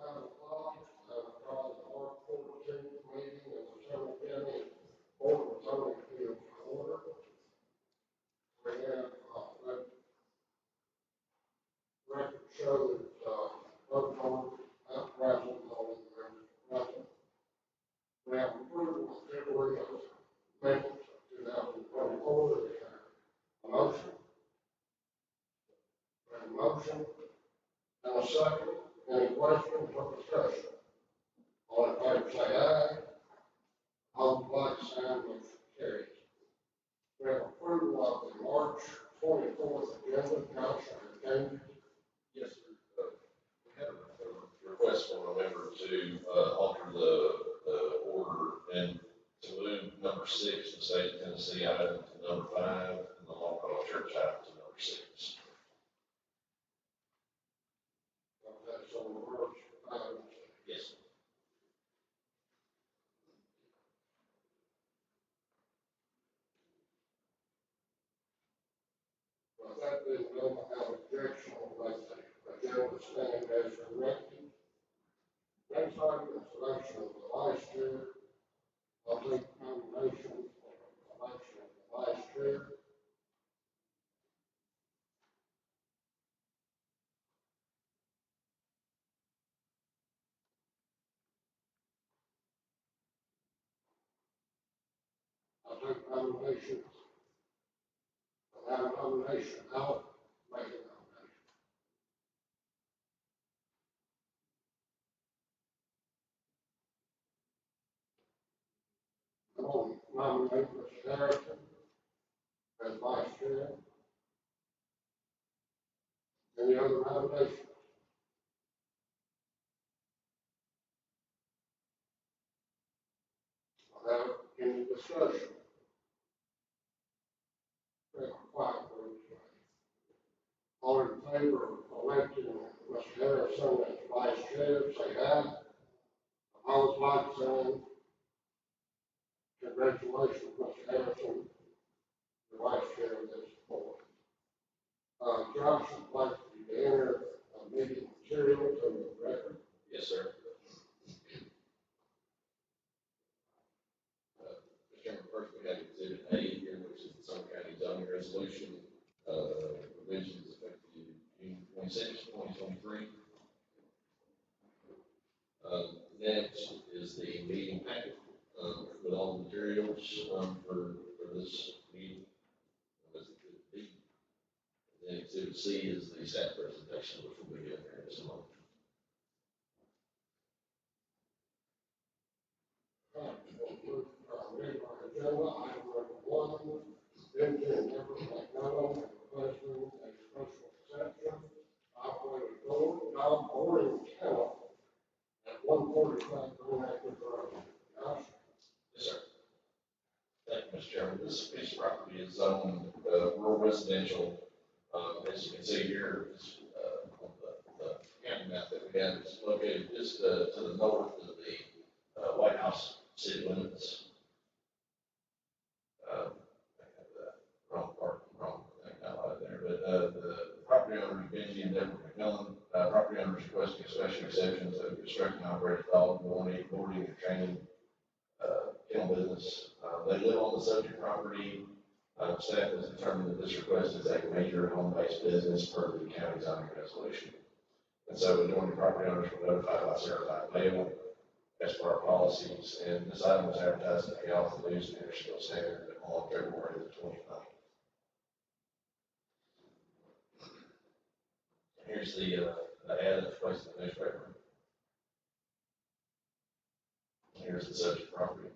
5 o'clock, call the March 14th meeting of the Sumner County Board of Zoning Appeals to order. We have, record show that, both members have present, all of the members are present. We have approval of February minutes of 2024. We have a motion. We have a motion and a second. Any questions or discussion? All in favor say aye. All like sign, motion carries. We have approval of the March 24th agenda. Council, any changes? Yes, sir. We have a request from a member to alter the order and to move number 6, the state of Tennessee item, to number 5, and the Long Call Church item to number 6. Okay, so the first item. Yes. Well, that being done, I have objection on that agenda stand as corrected. Next item is election of the vice chair. I'll take nomination for election of the vice chair. I'll take nominations. I'll have a nomination out. Make a nomination. I will nominate Mr. Harrison as vice chair. Any other nominations? I'll have any discussion. Quiet, please. All in favor of electing Mr. Harrison as vice chair, say aye. Opposed, like sign. Congratulations, Mr. Harrison, the vice chair of this board. Johnson, like to enter meeting materials on the record. Yes, sir. Mr. Chairman, first we have Exhibit A here, which is the Sumner County zoning resolution, provisions effective June 26, 2023. Next is the meeting packet with all the materials for this meeting. That's Exhibit B. And then Exhibit C is the staff presentation, which will be in here in just a moment. Agenda, item number 1, Benjamin Member McMillan requesting a special exception, operating dog boarding kennel at 145 Green Acres Road. Josh? Yes, sir. Thank you, Mr. Chairman. This piece of property is zoned rural residential. As you can see here, it's, on the county map that we have, it's located just to the north of the White House city limits. I have the wrong thing highlighted there, but the property owner is Benji and Deborah McMillan. Property owners requesting a special exception to construct and operate a dog boarding and training kennel business. They live on the subject property. Staff has determined that this request is a major home-based business per the county zoning resolution. And so adjoining property owners were notified by certified mail as per our policies, and this item was advertised in the Health News and International Standard on February the 29th. Here's the ad that's placed in the newspaper. Here's the subject property.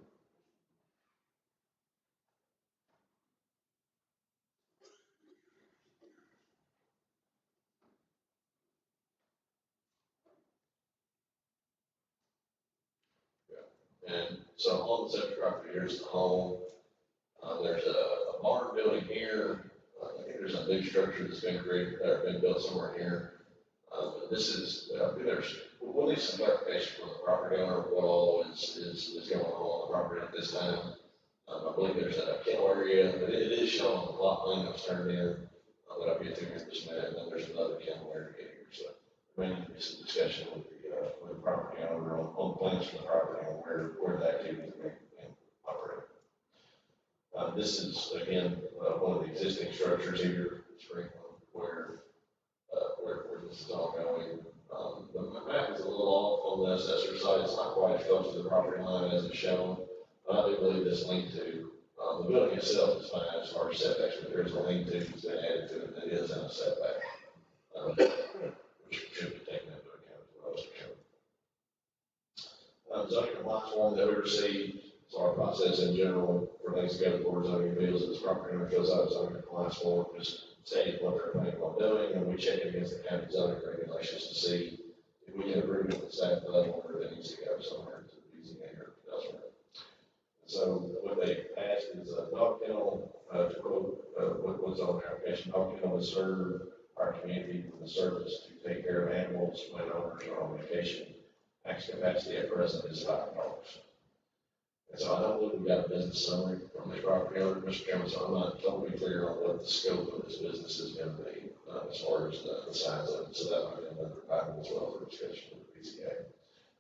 And so on the subject property, here's the home. There's a barn building here. I think there's a new structure that's been created or been built somewhere here. This is, we'll need some clarification from the property owner of what all is going on the property at this time. I believe there's a kennel area, but it is shown on the plot plan that was turned in, that I'll get to here in just a minute, and then there's another kennel area here. So there may need to be some discussion with the with the property owner on plans for the property on where the activity is being operated. This is, again, one of the existing structures here, Springfield, where this is all going. The map is a little off on the assessor side. It's not quite as close to the property line as it's shown. But I do believe this lean-to, the building itself is fine as far as setbacks, but there is a lean-to that's been added to it that is in a setback, which should be taken into account as well as shown. Zoning compliance form that we received, so our process in general for things to go to the board of zoning appeals is property owner fills out a zoning compliance form, just stating what they're planning on doing, and we check it against the county zoning regulations to see if we can approve it at the staff level or if it needs to go somewhere to the BZA or elsewhere. So what they asked is a dog kennel, to quote what's on the application, dog kennel to serve our community with the service to take care of animals when owners are on vacation. Max capacity at present is 5 dogs. And so I don't believe we got a business summary from the property owner, Mr. Chairman, so I'm not totally clear on what the scope of this business is going to be, as far as the size of it. So that might be another item as well for discussion with the BCA.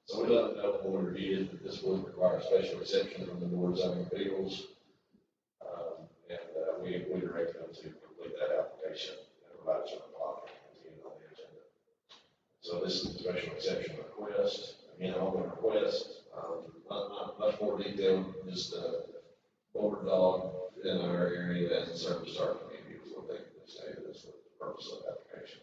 So we let them know when we reviewed it that this would require a special exception from the board of zoning appeals. We direct them to complete that application and provide us with a clock and continue on the agenda. So this is a special exception request. Again, I'm going to request, not much more detail, just older dog in our area as a service to our community is what they say is the purpose of the application.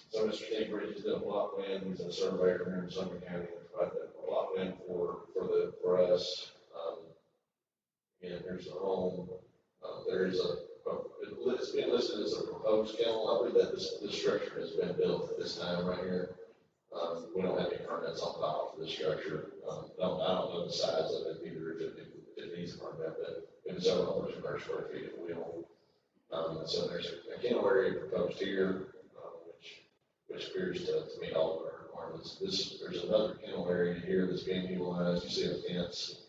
So Mr. Steve Bridges did a block plan. He's a surveyor here in Sumner County. Provided a block plan for us. Again, here's the home. There is it's been listed as a proposed kennel. I believe that this structure has been built at this time right here. We don't have any permits on file for this structure. I don't know the size of it either, if it needs a permit, but it's over 100 square feet if we will. And so there's a kennel area proposed here, which appears to meet all of our requirements. There's another kennel area here that's being utilized. You see a fence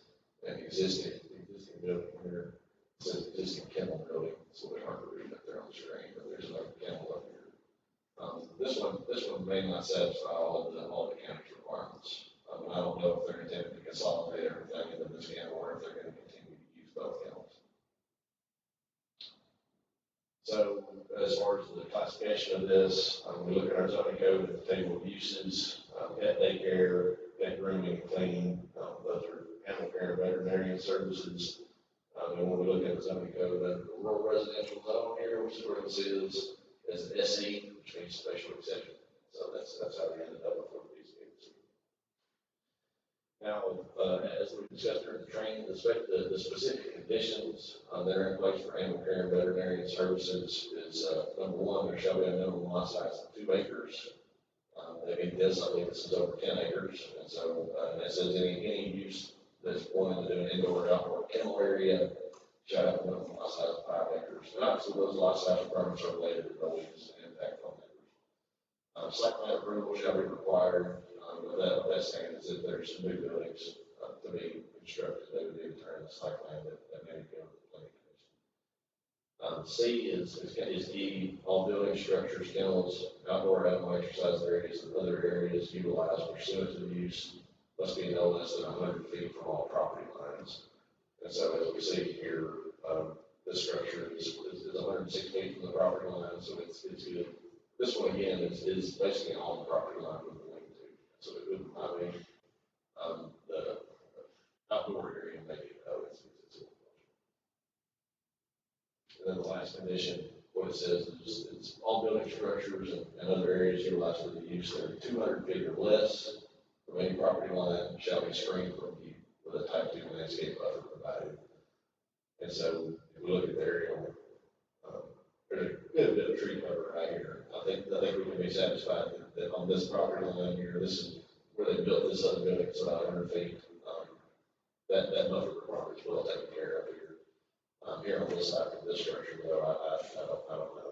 and existing building here. It says existing kennel building. It's a little bit hard to read up there on the screen, but there's another kennel up here. This one may not satisfy all the county's requirements. I don't know if they're intending to consolidate everything into this kennel or if they're going to continue to use both kennels. So as far as the classification of this, we look at our zoning code at the table of uses, pet daycare, pet grooming and cleaning. Those are animal care and veterinarian services. And when we look at the zoning code, the rural residential zone here, which is where this is an SE, which means special exception. So that's how we ended up with these things. Now, as we discussed during the training, the specific conditions that are in place for animal care and veterinarian services is number one, there shall be a minimum lot size of 2 acres. They mean this, I believe this is over 10 acres. And so it says any use that's wanting to do an indoor or outdoor kennel area shall have a minimum lot size of 5 acres. And obviously those lot size requirements are related to noise and impact on neighbors. Site plan approval shall be required. What that's saying is if there's new buildings to be constructed, they would need to turn the site plan that may go to the planning commission. C is E, all building structures, kennels, outdoor animal exercise areas, and other areas utilized pursuant to the use must be no less than 100 feet from all property lines. And so as we see here, this structure is 106 feet from the property line, so it's good. This one again is basically on the property line with the link to. So it wouldn't, I mean, the outdoor area maybe, it's and then the last condition, what it says is it's all building structures and other areas utilized for the use that are 200 feet or less from any property line shall be screened from view with a type 2 landscape buffer provided. And so if we look at the aerial, there's a bit of tree cover right here. I think we can be satisfied that on this property line here, this is where they built this other building, it's about 100 feet. That buffer requirement is well taken care of here. Here on this side of this structure, though, I don't know.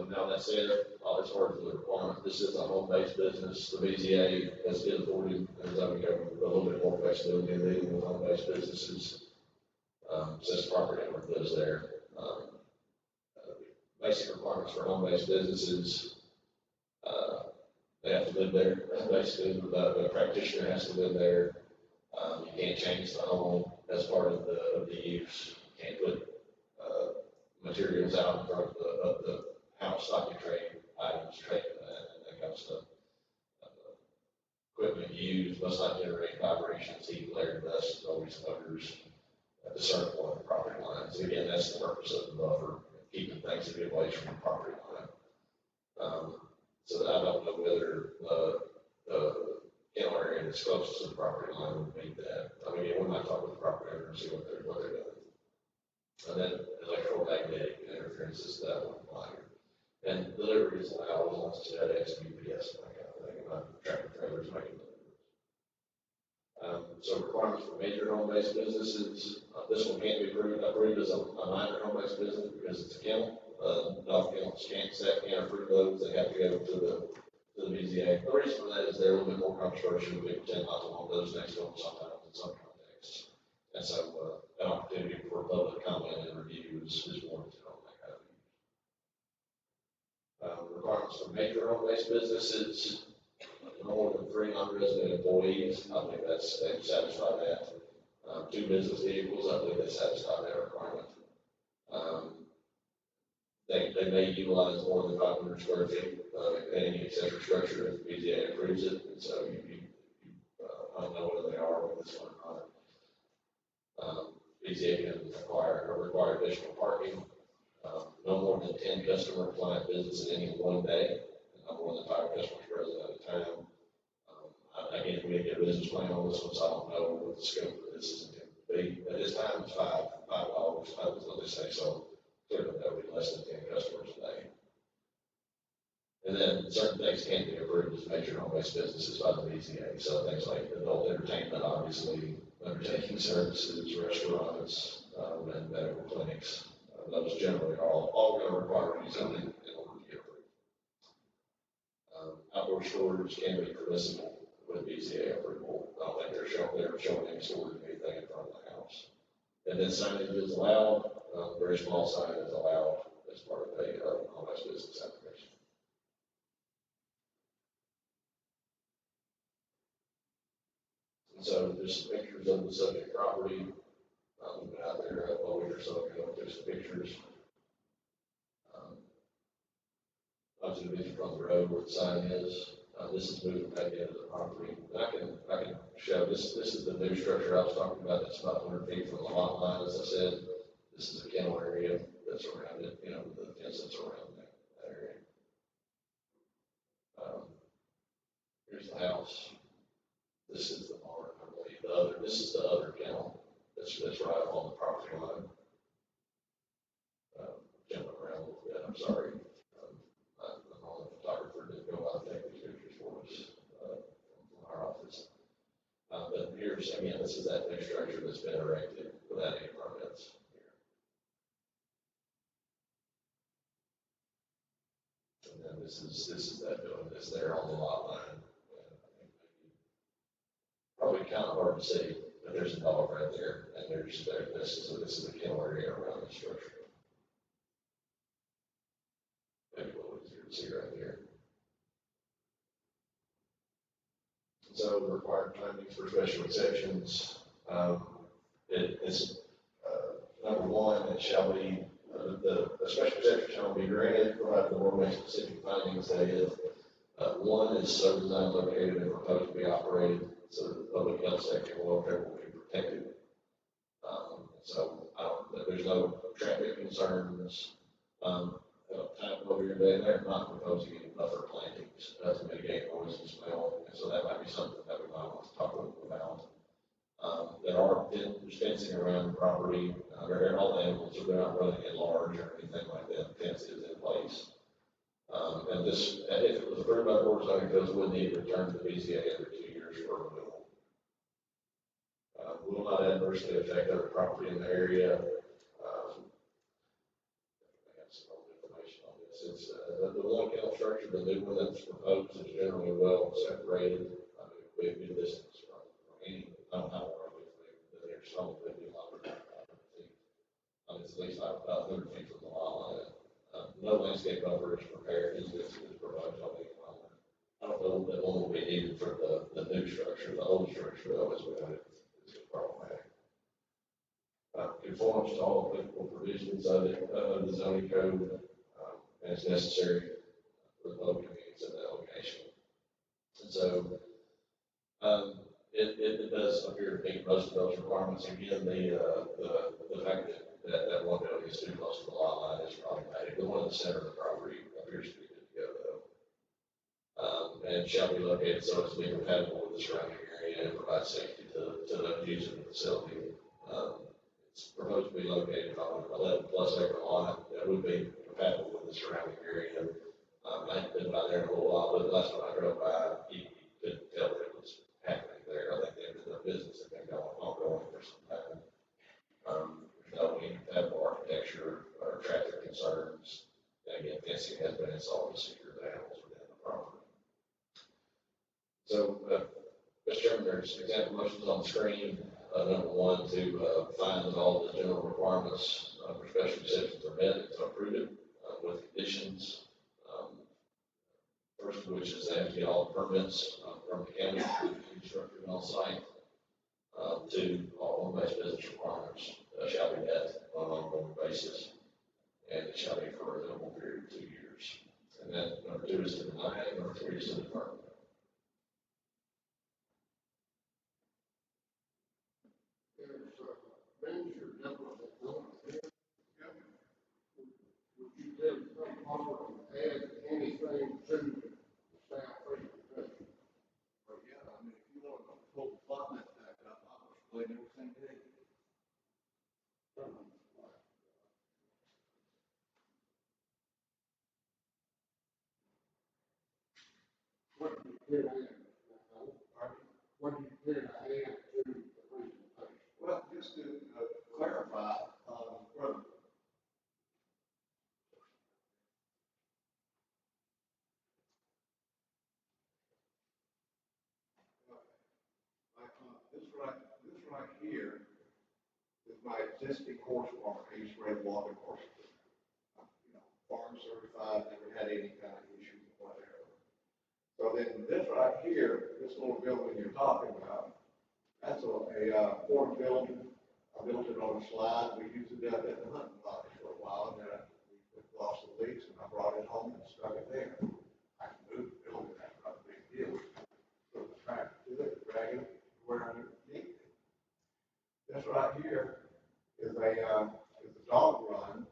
Now that said, as far as the requirement, this is a home-based business. The BZA has been afforded, as I would go, a little bit more flexibility in dealing with home-based businesses. Since property owner lives there, basic requirements for home-based businesses. They have to live there. Basically, the practitioner has to live there. You can't change the home as part of the use. You can't put materials out in front of the house, like you trade items, trade and that kind of stuff. Equipment used must not generate vibrations, heat, glare, dust, noise, odors, discernible on the property lines. Again, that's the purpose of the buffer, keeping things a good ways from the property line. So I don't know whether the kennel area that's closest to the property line would meet that. I mean, we might talk with the property owner and see what they're doing. And then electromagnetic interferences, that would apply. And delivery is allowed as long as it's FedEx and UPS and that kind of thing, and not tractor trailers making deliveries. So requirements for major home-based businesses, this one can't be approved as a minor home-based business because it's a kennel. Dog kennels can't approve those, they have to go to the BZA. The reason for that is they're a little bit more controversial, people tend not to want those next to them sometimes in some contexts. And so, an opportunity for public comment and review is warranted on that kind of use. Requirements for major home-based businesses, no more than 3 non-resident employees, I think they satisfy that. 2 business vehicles, I believe they satisfy that requirement. They may utilize more than 500 square feet of any accessory structure if the BZA approves it, and so I don't know whether they are with this one or not. BZA can require additional parking, no more than 10 customer client visits in any one day, and no more than 5 customers present at a time. Again, we didn't get a business plan on this one, so I don't know what the scope of this is intended to be. At this time, it's $5. That was what they say, so clearly that would be less than 10 customers a day. And then certain things can't be approved as major home-based businesses by the BZA. So things like adult entertainment, obviously, undertaking services, restaurants, and medical clinics. Those generally are all going to require rezoning in order to get approved. Outdoor storage can be permissible with BZA approval. I don't think they're showing any storage of anything in front of the house. And then signage is allowed. Very small sign is allowed as part of a home-based business application. And so there's some pictures of the subject property. We've been out there a week or so ago, took some pictures. Obviously, the picture on the road where the sign is. This is moving back into the property. I can show this. This is the new structure I was talking about. That's about 100 feet from the lot line, as I said. This is a kennel area that's around it, the fence that's around that area. Here's the house. This is the barn, I believe. This is the other kennel that's right on the property line. Jumping around a little bit, I'm sorry. I'm on the photographer didn't go out and take these pictures for us from our office. But here's, again, this is that new structure that's been erected without any permits. And then this is that building that's there on the lot line. Probably kind of hard to see, but there's a dog right there, and this is a kennel area around the structure. Maybe a little easier to see right here. So the required findings for special exceptions, it's number one, it shall be the special exception shall be granted provided the board makes specific findings. That is, one is so designed, located, and proposed to be operated so that the public health, safety, and welfare will be protected. So there's no traffic concerns. Type over here, they're not proposing any buffer plantings to mitigate noise and smell, and so that might be something that we might want to talk a little bit about. There's fencing around the property. They're all animals, so they're not running at large or anything like that. The fence is in place. And this, if it was approved by the board of zoning codes, would need to return to the BZA every 2 years for renewal. Will not adversely affect other property in the area. I got some old information on this. It's the one kennel structure, the new one that's proposed, is generally well separated. We have good distance from any. I don't know how far they're strong, but they do 100 feet. It's at least about 100 feet from the lot line. No landscape buffer is prepared, is provided on the line. I don't know that one will be needed for the new structure. The old structure, though, as we know, is problematic. Conforms to all applicable provisions of the zoning code, as necessary for the local communities in that location. And so, it does appear to meet most of those requirements. Again, the fact that one building is too close to the lot line is problematic. The one in the center of the property appears to be good to go, though. And shall be located so as to be compatible with the surrounding area and provide safety to those using the facility. It's proposed to be located on an 11+ acre lot that would be compatible with the surrounding area. I haven't been by there in a little while, but last time I drove by, you couldn't tell what was happening there. I think their business had been ongoing for some time. No incompatible architecture or traffic concerns. And again, fencing has been installed to secure the animals within the property. So, Mr. Chairman, there's example motions on the screen. Number one, to find that all the general requirements for special exceptions are met and to approve it with conditions. First of which is they have to get all the permits from the county constructed on site. To all home-based business requirements shall be met on an ongoing basis, and it shall be for a minimum period of 2 years. And then number two is to deny it, number three is to defer. Would you give some forward and add anything to the staff presentation? Well, yeah, I mean, if you want to pull the plot map back up, I'll explain everything to you. What do you care to add? What do you care to add to the presentation? Well, just to clarify, further. This right here is my existing horse farm. I used to raise walking horses. Farm certified, never had any kind of issues or whatever. So then this right here, this little building you're talking about, that's a Ford building. I built it on a slide. We used it out at the hunting lodge for a while, and then we lost the lease, and I brought it home and stuck it there. I can move the building, that's not a big deal. So the tractor to it, drag it where I need it. This right here is a dog run.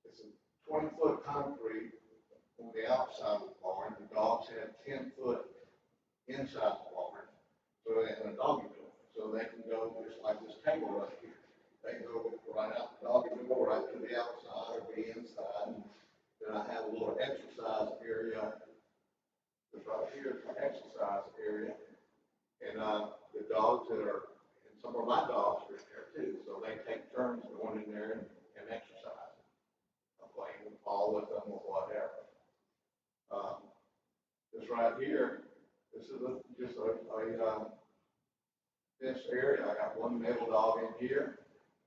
It's a 20-foot concrete on the outside of the barn. The dogs have 10-foot inside the barn. So they have a doggy door. So they can go just like this table right here. They go right out the doggy door, right to the outside or be inside. And then I have a little exercise area. This right here is an exercise area. And the dogs that are, and some of my dogs are in there too. So they take turns going in there and exercise. I'm playing with the ball with them or whatever. This right here, this is just a fenced area. I got one male dog in here,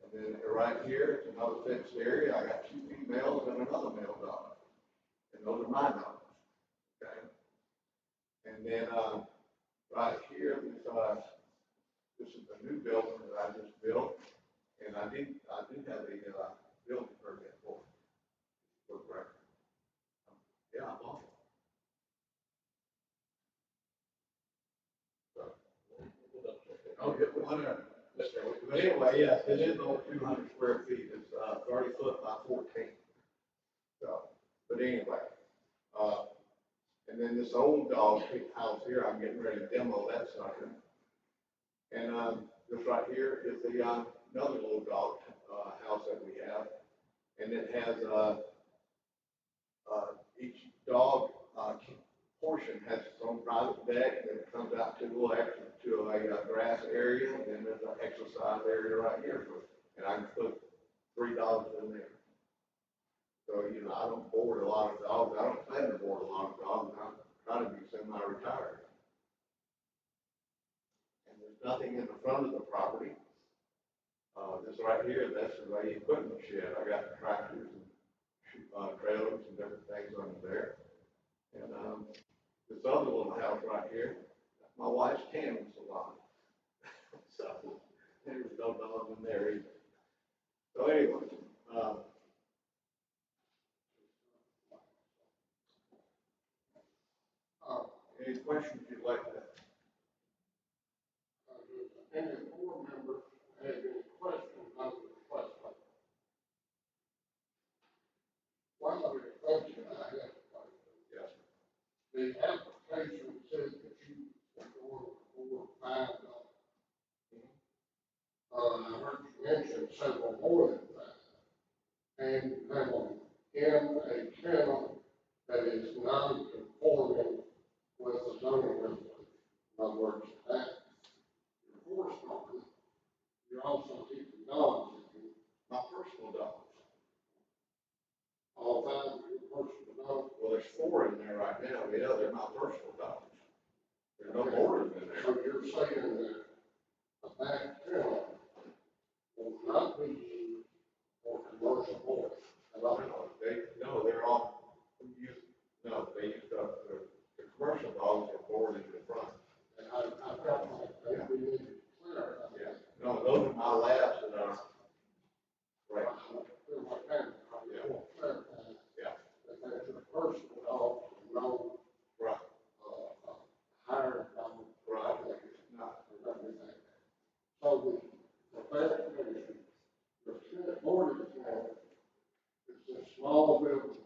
and then right here is another fenced area. I got 2 females and another male dog, and those are my dogs. Okay, and then right here, this is the new building that I just built, and I do have a building permit for record. Yeah, I'm on it. Okay, whatever. But anyway, yes, it is over 200 square feet. It's 30 foot by 14. So, but anyway, and then this old dog house here, I'm getting ready to demo that sucker. And this right here is the another little dog house that we have, and it has each dog portion has its own private deck, and then it comes out to a little extra to a grass area, and then there's an exercise area right here and I can put 3 dogs in there. So, I don't board a lot of dogs. I don't plan to board a lot of dogs. I'm trying to be semi-retired. And there's nothing in the front of the property. This right here, that's the equipment shed. I got tractors and trailers and different things under there. And, this other little house right here, that's my wife's canning salon. So, there's no dogs in there either. So anyway, any questions you'd like to ask? Any board members have any questions on the request? One of the questions I have, Yes. the application says that you can go over $5. I heard you mention several more than that. And you have in a kennel that is non-conforming with the zoning regulation. In other words, that you're forced on it. You're also keeping dogs in here. My personal dogs. All five of your personal dogs. Well, there's 4 in there right now. Yeah, they're my personal dogs. There's no more in there. So you're saying that a back kennel will not be used for commercial boards? No, they're all used, no, they use the commercial dogs are boarded in the front. And I felt like that we need to clarify. Yeah. No, those are my labs that are, right. Yeah. That that's your personal dog, no, Right. hired dog. Right. No, everything. So the clarification, the tenant boarding kennel is a small building,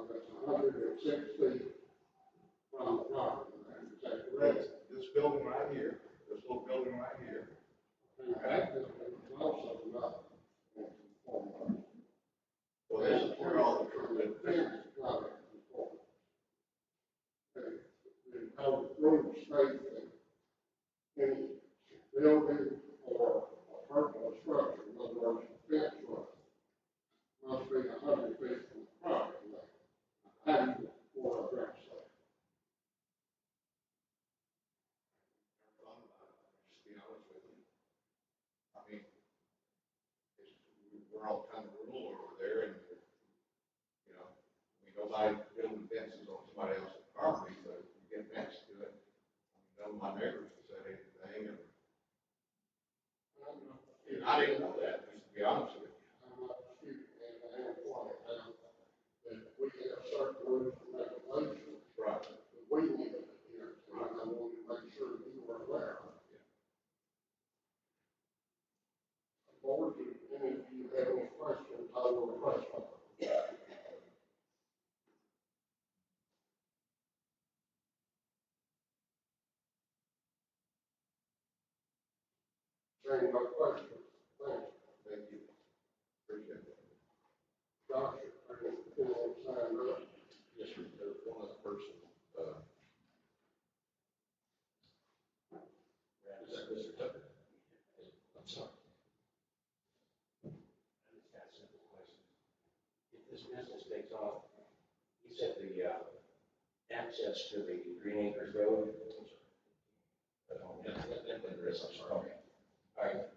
that's 106 feet from the property. Is that correct? This building right here, this little building right here. And that building is also not conforming. Well, this is where all the true, The fence is not conforming. The code rules state that any building or a personal structure, in other words, a fence run, must be 100 feet from the property line. How do you address that? Just be honest with you. I mean, we're all kind of rural over there and, you know, nobody building fences on somebody else's property, so you get next to it. None of my neighbors have said anything, and I didn't know that, just to be honest with you. I'm not disputing, and I am pointing out that we have certain rules and regulations Right. that we need to adhere to, and I want to make sure you are aware of it. Board, do any of you have any questions, I will request one. Hearing no questions, Thank you. Appreciate it. Josh, are you feeling signed up? Yes, sir. There's one other person, is that Mr. Tucker? I'm sorry. I just got a simple question. If this business takes off, you said the access to the Green Acres Road. That address, I'm sorry. Okay. All right.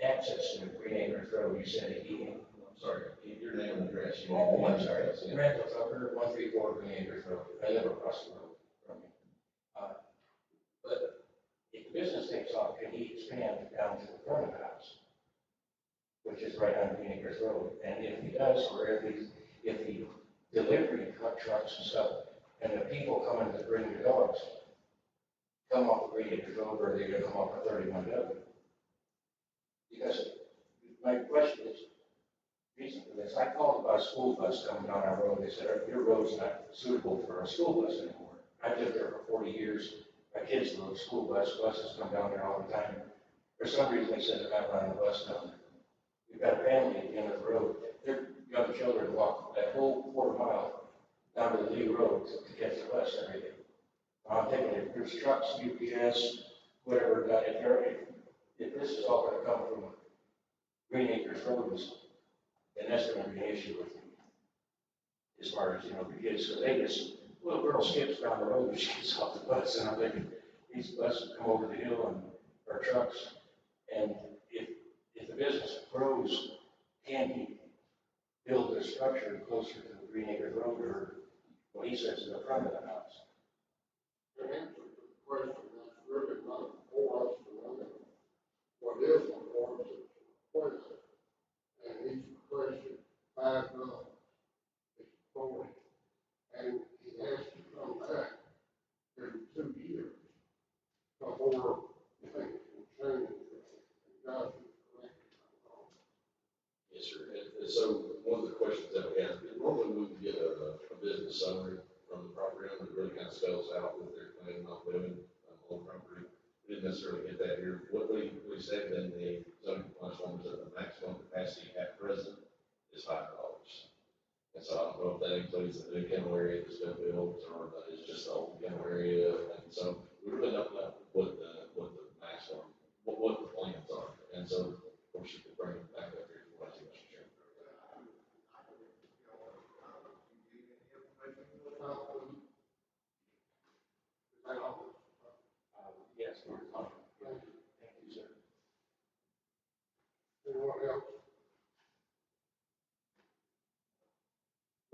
Access to the Green Acres Road, you said I'm sorry, your name and address. Oh, I'm sorry. Randall Tucker, 134 Green Acres Road. I live across the road from you. But if the business takes off, can he expand down to the front of the house, which is right on Green Acres Road? And if he does, or if the delivery trucks and stuff, and the people coming to bring the dogs come off the Green Acres Road, or they're going to come off of 31W? Because my question is, reason for this, I called about a school bus coming down our road. They said, your road's not suitable for a school bus anymore. I've lived there for 40 years. My kids rode school buses come down there all the time. For some reason, they said they're not running the bus down there. We've got a family at the end of the road. Their young children walk that whole quarter mile down to the Lee Road to catch the bus every day. I'm thinking if there's trucks, UPS, whatever, if this is all going to come from Green Acres Roads, then that's going to be an issue with me. As far as, the kids, because they just, little girl skips down the road and she gets off the bus, and I'm thinking, these buses come over the hill or trucks, and if the business grows, can he build their structure closer to the Green Acres Road or what he says is the front of the house. To answer the question, that's really not for us to know. What is for us is requested. And each requested $5. It's for it. And he has to come back every 2 years before things will change. And God is correct. Yes, sir. And so one of the questions that we have, normally we would get a business summary from the property owner that really kind of spells out what they're planning on doing on property. We didn't necessarily get that here. What we stated in the zoning compliance form is that the maximum capacity at present is $5. And so I don't know if that includes the new kennel area that's been built or that is just the old kennel area. And so we really don't know what the maximum, what the plans are. And so, of course, you could bring it back up here if you want to, Mr. Chairman. Yes, thank you, sir. Anyone else?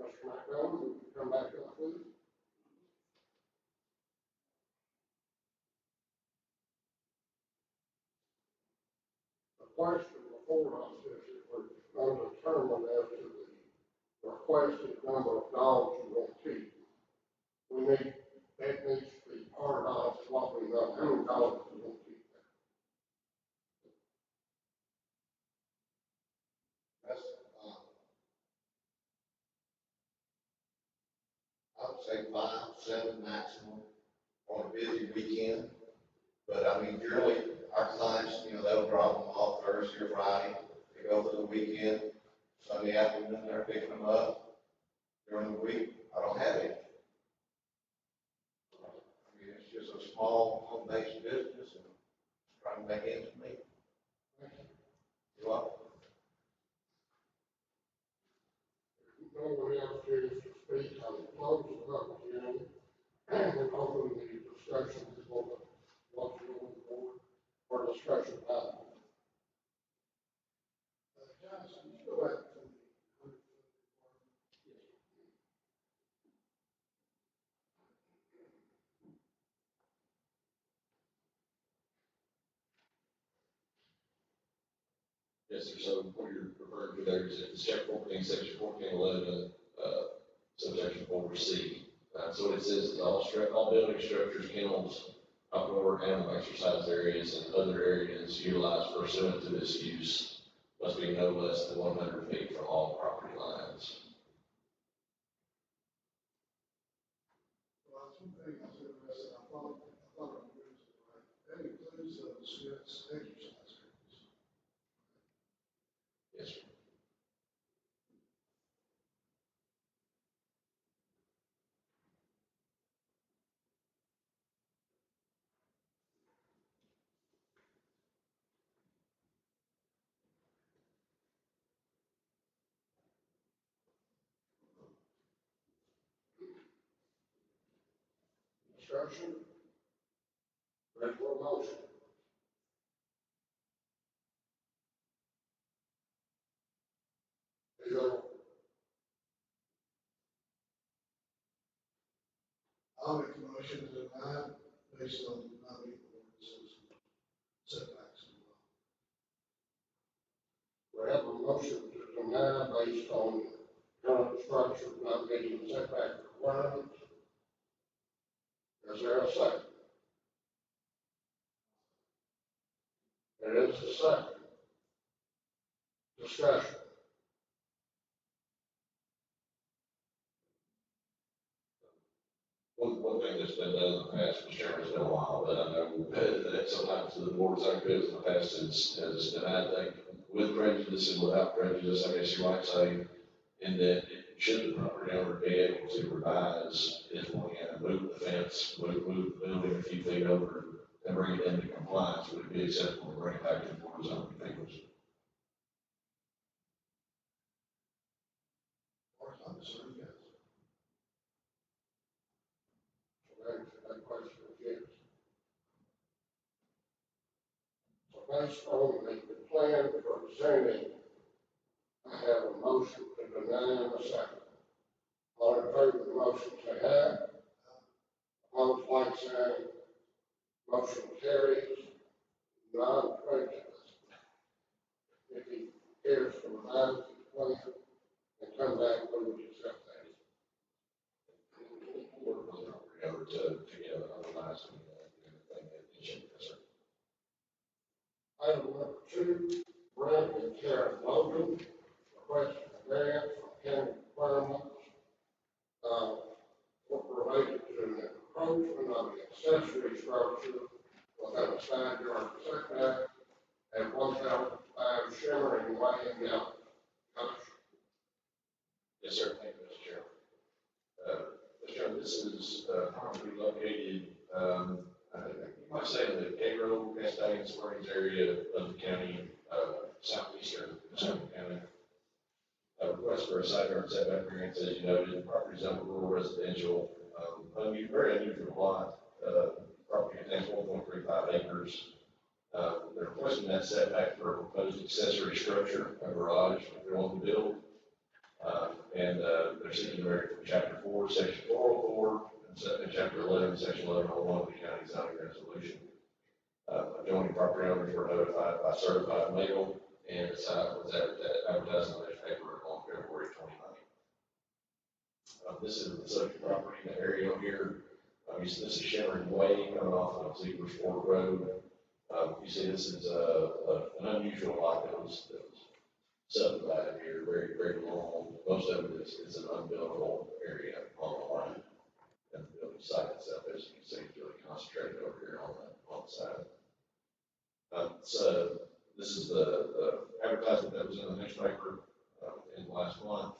Mr. McDonald, would you come back up, please? The question before us is if we're undetermined as to the requested number of dogs you want to keep. That needs to be part of what we know, how many dogs we want to keep there. That's, I would say 5, 7 maximum on a busy weekend. But I mean, generally, our clients, they'll drop them off Thursday or Friday. They go through the weekend, Sunday afternoon, they're picking them up. During the week, I don't have any. I mean, it's just a small home-based business and trying to make ends meet. You're welcome. No one else cares to speak, I will close the public hearing and open the discussion before what's going forward for discussion about. Johnson, you go back to the 100-foot requirement. Yes, sir. So what you're referring to there is it's chapter 14, section 1411, subsection 4C. So what it says is all building structures, kennels, outdoor animal exercise areas, and other areas utilized pursuant to this use must be no less than 100 feet from all property lines. Well, two things that are interesting. I thought I was right. That includes those exercise areas. Yes, sir. Discussion? Ready for a motion? Either I'll make a motion to deny based on not meeting the ordinances setbacks as well. we have a motion to deny based on current structure not meeting the setback requirements. Is there a second? There is a second. Discussion. One thing that's been done in the past, Mr. Chairman, has been a while, but I know that sometimes the board's own bills in the past has denied things with prejudice and without prejudice, I guess you might say, in that should the property owner be able to revise his plan and move the fence, move the building a few feet over and bring it into compliance, would it be acceptable to bring it back to the board's own papers? As far as I'm concerned, yes. That question is yes. So based on the plan presented, I have a motion to been done in a second. All in favor of the motion, say aye. Opposed, like sign. Motion carries. Non-prejudice. If he cares from 9 to 20, and come back, we would accept that. Work with the property owner to get otherwise, everything that he should be concerned. Item number 2, Brent and Karen Logan, request a variance from county requirements, related to an encroachment of the accessory structure within a side yard setback at 1005 Shimmering Way in Gallup. Yes, sir. Thank you, Mr. Chairman. Mr. Chairman, this is property located, you might say in the Cairo, Castalia Springs area of the county, southeastern Sumner County. A request for a side yard setback variance, as you noted, property zone rural residential, very unusual lot. Property contains 1.35 acres. They're requesting that setback for a proposed accessory structure, a garage, that they want to build. They're seeking to vary from Chapter 4, Section 404, and Chapter 11, Section 1101 of the county zoning resolution. Adjoining property owners were notified by certified mail, and the site was advertised in the newspaper on February 29th. This is the subject property in the area here. This is Shimmering Way coming off of Ziegler's Fork Road. You see, this is an unusual lot that was subdivided here, very, very long. Most of it is an unbuildable area on the line. And the building site itself, as you can see, is really concentrated over here on the side. So this is the advertisement that was in the newspaper in the last month.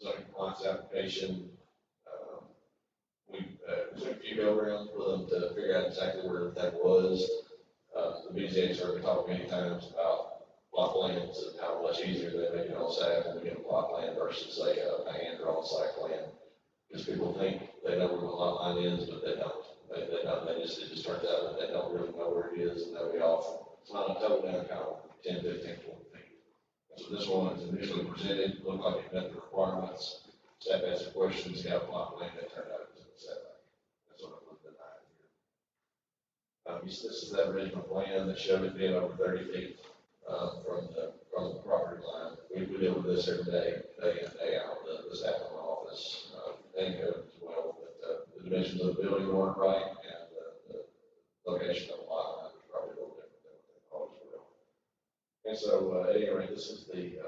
Zoning compliance application. We took a few go-arounds with them to figure out exactly where that was. The BZA's heard me talk many times about block plans and how much easier they make it on staff when we get a block plan versus a hand-drawn site plan. Because people think they know where the lot line is, but they don't. They don't. It just turns out that they don't really know where it is, and they'll be off. It's not a total down kind of 10, 15, 20 feet. So this one is initially presented, looked like it met the requirements. Staff asked the questions, got a block plan that turned out to the setback. That's what it was denied here. This is that original plan that showed it being over 30 feet from the property line. We deal with this every day, day in, day out. The staff in the office, they know as well that the dimensions of the building weren't right, and the location of the lot line was probably a little different than what they thought as well. And so, at any rate, this is the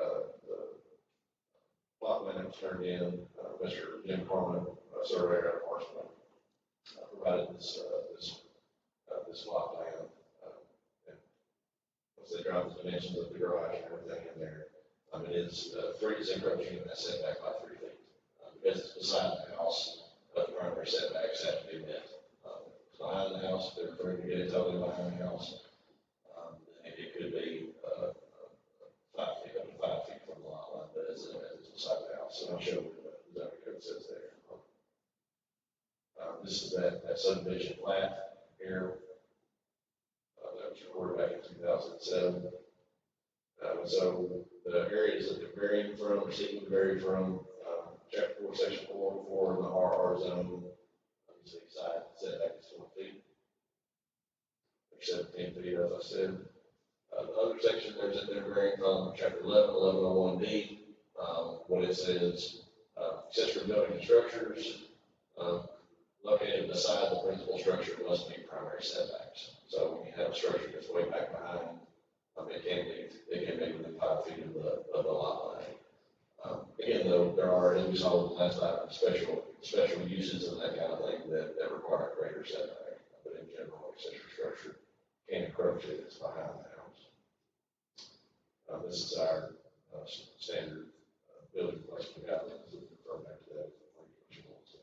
plot plan that was turned in. Mr. Jim Corman, surveyor out of Marshall, provided this plot plan. And once they drive the dimensions of the garage and everything in there, it is encroaching in that setback by 3 feet. Because it's beside the house, the primary setbacks have to be met. It's behind the house, if they're referring to get it totally behind the house, then it could be 5 feet, up to 5 feet from the lot line, but it's beside the house. So I'll show you what the zoning code says there. This is that subdivision plat here that was recorded back in 2007. So the areas that they're varying from, or seeking to vary from, Chapter 4, Section 404 in the RR zone. You see side setback is 20 feet. Or 17 feet, as I said. The other section there's that they're varying from Chapter 11, 1101D, what it says, accessory building and structures located beside the principal structure must meet primary setbacks. So when you have a structure that's way back behind, it can be within 5 feet of the lot line. Again, though, there are, as we saw with the last item, special uses and that kind of thing that require a greater setback. But in general, accessory structure can encroach if it's behind the house. This is our standard building placement guidelines. We'll refer back to that if you want to.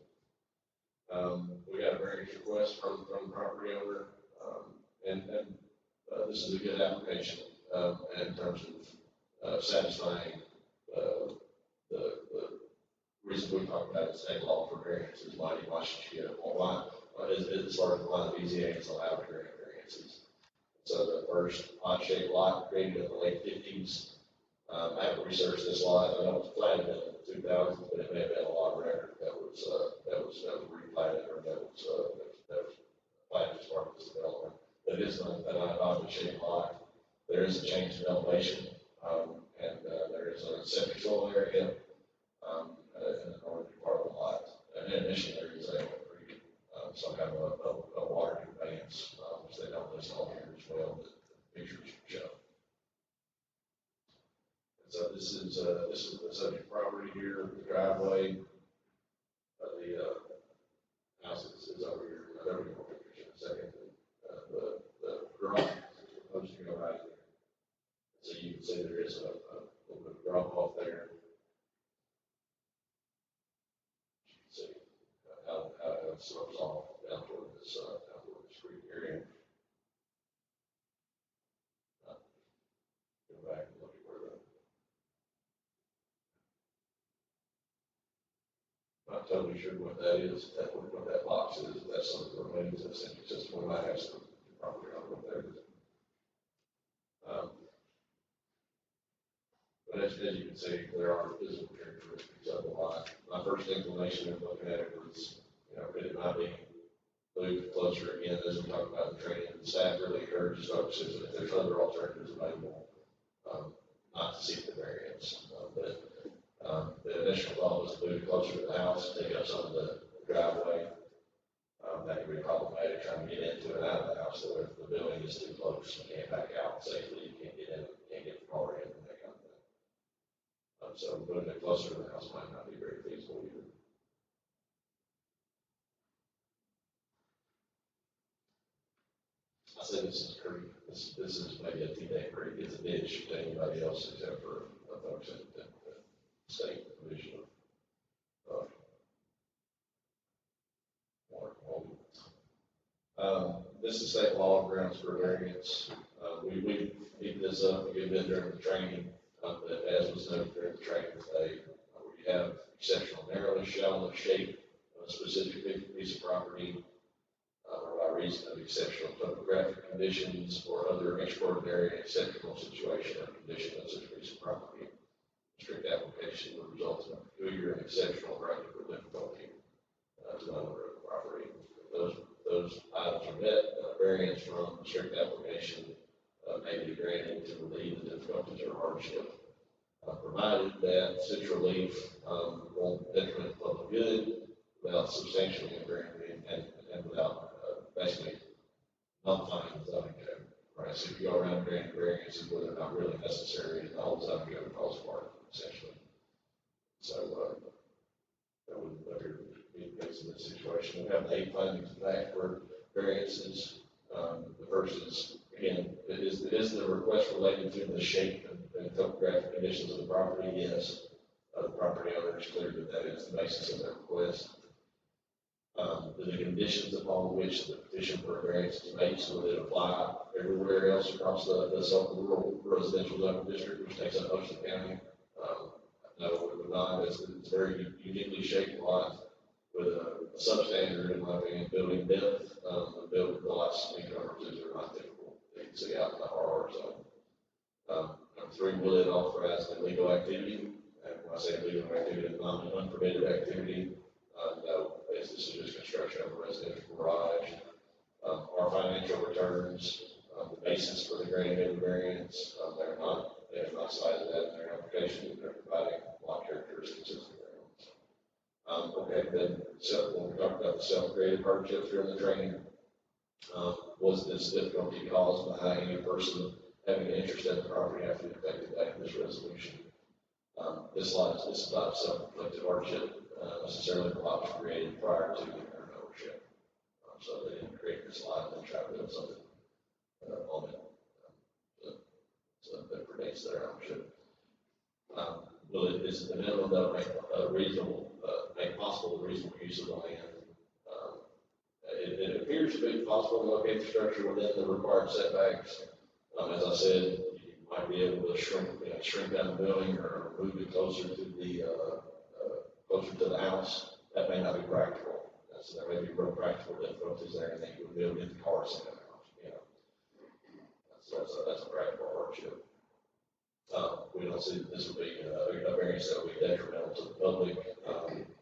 We got a variance request from the property owner, and this is a good application in terms of satisfying the reason we talk about is state law for variances. Why should you get why as far as why the BZA is allowed to grant variances. So the first odd shaped lot created in the late 50s I haven't researched this lot, I know it's planted in the 2000s, but it may have been a lot record that was replanted, or that was planted as part of this development. But it is an oddly shaped lot. There is a change in elevation, and there is a septic soil area, in the northern part of the lot. And in addition, there is some kind of a water conveyance, which they don't list on here as well, that the pictures show. And so this is the subject property here, the driveway, the house is over here. There will be more pictures in a second. The garage is proposed to go right there. So you can see there is a little bit of drop off there. You can see how it slopes off down toward this creek area. Go back and look at where not totally sure what that is, what that box is, if that's something that remains, it's just one might have some property on up there. But as you can see, there are physical characteristics of the lot. My first inclination of looking at it was, could it not be moved closer again, as we talked about in training? The staff really encourages folks, if there's other alternatives available, not to seek the variance. The initial thought was to move it closer to the house, take up some of the driveway. That could be problematic trying to get into and out of the house, so if the building is too close, you can't back out safely, you can't get in, you can't get the car in, and that kind of thing. So moving it closer to the house might not be very feasible either. I say this is a creek. This is maybe a T-Day creek. It's a ditch to anybody else except for folks at the state division of water quality. This is state law grounds for variance. We beat this up a good bit during the training, but as was noted during the training today, we have exceptional narrowness, shallow shape of a specific piece of property, or by reason of exceptional topographic conditions or other extraordinary and exceptional situation or condition of such a piece of property. Strict application would result in a peculiar and exceptional practical difficulty to the owner of the property. Those items are met, variance from strict application may be granted to relieve the difficulties or hardship, provided that such relief won't detriment the public good without substantially impairing and without basically nullifying the zoning code. Right, so if you go around granting variances where they're not really necessary, and the whole zoning code falls apart essentially. So that would be the case in this situation. We have the 8 findings of fact for variances. The first is, again, it is the request related to the shape and topographic conditions of the property. Yes, the property owner is clear that is the basis of their request. The conditions upon which the petition for a variance is made, so that it apply everywhere else across the rural residential zone district, which takes up most of the county. No, it would not. It's a very uniquely shaped lot with a substandard, in my opinion, building depth. The building lots in coverages are not typical. You can see out in the RR zone. Number 3, will it authorize illegal activity? And when I say illegal activity, it's not an unpermitted activity. No, this is just construction of a residential garage. Our financial returns, the basis for the granting of the variance, they have not cited that in their application. They're providing lot characteristics of the grounds. Okay, then when we talked about the self-created hardships during the training, was this difficulty caused by any person having an interest in the property after the effective date of this resolution? This is not a self-inflicted hardship. Necessarily, the lot was created prior to the current ownership. So they didn't create this lot and then try to build something on it. So that predates their ownership. Is the minimum that make possible the reasonable use of the land? It appears to be possible to locate the structure within the required setbacks. As I said, you might be able to shrink down the building or move it closer to the house. That may not be practical. So there may be real practical difficulties there, and then you would be able to get the cars in the house. That's a practical hardship. we don't see that this would be a variance that would be detrimental to the public.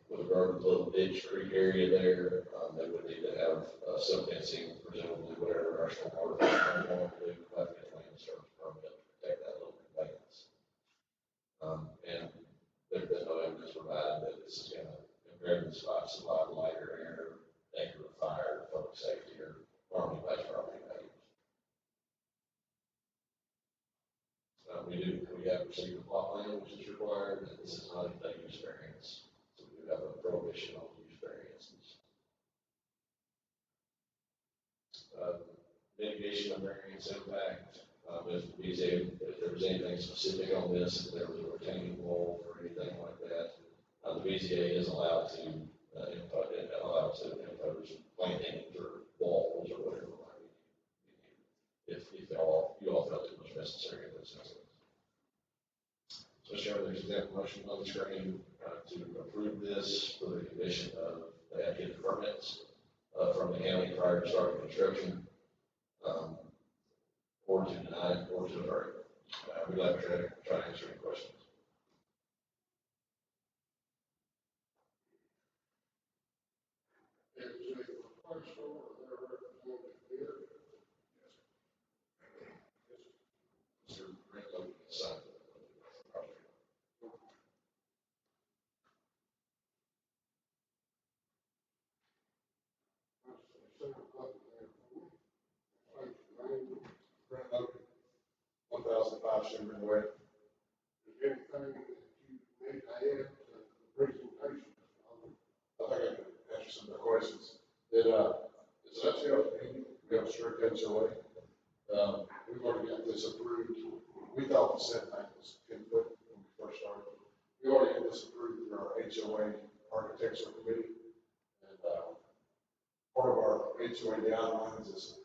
With regard to the little ditch creek area there, they would need to have some fencing, presumably whatever our stormwater plan will do, have to get a land service permit to protect that little conveyance. And there's been no evidence provided that this is going to impair the spot supply, light or air, danger of fire, public safety, or harm anybody's property values. We have received a plot plan, which is required, and this is not a use variance. So we do have a prohibition on use variances. Mitigation of variance impact, if there was anything specific on this, if there was a retaining wall or anything like that, the BZA is allowed to impose plantings or walls or whatever might be needed, if you all felt it was necessary in those instances. So, Chairman, there's an example motion on the screen to approve this for the condition of they have to get permits from the county prior to starting construction, or to deny or to avert. We'd like to try to answer any questions. Is the request or their representative here? Mr. Ringo, sign. Brent Logan, 1005 Sumner Way. Is there anything that you need to add to the presentation? I think I can answer some of the questions. It's actually up to me. We have a strict HOA. We've already got this approved. We thought the setback was 10 foot when we first started. We already had this approved through our HOA architectural committee. And part of our HOA guidelines is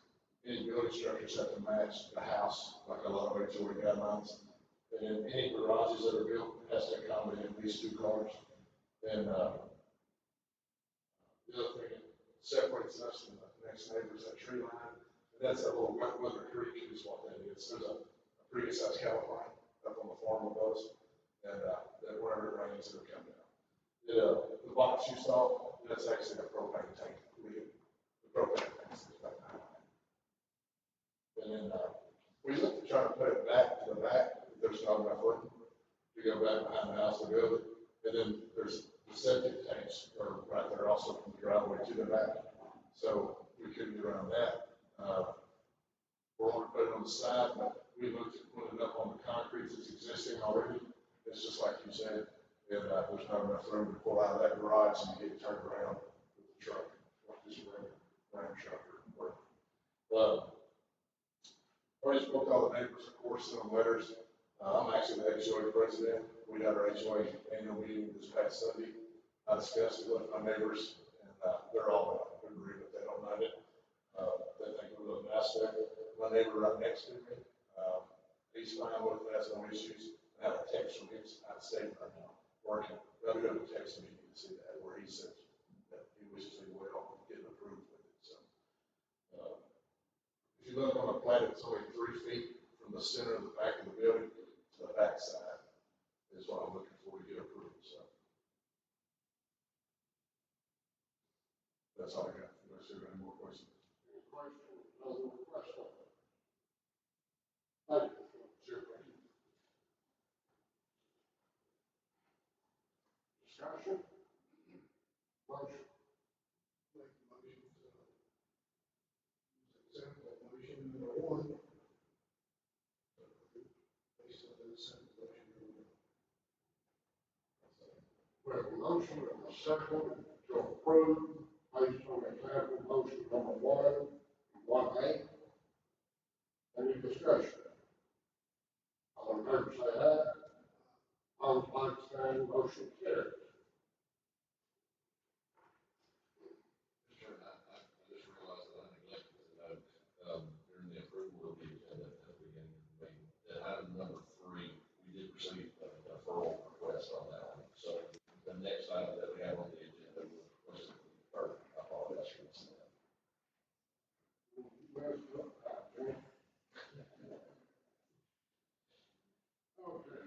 any building structures have to match the house, like a lot of HOA guidelines. And then any garages that are built has to accommodate at least 2 cars. And the other thing that separates us from the next neighbor is that tree line. And that's a little wet weather creek is what that is. There's a pretty good sized cattle line up on the farm with us. And that whenever it rains, it'll come down. The box you saw, that's actually a propane tank. The propane tank is about 9. And then we looked at trying to put it back to the back. There's not enough room to go back behind the house to build it. And then there's the septic tanks are right there also from the driveway to the back. So we couldn't get around that. We're going to put it on the side, but we looked at putting it up on the concrete that's existing already. It's just like you said, and there's not enough room to pull out of that garage and get turned around with the truck, like this ram truck or whatever. Already spoke to all the neighbors, of course, sent them letters. I'm actually the HOA president. We had our HOA annual meeting this past Sunday. I discussed it with my neighbors, and they're all in agreement. They don't mind it. They think it would look nice there. My neighbor right next to me, he's fine with it. Has no issues. I have a text from him out of state right now, working. Rather go to text me, you can see that where he says that he wishes me well, getting approved with it. So, if you look on the plat, it's only 3 feet from the center of the back of the building to the back side is what I'm looking for to get approved. So that's all I got. Unless there are any more questions. Any questions? Other questions? Thank you. Sure. Discussion? Motion? Make the motion to example motion number 1. Based on the second motion number 1. We have a motion and a second to approve based on example motion number 1, 1A. Any discussion? All in favor say aye. All like sign, motion carries. Sure, I just realized that I neglected to note, during the approval of the agenda at the beginning of the meeting, that item number 3, we did receive a deferral request on that one. So the next item that we have on the agenda was requested to be deferred. I apologize for missing that. Okay.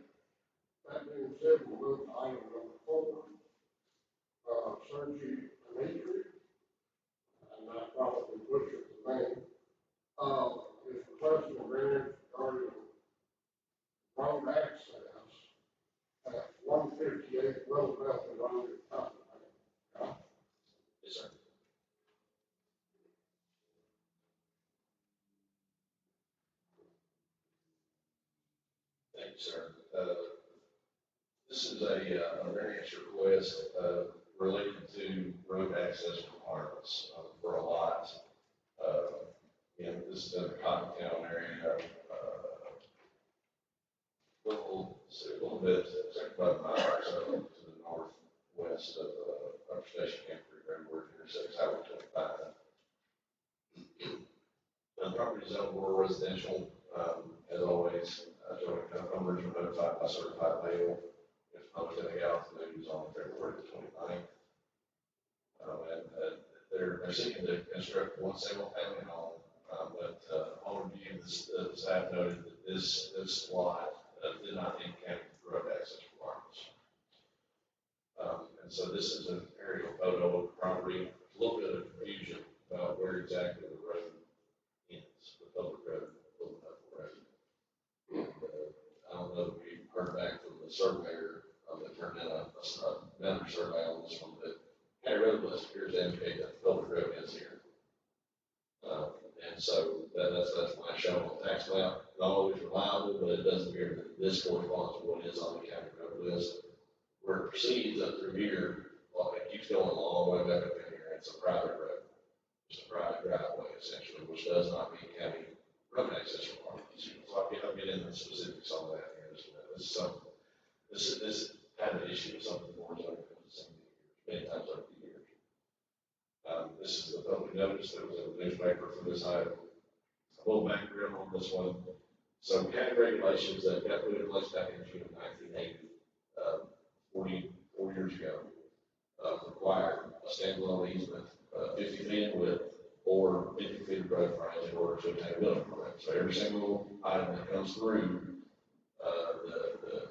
you, sir. This is a variance request, related to road access requirements, for a lot. This is in the Cottontown area, a little bit, about 9 miles to the northwest of, Station Camp Creek Road, where it intersects Highway 25. The property is owned rural residential, as always, owners are notified by certified mail if nothing else news on February the 29th. And they're seeking to construct one single family home, but on review, the staff noted that this lot did not meet county road access requirements. And so this is an aerial photo of the property, a little bit of confusion about where exactly the road ends, the public road, the road. And, I don't know if we heard back from the surveyor, that turned in another survey on this one, but county road list appears to indicate that the public road is here. And so that's why I show on the tax map, not always reliable, but it does appear that this corresponds to what is on the county road list. Where it proceeds up through here, well, it keeps going a long way back up in here. It's a private road, just a private driveway essentially, which does not meet county road access requirements. So I'll get into the specifics on that here in just a minute. This is something, this kind of issue is something the board's over many times over the years. This is the public notice that was in the newspaper for this item. A little background on this one. So county regulations that got put in place back in June of 1980, 44 years ago, required a standalone easement, 50 feet in width or 50 feet of road frontage in order to obtain a building permit. So every single item that comes through the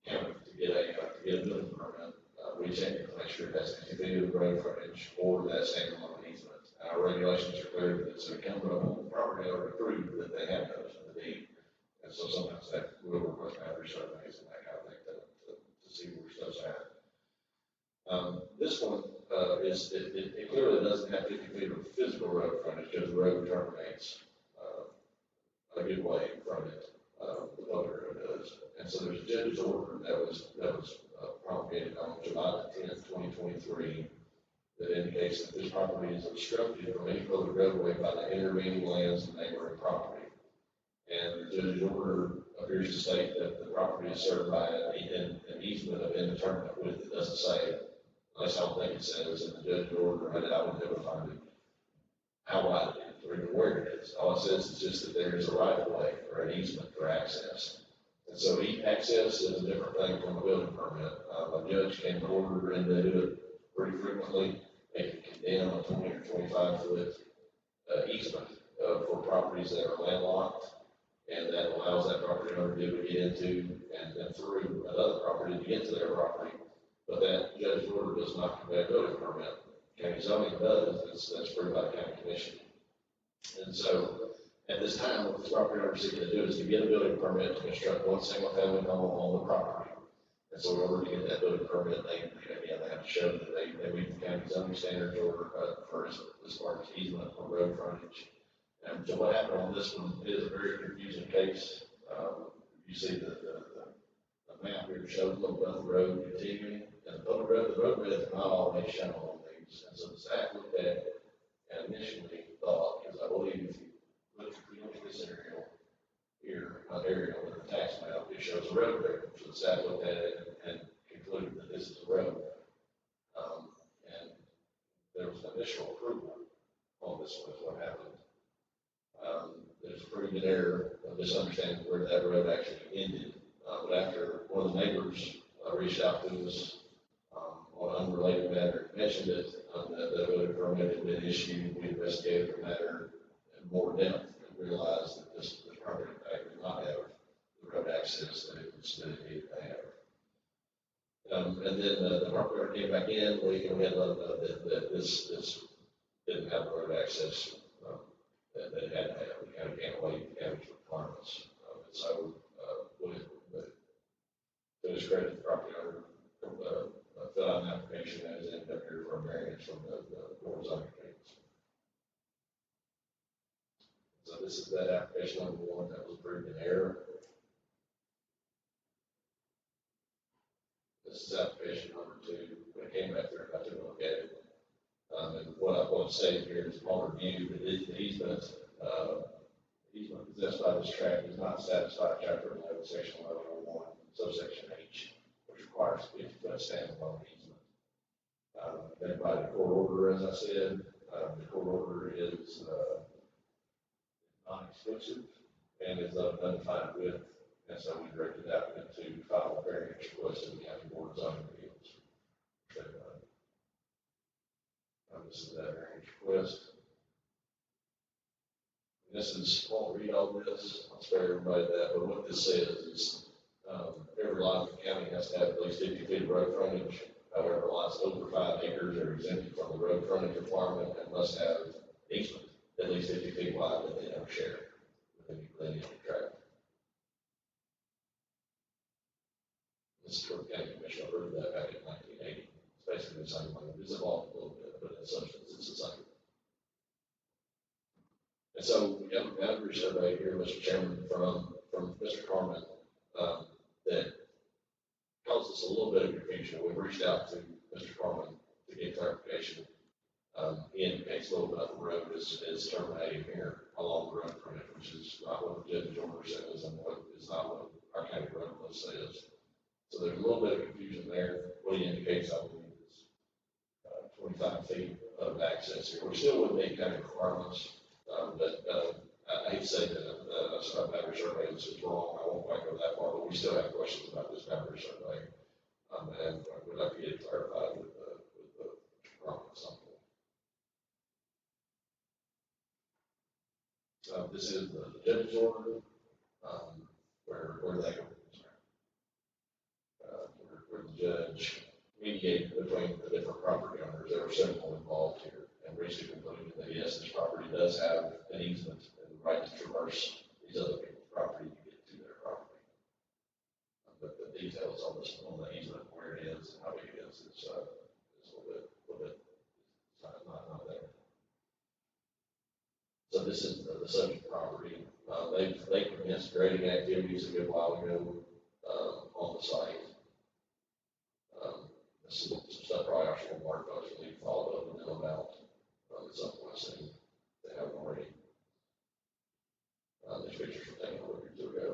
county to get a building permit, we check it to make sure it has 50 feet of road frontage or that standalone easement. Our regulations are clear that it's incumbent upon the property owner to prove that they have those in the deed. And so sometimes that will request boundary surveys and that kind of thing to see where stuff's at. This one it clearly doesn't have 50 feet of physical road frontage because the road terminates a good way from it. The public road does. And so there's a judge's order that was promulgated on July 10th, 2023, that indicates that this property is obstructed from any public roadway by the intervening lands and neighboring property. And the judge's order appears to state that the property is served by an easement of indeterminate width. It doesn't say, at least I don't think it says in the judge's order, and I would never find it, how wide it is or even where it is. All it says is just that there is a right of way or an easement for access. And so access is a different thing from a building permit. A judge can order and they do it pretty frequently. They can condemn a 20 or 25 foot easement for properties that are landlocked, and that allows that property owner to be able to get into and then through another property to get to their property. But that judge's order does not convey a building permit. County zoning does. That's approved by the county commission. And so at this time, what this property owner is seeking to do is to get a building permit to construct one single family home on the property. And so in order to get that building permit, they have to show that they meet the county zoning standards or for as far as easement or road frontage. And so what happened on this one is a very confusing case. You see the map here shows Little Beth Road continuing, and the roadways are not always shown on these. And so the staff looked at it and initially thought, because I believe if you look at this aerial here, not aerial, but the tax map, it shows a road there. So the staff looked at it and concluded that this is a road. And there was an initial approval on this one, is what happened. There's proved an error of misunderstanding where that road actually ended. But after one of the neighbors reached out to us on an unrelated matter, mentioned it, that the building permit had been issued, we investigated the matter in more depth and realized that this property in fact did not have the road access that it needed to have. And then the property owner came back in, we had let them know that this didn't have road access that it had to have. The county can't waive the county's requirements. And so, to his credit, the property owner filled out an application and has ended up here for a variance from the board of zoning appeals. So this is that application number 1 that was approved in error. this is application number 2. When it came back through, I took a look at it. And what I want to say here is upon review, the easement possessed by this tract does not satisfy chapter 11, section 1101, subsection H, which requires a 50-foot standalone easement. They provided a court order, as I said. The court order is non-exclusive and is of undefined width, and so we directed the applicant to file a variance request in the county board of zoning appeals. So, this is that variance request. And this is, I won't read all this, I'll spare everybody that, but what this says is every lot in the county has to have at least 50 feet of road frontage. However, lots over 5 acres are exempted from the road frontage requirement and must have easement at least 50 feet wide that they never share with any tract. This is where the county commission approved that back in 1980. It's basically the same thing. It's evolved a little bit, but in substance, it's the same. And so we have a boundary survey here, Mr. Chairman, from Mr. Carmen, that caused us a little bit of confusion. We've reached out to Mr. Carmen to get clarification. He indicates a little bit of the road is terminating here along the road frontage, which is not what the judge's order says and what is not what our county road list says. So there's a little bit of confusion there. What he indicates, I believe, is 25 feet of access here. We still would meet county requirements, but I hate to say that a boundary survey is wrong. I won't quite go that far, but we still have questions about this boundary survey, and we'd like to get it clarified with the Carmen at some point. This is the judge's order, where they go. Where the judge mediated between the different property owners. There were several involved here and reached a conclusion that yes, this property does have an easement and the right to traverse these other people's property to get to their property. But the details on the easement, where it is and how big it is a little bit not there. So this is the subject property. They commenced grading activities a good while ago on the site. This is some stuff probably our school mark folks will need to follow up with them about at some point soon. They haven't already. These pictures were taken a week or 2 ago.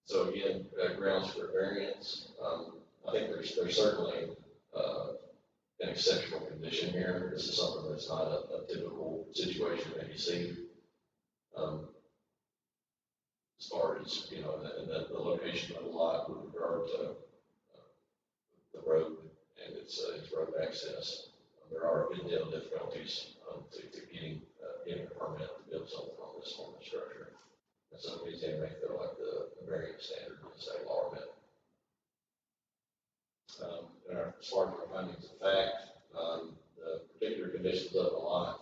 So again, grounds for variance. I think there's certainly an exceptional condition here. This is something that's not a typical situation that you see. As far as, you know, the location of the lot with regard to the road and its road access. There are a good deal of difficulties to getting a permit to build something on this structure. And so we tend to make feel like the variance standard in the state law are met. As far as our findings of fact, the particular conditions of the lot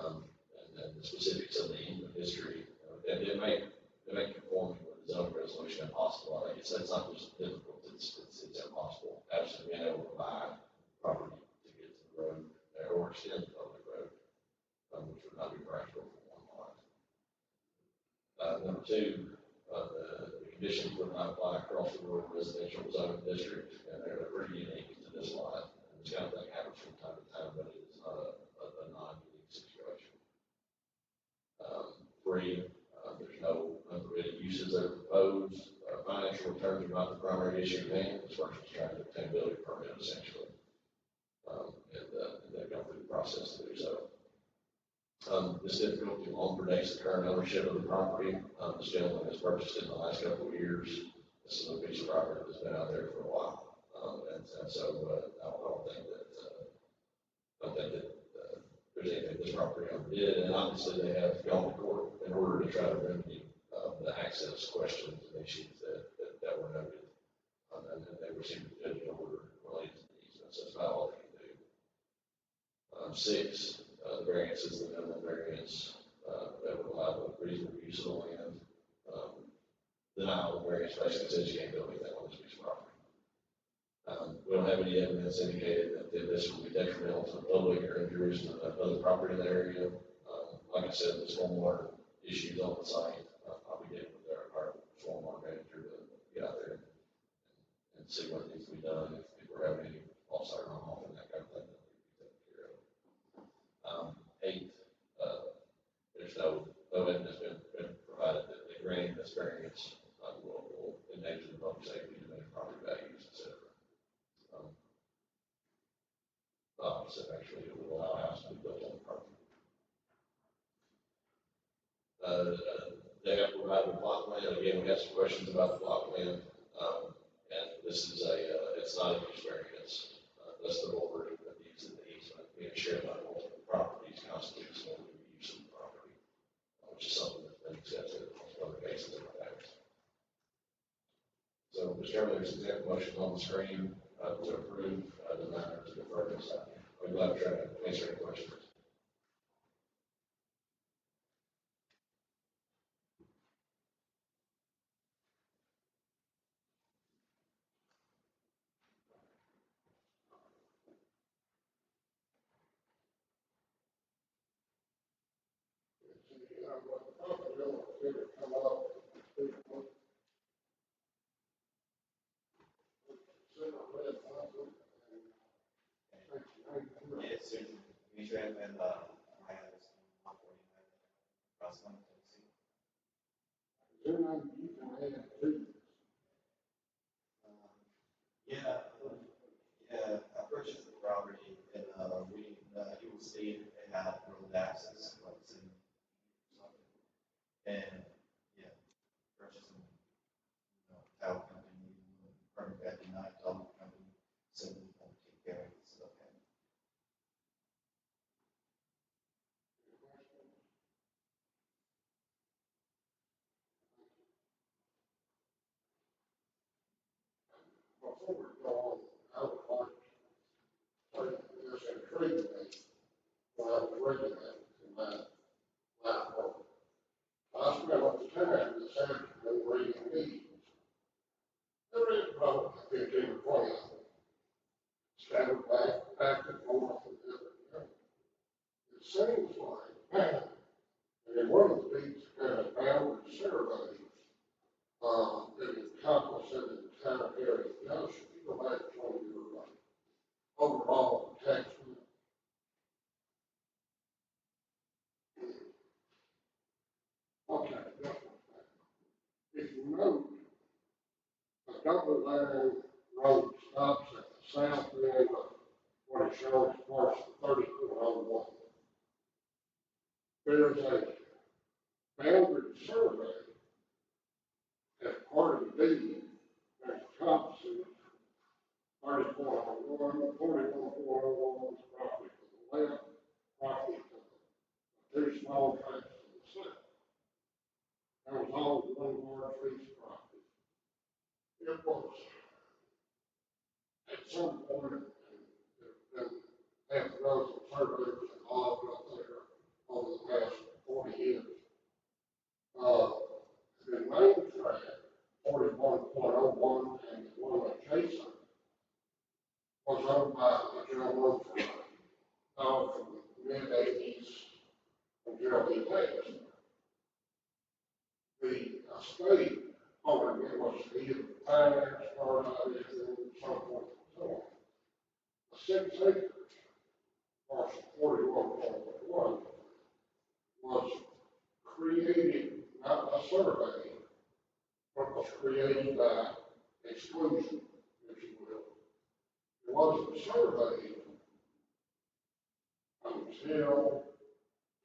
and the specifics of the easement history, it may conform with the zoning resolution impossible. I think it's not just difficult, it's impossible. Absolutely being able to buy property to get to the road or extend the public road, which would not be practical for one lot. Number 2, the conditions would not apply across the rural residential zoning district, and they're pretty unique to this lot. And this kind of thing happens from time to time, but it is not a non-unique situation. 3, there's no unpermitted uses that are proposed. Financial returns are not the primary issue at hand. This person's trying to obtain a building permit essentially, and they've gone through the process to do so. This difficulty long predates the current ownership of the property. This gentleman has purchased it in the last couple of years. This is a piece of property that's been out there for a while, and so I don't think that there's anything this property owner did. And obviously, they have gone to court in order to try to remedy the access questions and issues that were noted, and then they received a judge's order related to the easements. That's about all they can do. 6. The variance is the minimum variance that would allow the reasonable use of the land. Denial of variance basically says you can't build anything on this piece of property. We don't have any evidence indicated that this will be detrimental to the public or injurious to the other property in the area. Like I said, the stormwater issues on the site, I'll be dealing with our inform our manager to get out there and see what needs to be done, if we're having any offsite runoff and that kind of thing, that we can take care of. Eight, there's no evidence been provided that the granting this variance will endanger the public safety, diminish property values, et cetera. The opposite, actually, it will allow a house to be built on the property. They have provided a plot plan. Again, we had some questions about the plot plan. And this is it's not a use variance. That's the board that needs the easement being shared by multiple properties constitutes no use of the property, which is something that's been discussed in other cases in the past. So, Mr. Chairman, there's example motions on the screen to approve the matter to defer this. I'm glad to try to answer any questions. What the property owner did come up with, consider red button and Yes, usually when I have this 149 across Tennessee. then you can add two. I purchased the property and it was stated it had road access, but it's in something. And purchasing, title company, permit got denied, title company said we won't take care of it, so okay. Before we go on, I would like to say this intrigued me when I was reading it in my life work. I spent much time this afternoon reading these. There is probably 15 or 20 of them. Scattered back and forth and everything. It seems like, and in one of the deeds, boundary surveys, that encompassed an entire area. Now, should you go back to your overall attachment? Okay, that's one. If you note, a double line road stops at the south end of what is shown as parcel 3401. There's a boundary survey as part of the deed that encompasses 3401, 41,401 property to the left, property to the two small tracts to the south. That was all one large piece of property. It was, at some point, there's been half a dozen surveys involved up there over the past 40 years. The main tract, 41.01, and the one adjacent was owned by a gentleman from the mid-80s until he passed. The estate owner was either financed part of it and so forth and so on. The 6 acres, parcel 41.1, was created not by survey, but was created by exclusion, if you will. It wasn't surveyed until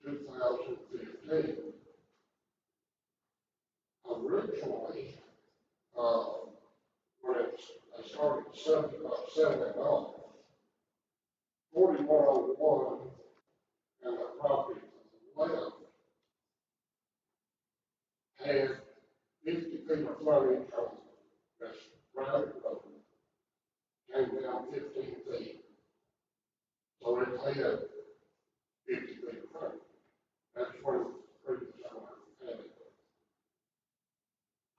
2015. Originally, when I started selling it off, 4101 and the property to the left had 50 feet of frontage on this private road, came down 15 feet. So it had 50 feet of frontage. That's when the previous owner had it.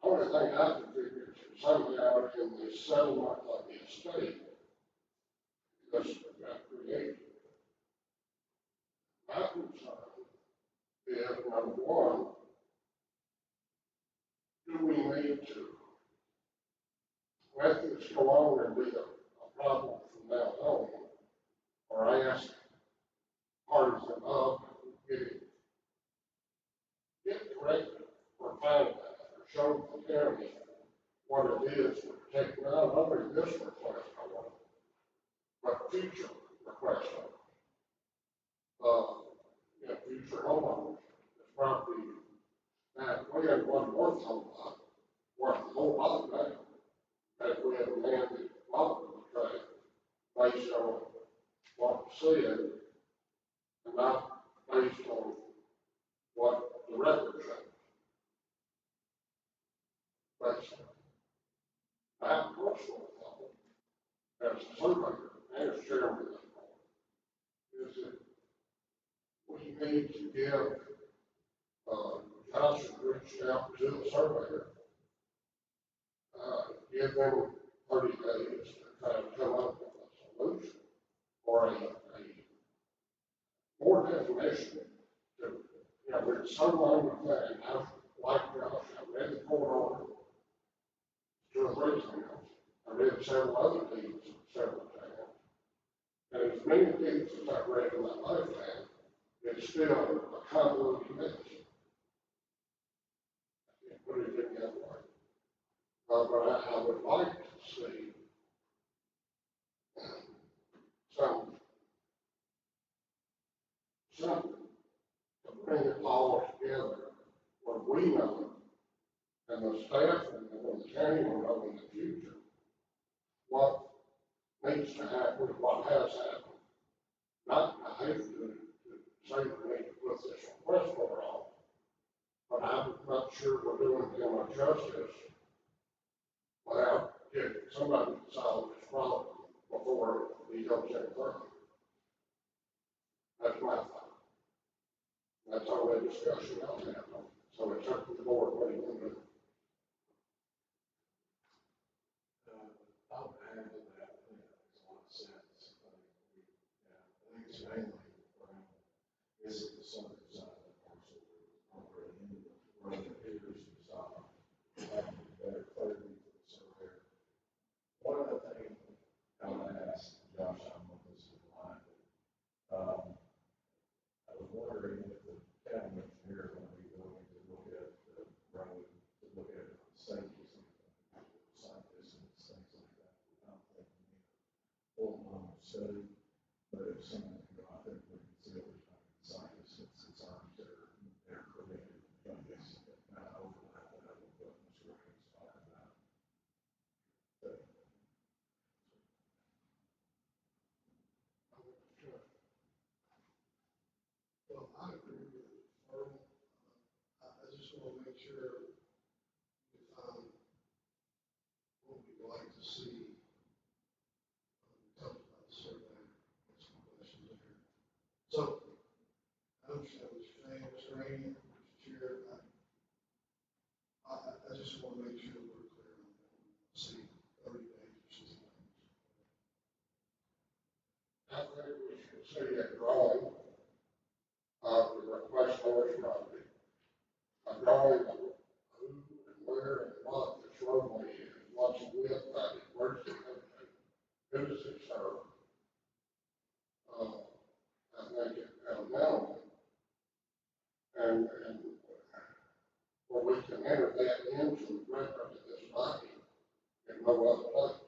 Only thing I could figure is somehow in the settlement of the estate, this got created. My concern is, number one, do we need let this go on and be a problem from now on, or ask parties involved to get corrected or find that, or show the county what it is to protect not only this request I want, but future requests. Future homeowners, this property, that we had one worth a whole lot, worth a whole lot now. That we had a man that bought the trade based on what was said and not based on what the record shows. Basically, I have a personal thought as a surveyor and as chairman of the board, is that we need to give, Johnson reached out to the surveyor, give them 30 days to try to come up with a solution or a more definition to, it's so long of thing. I've, like Josh, I've read the court order 2 or 3 times. I read several other deeds several times. And as many deeds as I've read in my lifetime, it's still a convoluted mess. I can't put it in that way. But I would like to see something to bring it all together where we know and the staff and the county will know in the future what needs to happen, what has happened. Not, I hate to say that we need to put this request order on, but I'm not sure we're doing him a justice without getting somebody to solve this problem before he goes any further. That's my thought. That's all the discussion I'll have. So it's up to the board what you want to do. I'll handle that. I think that makes a lot of sense. I think it's mainly around, is it the southern side of the parcel, already into the road appears to stop. Better clarity for the surveyor. One other thing I want to ask Josh, I don't know if this is in line, but I was wondering if the county engineer is going to be willing to look at the road, to look at it from safety standpoint, site distance, things like that. I don't think we need a full-blown study, but if someone can go out there and look and see if there's not site distance concerns that are created, I guess, that kind of overlap that with what Mr. Ray was talking about. But, well, I agree with Earl. I just want to make sure we find what we'd like to see. We talked about the survey, got some questions there. So, I understand what you're saying, Mr. Rainey, Mr. Chair. I just want to make sure we're clear on that. See 30 days or something. I think we should see a drawing of the request for his property. A drawing of who and where and what this roadway is, what's the width of it, where's it located, who does it serve? I think it now, and where we can enter that into the record of this body in no other place.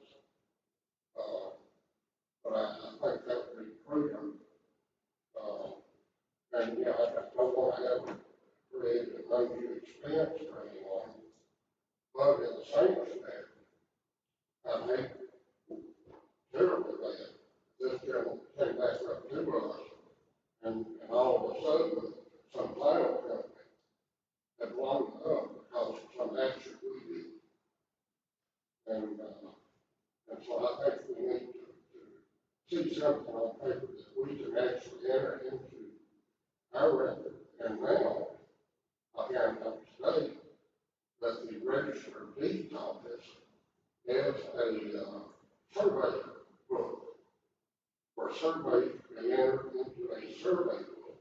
But I think that would be prudent. And I don't want to have created an undue expense for anyone. But in the same respect, I hate terribly bad this gentleman came back up to us and all of a sudden some title company had blown up because of some action we did. And so I think we need to see something on paper that we can actually enter into our record. And now, I found out today that the Register of Deeds office has a survey book where surveys can be entered into a survey book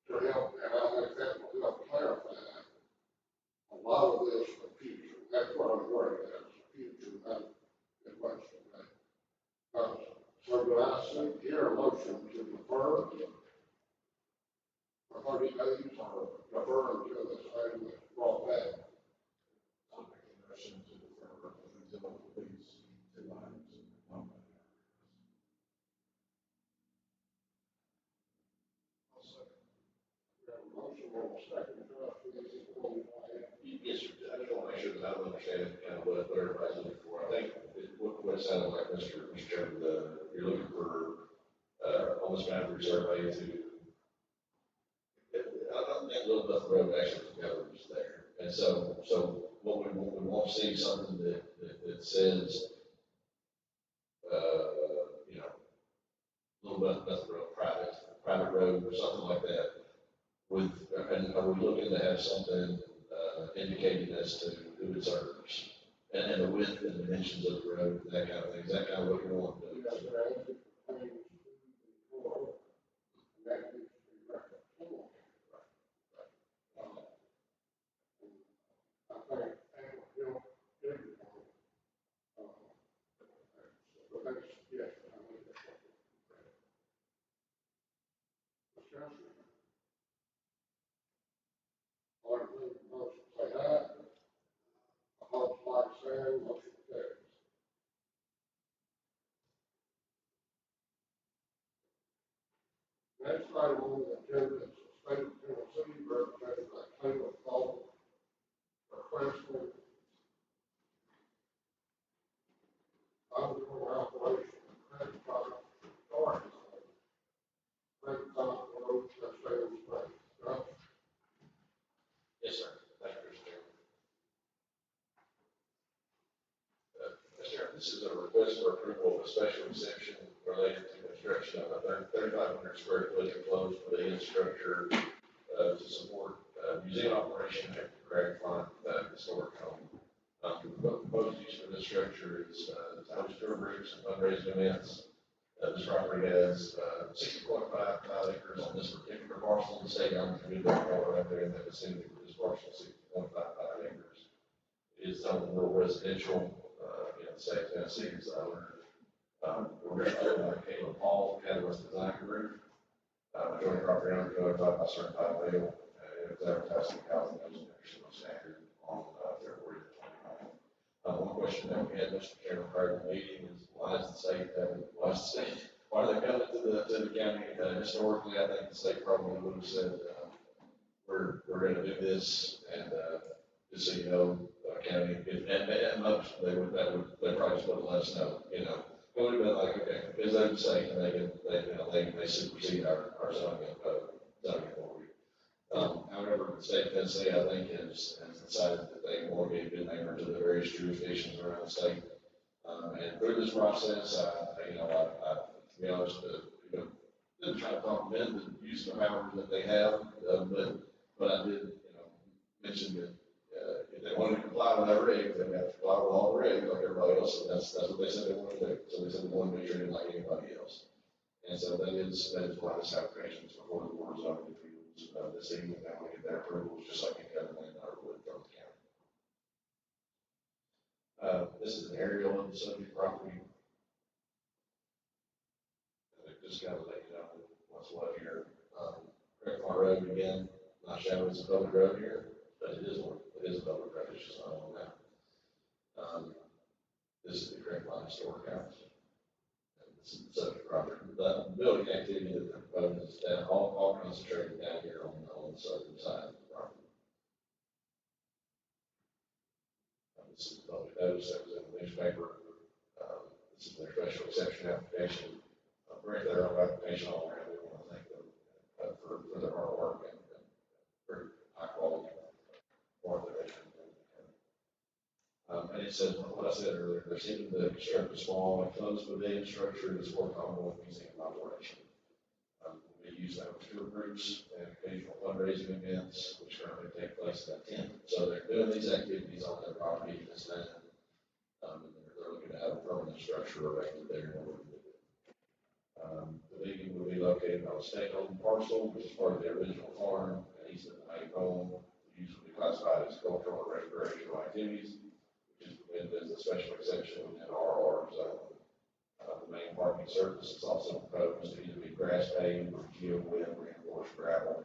to help, and I think that will help clarify a lot of this for future. That's what I'm worried about, future, the question. So do I see here a motion to defer for 30 days or defer until this item is brought back? I'll make a motion to defer until these two items are not met. I'll second. We have a motion on the second draft for these forms. Yes, sir. I just want to make sure that I understand kind of what everybody's looking for. I think what it sounded like, Mr. Chairman, you're looking for, on this boundary survey to, I don't think Little Beth Road actually covers there. And so what we want to see is something that says, you know, Little Beth Road, private road or something like that. And are we looking to have something, indicating as to who it serves? And the width and dimensions of the road, that kind of thing. Is that kind of what you want to do? Yes, sir. As it pertains to the floor, and that needs to be reconciled. I think that will help everyone. But that's, yes, I think that's what discussion. All in favor of the motion, say aye. Opposed, like sign, motion carries. Next item on the agenda is the state of Tennessee, represented by Taylor Paul, requesting ongoing operation of credit card authority. Credit card road, that's sales price. Yes, sir. Thank you, Mr. Chairman. Mr. Chairman, this is a request for approval of a special exception related to construction of a 3,500 square foot enclosed pavilion structure to support museum operation at the Craig Farm Historic Home. The proposed use for this structure is to host tour groups and fundraising events. This property has 60.55 acres on this particular parcel. The state owns a good water right there in that vicinity for this parcel, 60.55 acres. It is zoned rural residential. The state of Tennessee is the owner. We're represented by Caleb Paul, Catalyst Design Group. Joint property owner notified by certified mail. It was advertised in the Housing National Standard on February 29th. One question that we had, Mr. Chairman, prior to the meeting is why are they coming to the county? Historically, I think the state probably would have said, we're going to do this, and just so you know, county, and most, they probably just would have let us know, you know. It would have been like, okay, because they're the state, and they supersede our zoning authority. However, the state of Tennessee, I think, has decided that they want to be a good neighbor to the various jurisdictions around the state. And through this process, to be honest, didn't try to compliment the use of the powers that they have, but I did, mention that if they wanted to comply with our regs, they would have to comply with all the regs like everybody else. So that's what they said they wanted to do. So they said they wanted to be treated like anybody else. And so that is why this application is before the board of zoning appeals this evening. They want to get their approvals just like any other landowner would from the county. This is an aerial of the subject property. Just kind of let you know what's what here. Craig Farm Road again, not showing it's a public road here, but it is one. It is a public road. It's just not on that. This is the Craig Farm Historic House. And this is the subject property. The building activity that they're proposing is down, all concentrated down here on the southern side of the property. This is the public notice that was in the newspaper. This is their special exception application. Very thorough application all around. We want to thank them for their hard work and very high quality work that they do. And it says what I said earlier, they're seeking to construct a small enclosed pavilion structure to support ongoing museum operation. They use that with tour groups and occasional fundraising events, which currently take place in a tent. So they're doing these activities on their property at this time. And they're looking to have a permanent structure erected there in order to do it. The pavilion will be located on a state-owned parcel, which is part of the original farm, and east of the main home. The use will be classified as cultural and recreational activities. recommended as a special exception within RR zone. The main parking surface is also proposed to either be grass paved or geo-wet reinforced gravel,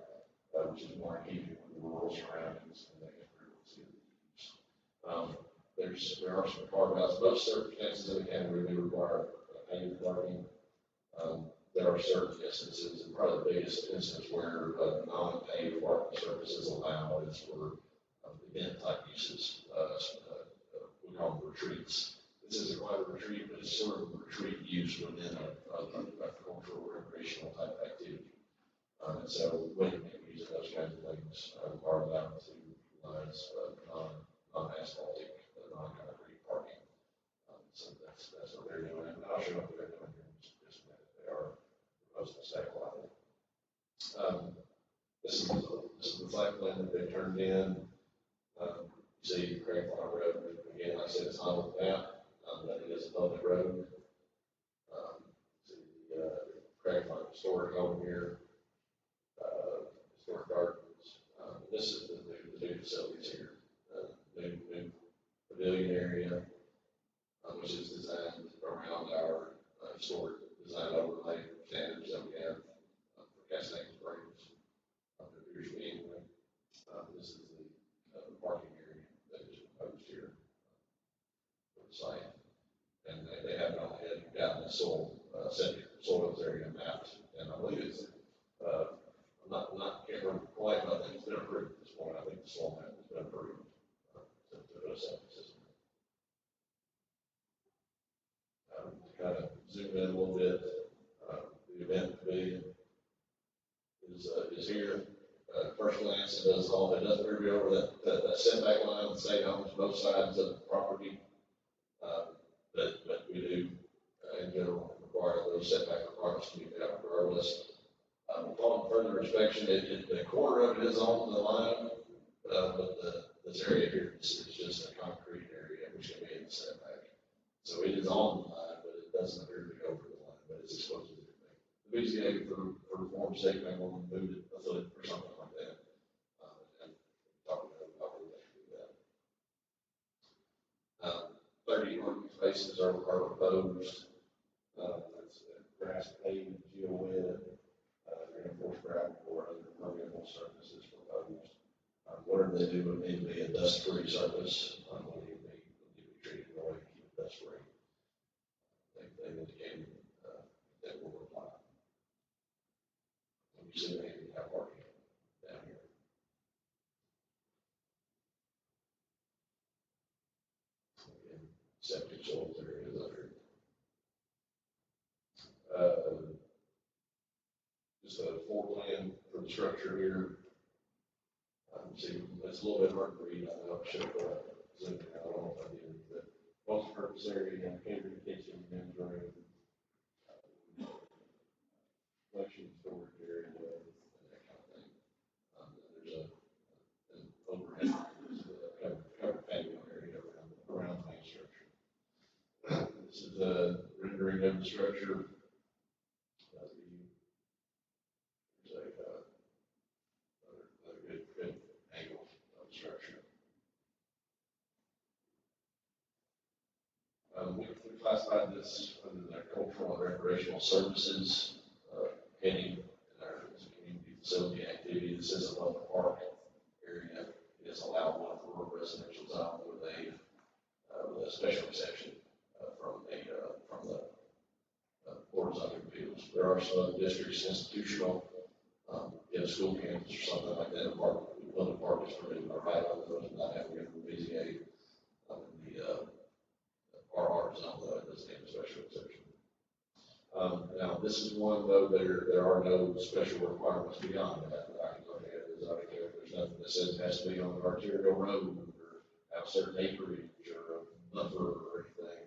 which is more in keeping with the rural surroundings and the frequency of the use. There are some carve-outs. Most circumstances in the county really require paved parking. There are certain instances, and probably the biggest instance where non-paved parking surface is allowed is for event type uses. We call them retreats. This isn't quite a retreat, but it's sort of a retreat use within a cultural recreational type activity. And so wedding venues and those kinds of things are allowed to utilize non-asphaltic, non-concrete parking. So that's what they're doing. And I'll show what they're doing here in just a minute. They are proposing a state line. This is the site plan that they turned in. You see Craig Farm Road, again, like I said, it's not on the map, but it is a public road. See the Craig Farm Historic over here, Historic Gardens. This is the new facilities here, new pavilion area, which is designed around our historic design overlay standards that we have for Cascade Springs. Anyway, this is the parking area that is proposed here for the site, and they have gone ahead and gotten the soils area mapped, and I believe it's can't remember quite, but I think it's been approved at this point. I think the soil map has been approved to put a septic system. To kind of zoom in a little bit, the event pavilion is here. First glance, it doesn't really over that setback line, the state owns both sides of the property. But we do, in general, require those setback requirements to be met regardless. Upon further inspection, the corner of it is on the line, but this area here is just a concrete area, which can be in the setback. So it is on the line, but it doesn't appear to be over the line, but it's exposed to the BZA for form's sake, may want to move it a foot or something like that. And talk about where they can do that. 30 parking spaces are proposed. That's grass paved, geo-wet, reinforced gravel or other permeable surfaces proposed. Whatever they do would need to be a dust-free surface. Will need to be treated in a way to keep it dust-free. They've indicated that will apply. You see they have parking down here. Again, septic soils area is under. Just a floor plan for the structure here. See, it's a little bit hard to read. I know I should have zoomed in. I don't know if I did, but multi-purpose area, catering, kitchen, men's room, collection storage area, and that kind of thing. There's an overhead, covered patio area around the main structure. This is a rendering of the structure. There's a good angle of the structure. We classified this under the cultural and recreational services heading in our community facility activity. This is a public park area. It is allowable for a residential zone with a special exception from the Board of Zoning Appeals. There are some other districts, institutional, in a school campus or something like that. Public park is permitted by right on those, not having to go to the BZA. RR zone, though, it doesn't have a special exception. Now, this is one, though, there are no special requirements beyond that. I can go ahead and design it. There's nothing that says it has to be on an arterial road or have a certain acreage or a buffer or anything.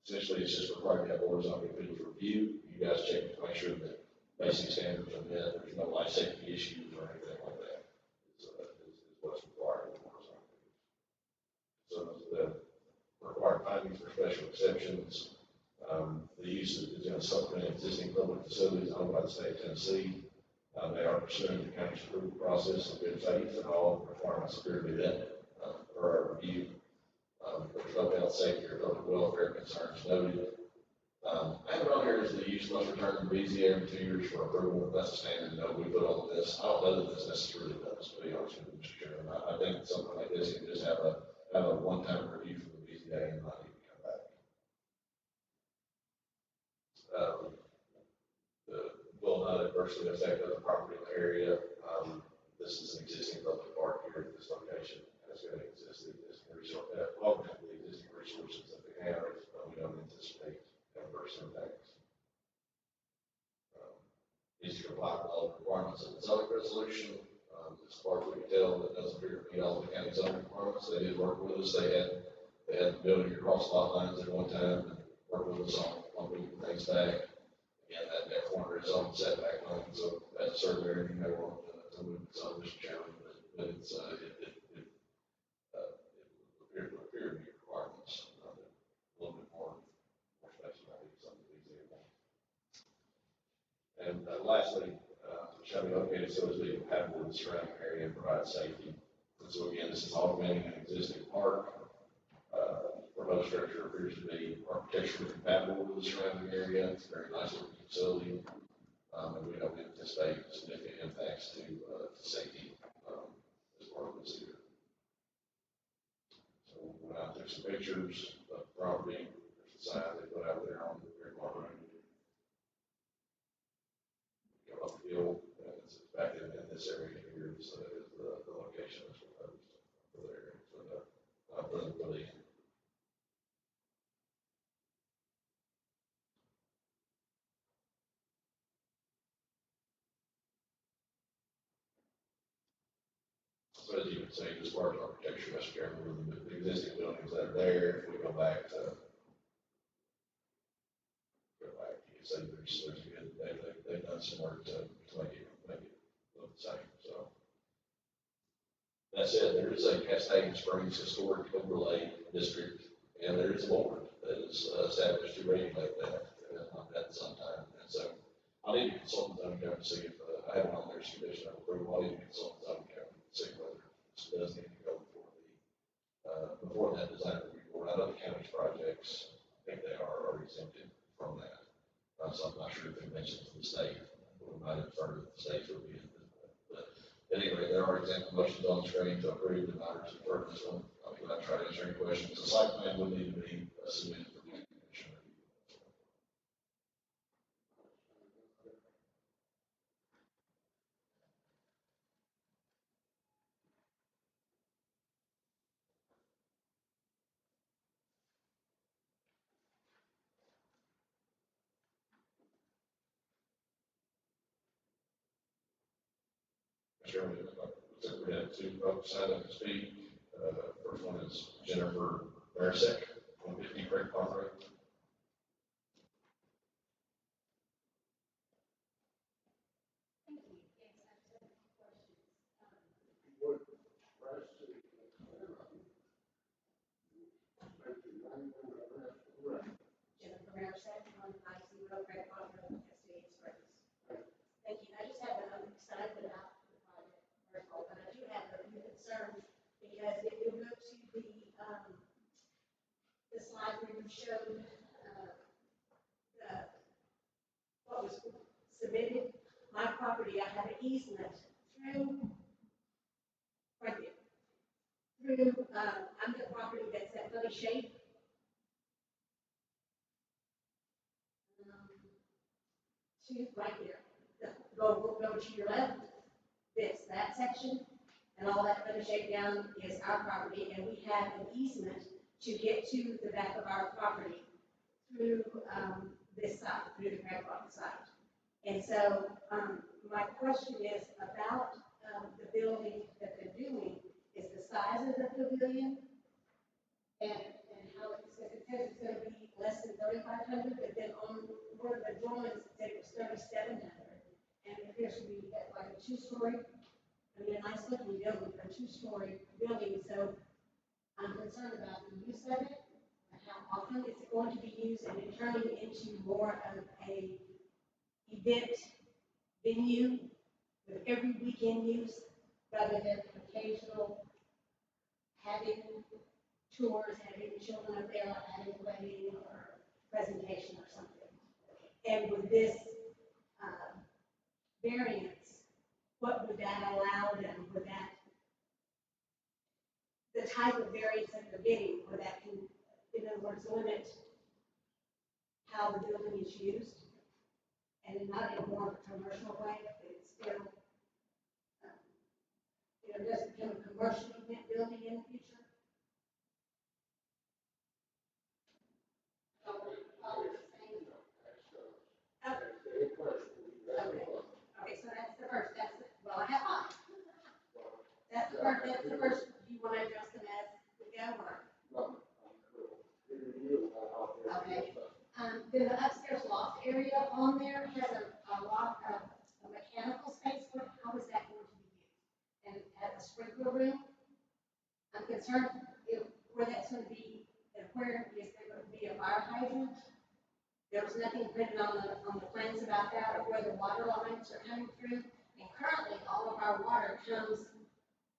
Essentially, it's just required to have Board of Zoning Appeals review. You guys check to make sure that basic standards are met. There's no life safety issues or anything like that. Is what's required of Board of Zoning Appeals. So the required findings for special exceptions. The use is going to supplement existing public facilities owned by the state of Tennessee. They are pursuing the county's approval process in good faith, and all requirements appear to be met for our review. There's no health, safety, or public welfare concerns noted. I have it on here as the use must return to BZA every 2 years for approval. That's a standard note we put on this. I don't know that this necessarily does, to be honest with you, Mr. Chairman. I think something like this, you can just have a one-time review from the BZA and not even come back. The will not adversely affect other property in the area. This is an existing public park here at this location, and it's going to exist, the existing resource, augment the existing resources that we have, but we don't anticipate adverse impacts. Needs to comply with all the requirements of the zoning resolution. As far as we can tell, it doesn't appear to meet all the county zoning requirements. They did work with us. They had the building across lot lines at one time and worked with us on moving things back. Again, that corner is on setback line, so that's a certain area you may want to move it on, Mr. Chairman, but it's, it would appear to be requirements, a little bit more space might be something easier. And lastly, shall be located so as to be compatible with the surrounding area and provide safety. And so again, this is augmenting an existing park. Proposed structure appears to be architecturally compatible with the surrounding area. It's a very nice looking facility, and we don't anticipate significant impacts to safety as part of this either. So we went out, took some pictures of the property. There's the sign they put out there on the very bottom. Go up the hill, and it's back in this area here. So that is the location that's proposed for the area for the So as you can see, as far as architecture, Mr. Chairman, the existing buildings that are there, if we go back, you can see there's good, they've done some work to make it look the same, so. That said, there is a Cascade Springs Historic Overlay District, and there is a board that is established to regulate that, at some time, and so I need to consult the zoning code to see if, I have it on there as condition of approval, I need to consult the zoning code to see whether it does need to go before that design review board. I know the county's projects, I think they are exempted from that. So I'm not sure if it mentions the state, we might infer that the state will be in this. But anyway, there are example motions on the screen to approve the matters referred to this one. I'll be glad to try to answer any questions. The site plan would need to be submitted for the commission review. Chairman, we had two folks sign up to speak. First one is Jennifer Barisek, 150 Craig Pond Road. Thank you. Yes, I have several questions. Would press the make your name and address correct. Jennifer Marisette, 150 Great Pond Road, Cascade Springs. Thank you. I just have, I'm excited about the project, first of all, but I do have a few concerns because if you go to the slide where you showed what was submitted, my property, I have an easement through, right there, through, I'm the property that's that funny shape. To right there, go to your left, that section, and all that funny shape down is our property, and we have an easement to get to the back of our property through, this side, through the grandfather side. And so, my question is about, the building that they're doing, is the size of the pavilion, and how it says it's gonna be less than 3,500, but then on one of the drawings, it said it was 3,700. And it appears to be like a two-story, I mean, a nice looking building, a two-story building, so I'm concerned about the use of it, and how often is it going to be used, and it turning into more of a event venue with every weekend use, rather than occasional having tours, having children up there, like having a wedding or presentation or something. And with this, variance, what would that allow them? Would that, the type of variance that they're getting, would that can, in other words, limit how the building is used? And not in more of a commercial way, but it's still, does it become a commercial building in the future? Okay, so that's the first, well, I have five. That's the first, do you want to address them as we go, or? Okay. Then the upstairs loft area on there has a lot of a mechanical space. How is that going to be used? And as a sprinkler room, I'm concerned where that's going to be, and where is there going to be a fire hydrant? There was nothing written on the plans about that, or where the water lines are coming through. And currently, all of our water comes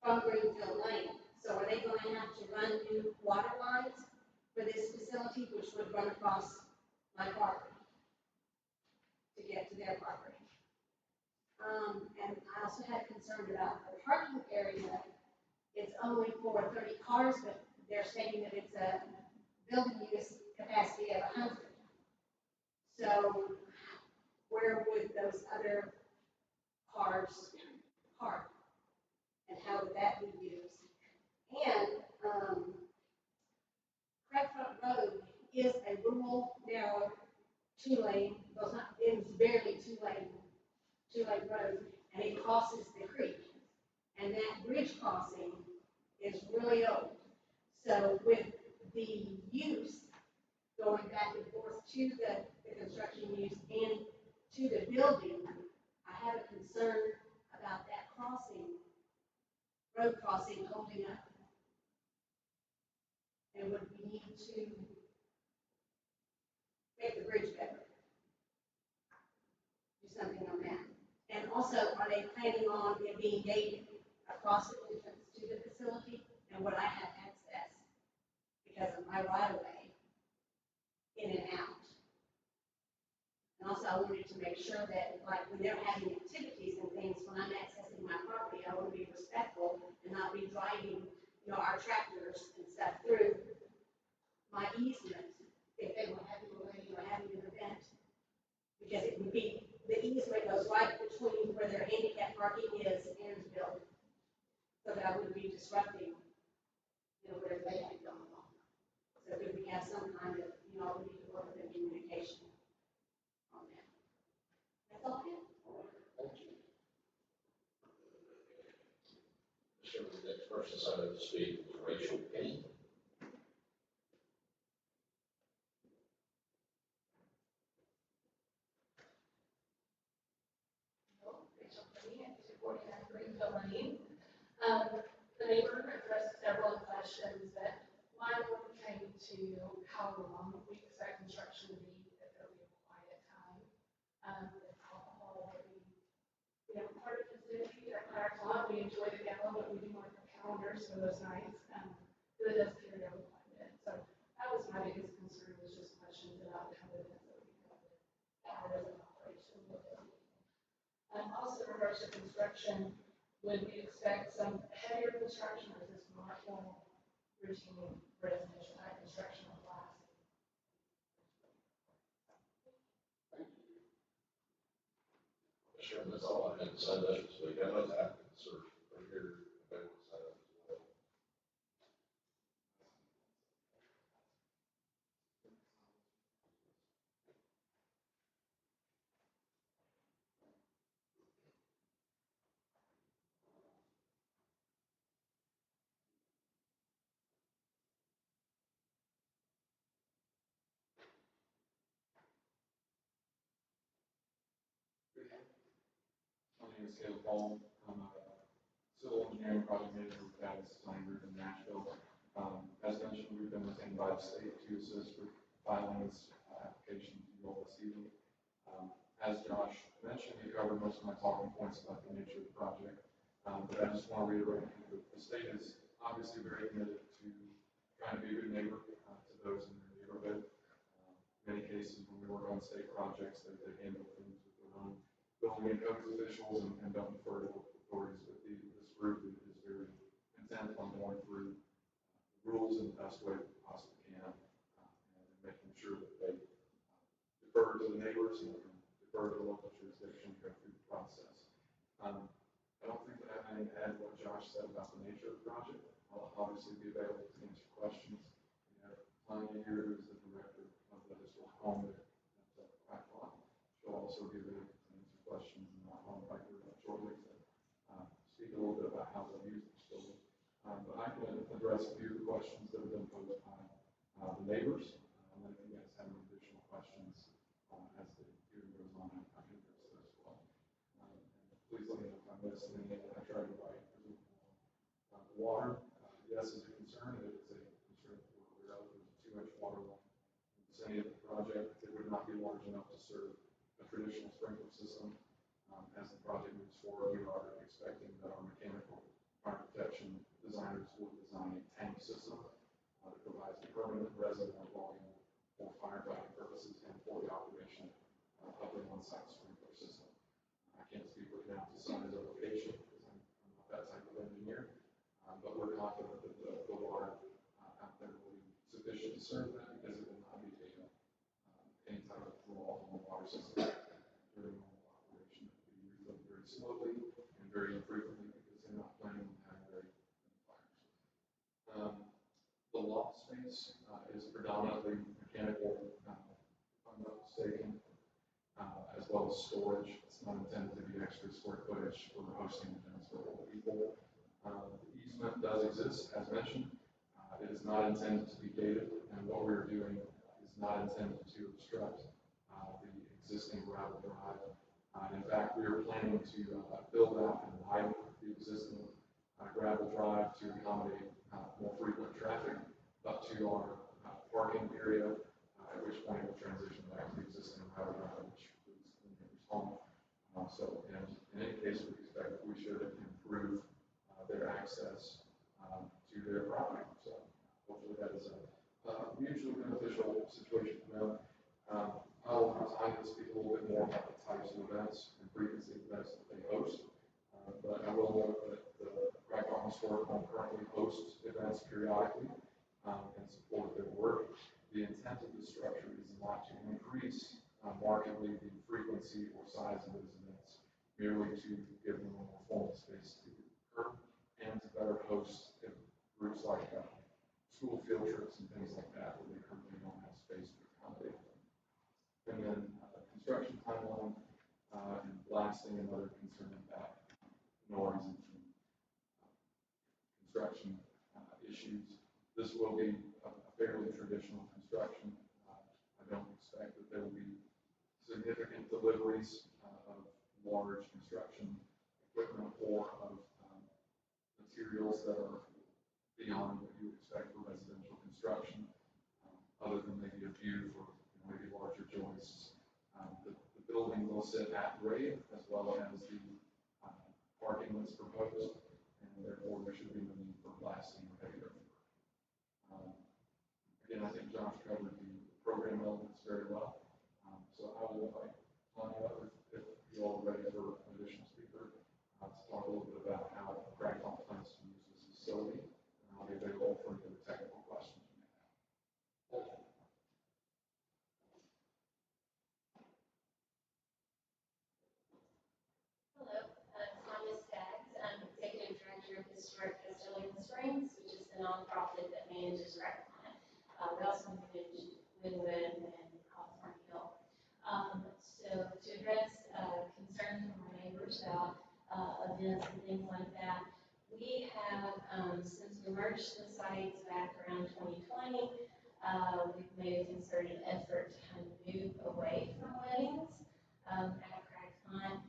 from Greenfield Lane. So are they going to have to run new water lines for this facility, which would run across my property to get to their property? And I also had concern about the parking area. It's only for 30 cars, but they're stating that it's a building use capacity of 100. So where would those other cars park? And how would that be used? And Craig Front Road is a rural, narrow, two-lane, well, it's not, it's barely two-lane road, and it crosses the creek. And that bridge crossing is really old. So with the use going back and forth to the construction use and to the building, I have a concern about that road crossing holding up. And would we need to make the bridge better? Do something on that. And also, are they planning on it being gated across the entrance to the facility? And would I have access because of my right of way in and out? And also, I wanted to make sure that, like, when they're having activities and things, when I'm accessing my property, I want to be respectful and not be driving, our tractors and stuff through my easement if they were having a wedding or having an event. Because it would be, the easement goes right between where their handicap parking is and the building. So that I wouldn't be disrupting, whatever they had going on. So if we have some kind of, we need to work with the communication on that. That's all I have. Thank you. Sure, the next person decided to speak was Rachel Penny. Rachel Penny at 249 Greenfield Lane. The neighbor addressed several questions, but one came to how long we expect construction to be, if it'll be a quiet time. If alcohol will be, part of the city at our club. We enjoy the gala, but we do want the calendars for those nights. It does carry over quite a bit. So that was my biggest concern, was just questions about how the events that we covered, hours of operation. Also in regards to construction, would we expect some heavier construction, or is this normal routine residential type construction on glass? Sure, that's all I had to say this week. I know that sort of here, they would say that as well. My name is Caleb Paul. I'm a civil engineering project manager with Davis Design Group in Nashville. As mentioned, we've been retained by the state to assist with filing this application to you all this evening. As Josh mentioned, he covered most of my talking points about the nature of the project. But I just want to reiterate that the state is obviously very committed to trying to be a good neighbor to those in their neighborhood. Many cases when we work on state projects, they handle things with their own building and codes officials and don't defer to local authorities. But this group is very intent on going through the rules in the best way they possibly can, and making sure that they defer to the neighbors and defer to the local jurisdiction, go through the process. I don't think that I have anything to add to what Josh said about the nature of the project. I'll obviously be available to answer questions. We have Tanya here, who is the director of the historic home at Blacklock. She'll also be available to answer questions, and I'll invite her shortly to speak a little bit about how they use this building. But I can address a few of the questions that have been posed by the neighbors. And then if you guys have any additional questions as the hearing goes on, I can address those as well. And please let me know if I missed anything. I tried to write the water. Yes, is a concern. It is a concern that we're aware of. There's a 2-inch water line in the vicinity of the project. It would not be large enough to serve a traditional sprinkler system. As the project moves forward, we are expecting that our mechanical fire protection designers will design a tank system that provides permanent reservoir volume for firefighting purposes and for the operation of the on-site sprinkler system. I can't speak right now to size or location because I'm not that type of engineer, but we're confident that the water out there will be sufficient to serve that because it will not be any type of draw on the water system during normal operation. It will be refilled very slowly and very infrequently because they're not planning on having very many fires. The loft space is predominantly mechanical, if I'm not mistaken, as well as storage. It's not intended to be extra square footage for hosting events for all people. The easement does exist, as mentioned. It is not intended to be gated, and what we're doing is not intended to obstruct the existing gravel drive. In fact, we are planning to build out and widen the existing gravel drive to accommodate more frequent traffic up to our parking area, at which point we'll transition back to the existing gravel drive, which includes the neighbor's home. So in any case, we expect that we should improve their access to their property. So hopefully that is a mutually beneficial situation for them. I'll have time to speak a little bit more about the types of events and frequency of events that they host. But I will note that the Blacklock Historic Home currently hosts events periodically and support their work. The intent of the structure is not to increase markedly the frequency or size of those events, merely to give them a more formal space to occur and to better host groups like school field trips and things like that, where they currently don't have space to accommodate them. And then construction timeline and blasting, another concern about noise and construction issues. This will be a fairly traditional construction. I don't expect that there will be significant deliveries of large construction equipment or of materials that are beyond what you would expect for residential construction, other than maybe a few for maybe larger joists. The building will sit at grade as well as the parking that's proposed, and therefore there should be no need for blasting or heavy earthwork. Again, I think Josh covered the program elements very well. So I will invite Tanya up if you all are ready for an additional speaker to talk a little bit about how Blacklock plans to use this facility. And I'll be available for any technical questions you may have. Thank you. Hello, Tanya Staggs. I'm Executive Director of Historic Castilian Springs, which is the nonprofit that manages Blacklock. We also manage Wynwood and California Hill. So to address concerns from our neighbors about events and things like that, we have, since we merged the sites back around 2020, we've made a concerted effort to kind of move away from weddings at Craigmont.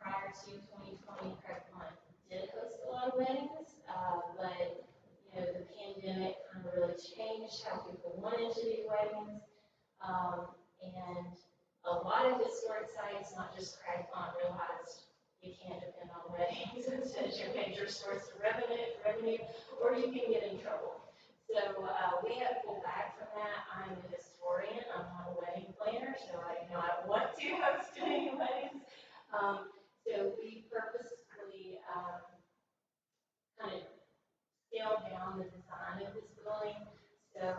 Prior to 2020, Craigmont did host a lot of weddings, but the pandemic kind of really changed how people wanted to do weddings. And a lot of historic sites, not just Craigmont, realized you can't depend on weddings as your major source of revenue, or you can get in trouble. So, we have pulled back from that. I'm a historian, I'm not a wedding planner, so I do not want to host any weddings. So we purposefully, kind of scaled down the design of this building, so,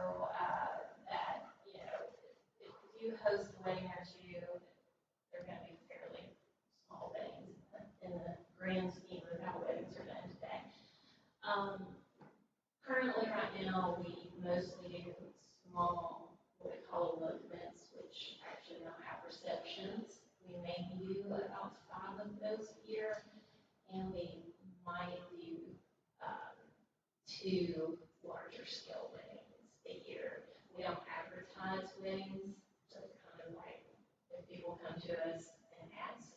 that, you know, if you host a wedding or two, they're gonna be fairly small weddings in the grand scheme of how weddings are done today. Currently, right now, we mostly do small, what we call elopements, which actually don't have receptions. We maybe do about 5 of those a year, and we might do 2 larger scale weddings a year. We don't advertise weddings, so it's kind of like if people come to us and ask,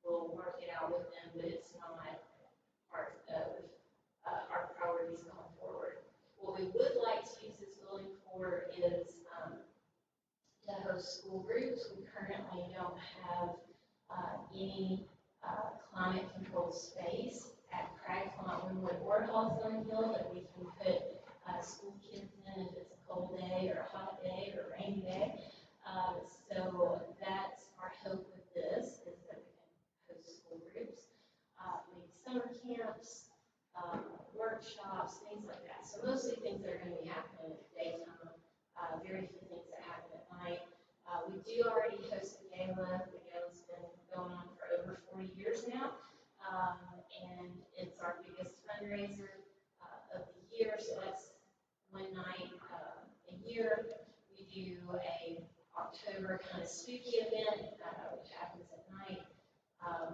we'll work it out with them, but it's not part of our priorities going forward. What we would like to use this building for is to host school groups. We currently don't have any climate controlled space at Crag Wood Ward Hall Summer Hill that we can put school kids in if it's a cold day or a hot day or a rainy day. So that's our hope with this, is that we can host school groups, maybe summer camps, workshops, things like that. So mostly things that are going to be happening at daytime, very few things that happen at night. We do already host the gala. The gala's been going on for over 40 years now, and it's our biggest fundraiser of the year. So that's one night a year. We do a October kind of spooky event, which happens at night.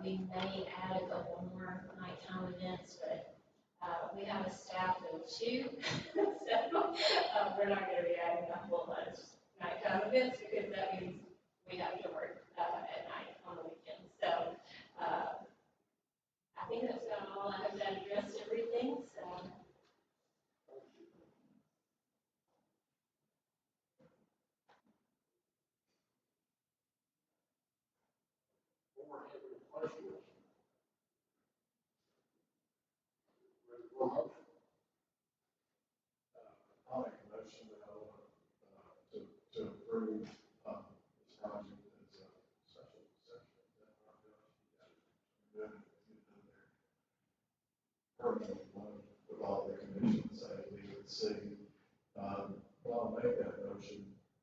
We may add a couple more nighttime events, but we have a staff of 2, so we're not going to be adding a whole lot of nighttime events because that means we have to work at night on the weekends. So I think that's about all. I hope that addressed everything. So. Board have any questions? Ready for a motion? I'll make a motion that I want to approve this project as a special exception. That our good there. Permanent one with all the conditions that we would see. While I make that motion,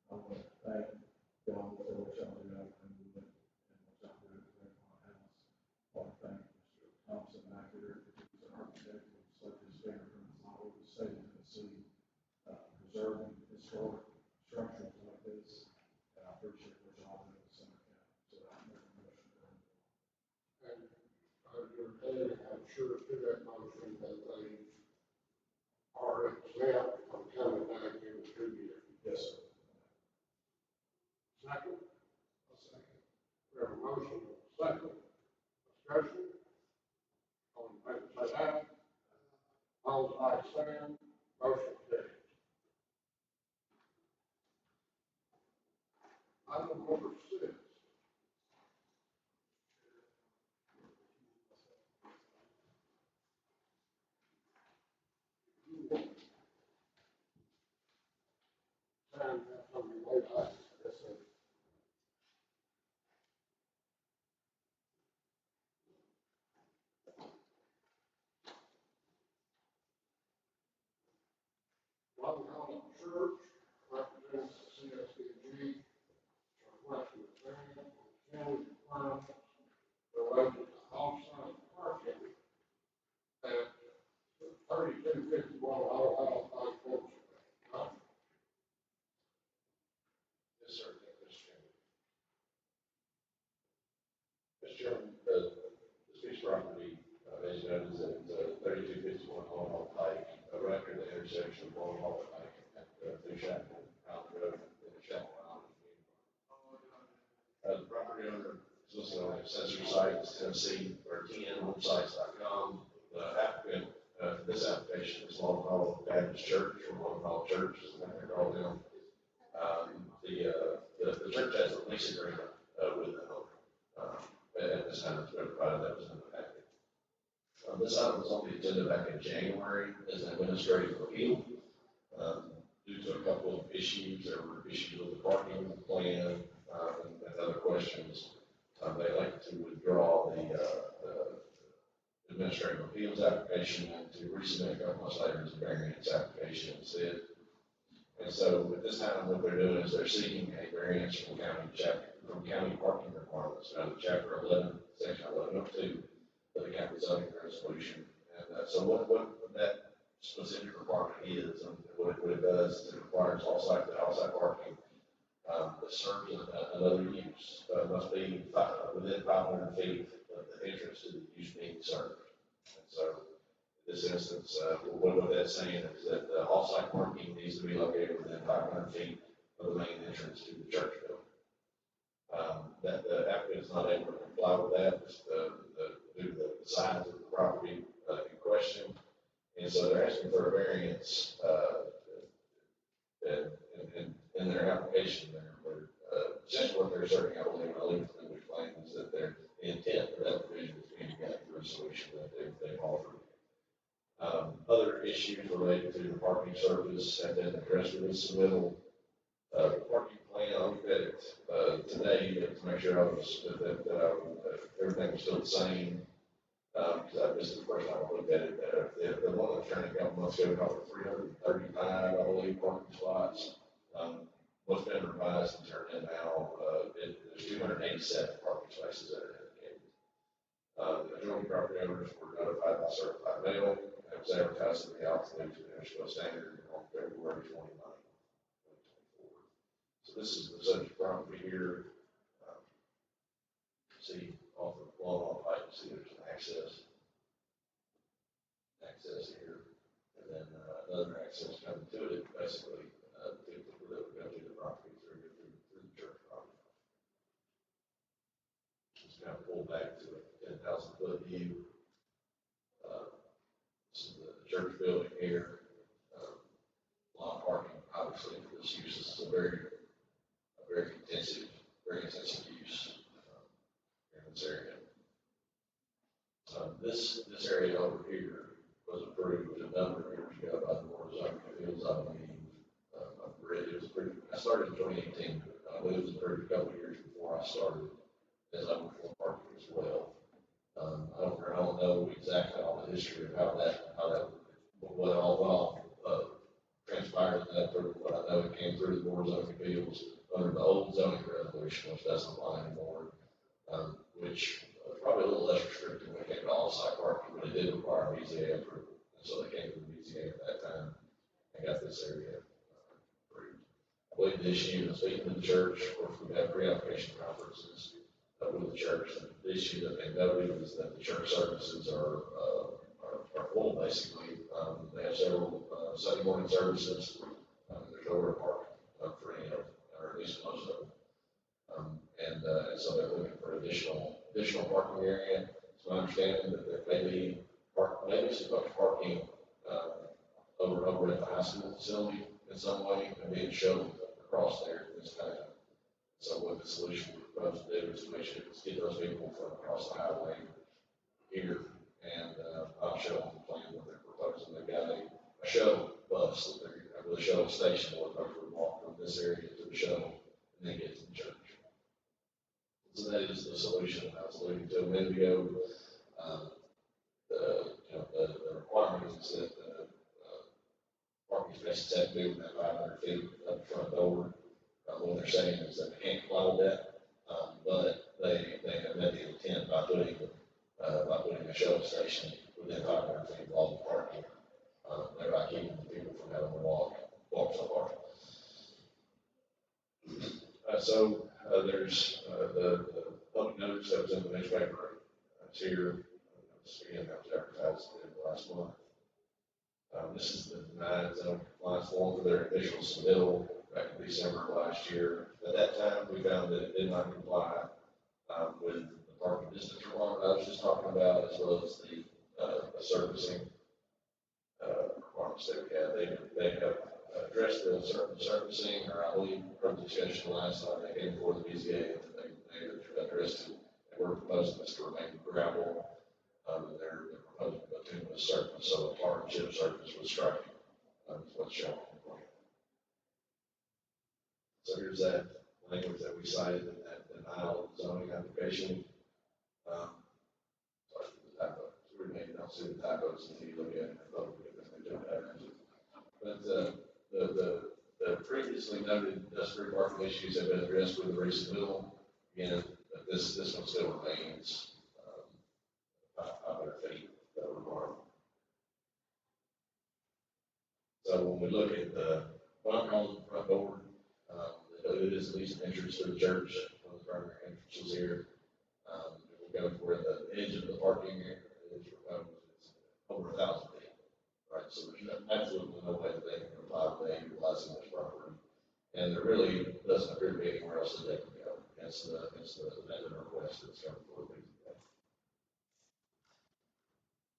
I want to thank y'all for what y'all do out in the and what y'all do at my house. I want to thank Mr. Thompson back here, who's an architect, who's such his fingerprints all over the state of Tennessee, preserving historic structures like this. And I appreciate what y'all do in Sumner County. So I make a motion to And you're adding, I'm sure to that motion that they are exempt from coming back in 2 years. yes, sir. Second, I'll second. we have a motion, and a second, discussion. All in favor, say aye. All like sign, motion carries. Item number 6. Time to have something late. Yes, sir. Long Island Church represents the CSDG, requesting a variance on county requirements related to off-site parking at 3251 Old House by Fort Street. Yes, sir. Mr. Chairman. Mr. Chairman, this piece of property, as you know, is at 3251 Long Hall Pike, right near the intersection of Long Hall Pike and New Chapel Island Road and the Chapel Island. The property owner is listed on the accessory site, it's Tennessee, or tnwebsites.com. The applicant, this application is Long Hall Baptist Church, or Long Hall Church, is what they're called now. The church has a lease agreement with the owner. At this time, it's been provided that was in the packet. This item was on the agenda back in January as an administrative appeal. due to a couple of issues. There were issues with the parking plan, and other questions. They like to withdraw the administrative appeals application and to resubmit a couple months later as a variance application instead. And so at this time, what they're doing is they're seeking a variance from county parking requirements under chapter 11, section 1102 of the county zoning resolution. And so what that specific requirement is, and what it does is it requires off-site parking that serves another use, must be within 500 feet of the entrance to the use being served. And so in this instance, what that's saying is that the off-site parking needs to be located within 500 feet of the main entrance to the church building. That the applicant is not able to comply with that due to the size of the property in question. And so they're asking for a variance in their application there, where essentially what they're asserting, I believe to explain, is that their intent for that provision is being met through a solution that they've offered. Other issues related to the parking service have been addressed with this submittal. The parking plan, I looked at it today to make sure everything was still the same. Because I missed the first time I looked at it. The one that turned a couple months ago called for 335, I believe, parking spots. What's been revised and turned in now, there's 287 parking spaces that are indicated. The adjoining property owners were notified by certified mail. It was advertised in the altitude to the Nashville Standard on February 29, 2024. So this is the subject property here. See off of Long Pike, see there's an access here, and then another access coming to it, basically, to go to the property through the church property. Just kind of pull back to a 10,000 foot view. This is the church building here. A lot of parking, obviously, for this use. This is a very intensive use in this area. This area over here was approved a number of years ago by the Board of Zoning Appeals, I believe. It was approved. I started in 2018, but I believe it was approved a couple of years before I started as overflow parking as well. I don't know exactly all the history of what all transpired in that approval, but I know it came through the Board of Zoning Appeals under the old zoning resolution, which doesn't apply anymore, which was probably a little less restrictive when it came to off-site parking, but it did require BZA approval. And so they came to the BZA at that time and got this area approved. I believe the issue, speaking to the church, of course, we've had pre-application conferences with the church, and the issue that they noted is that the church services are full, basically. They have several Sunday morning services. There's nowhere to park for any of them, or at least most of them. And so they're looking for additional parking area. It's my understanding that there maybe some parking over at the high school facility in some way, and being shoveled across there in this fashion. So what the solution we're proposed to do is to make sure to get those people from across the highway here, and I'll show them the plan what they're proposing. They've got a shuttle bus that with a shuttle station where folks would walk from this area to the shuttle and then get to the church. So that is the solution I was alluding to a minute ago. The requirement is that parking spaces have to be within 500 feet of the front door. What they're saying is that they can't comply with that, but they have met the intent by putting a shuttle station within 500 feet of all the parking, thereby keeping the people from having to walk so far. There's the public notice that was in the newspaper. It's here. Again, that was advertised last month. This is the denied zone compliance form for their initial submittal back in December of last year. At that time, we found that it did not comply with the parking distance requirement I was just talking about, as well as the servicing requirements that we had. They have addressed the servicing, or I believe from the discussion last time they came before the BZA, and they addressed it. They were proposing this to remain gravel. And they're proposing a bituminous surface, so a tar and chip surface with striping is what's shown on the plan. cited in that denial zoning application. Sorry for the typo, so we maybe don't see the typos until you look at it, but, the previously noted dust-free parking issues have been addressed with the recent bill. Again, but this one still remains, 500 feet that requirement. So when we look at the front on the front door, it is at least an entrance to the church, one of the primary entrances here. We go where the edge of the parking area is proposed, it's over 1,000 feet, right? So there's absolutely no way that they can comply with that utilizing this property. And there really doesn't appear to be anywhere else that they can go. Hence the request that's coming forward.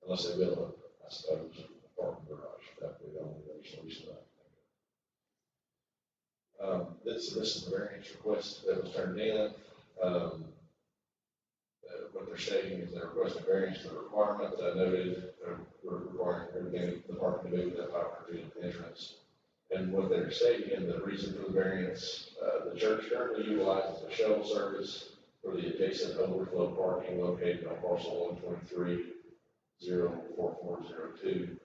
Unless they build I suppose, a parking garage, that would be the only other solution that I can think of. This is the variance request that was turned in. What they're stating is they're requesting variance to the requirement that I noted, we're requiring everything, the parking to be within 500 feet of the entrance. And what they're stating in the reason for the variance, the church currently utilizes a shuttle service for the adjacent overflow parking located on parcel 123-04402.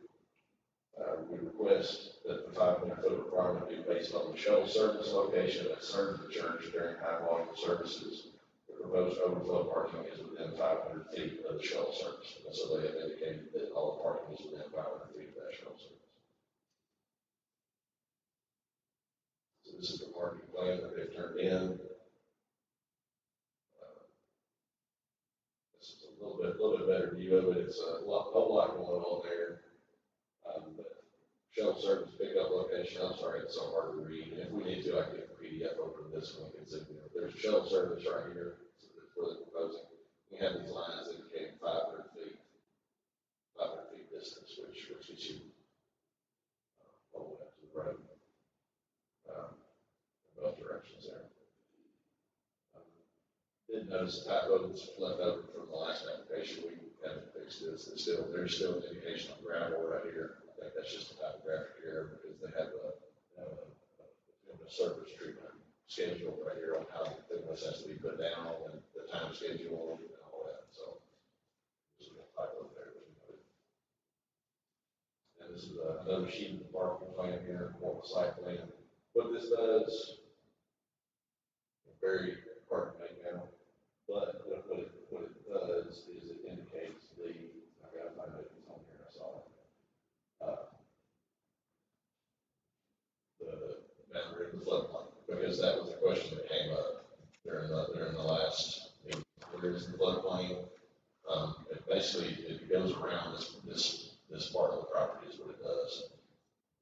We request that the 500-foot requirement be based on the shuttle service location that serves the church during high volume services. The proposed overflow parking is within 500 feet of the shuttle service. And so they have indicated that all parking is within 500 feet of that shuttle service. So this is the parking plan that they've turned in. This is a little bit better view of it. It's a whole lot going on there. But shuttle service pickup location, I'm sorry, it's so hard to read. If we need to, I can get the PDF over to this one. There's a shuttle service right here. So that's what they're proposing. We have these lines indicating 500 feet distance, which gets you all the way up to the road. In both directions there. Did notice a typo that's left over from the last application. We haven't fixed this. There's still an indication of gravel right here. I think that's just a typographic error because they have a surface treatment schedule right here on how the thickness has to be put down and the time schedule and all that. So this is a typo there. And this is another sheet of the parking plan here, what the site plan. What this does, very hard to make out, but what it does is it indicates I gotta find it, it's on here, I saw it. The boundary of the floodplain, because that was a question that came up during the last meeting. Where is the floodplain? It goes around this part of the property is what it does.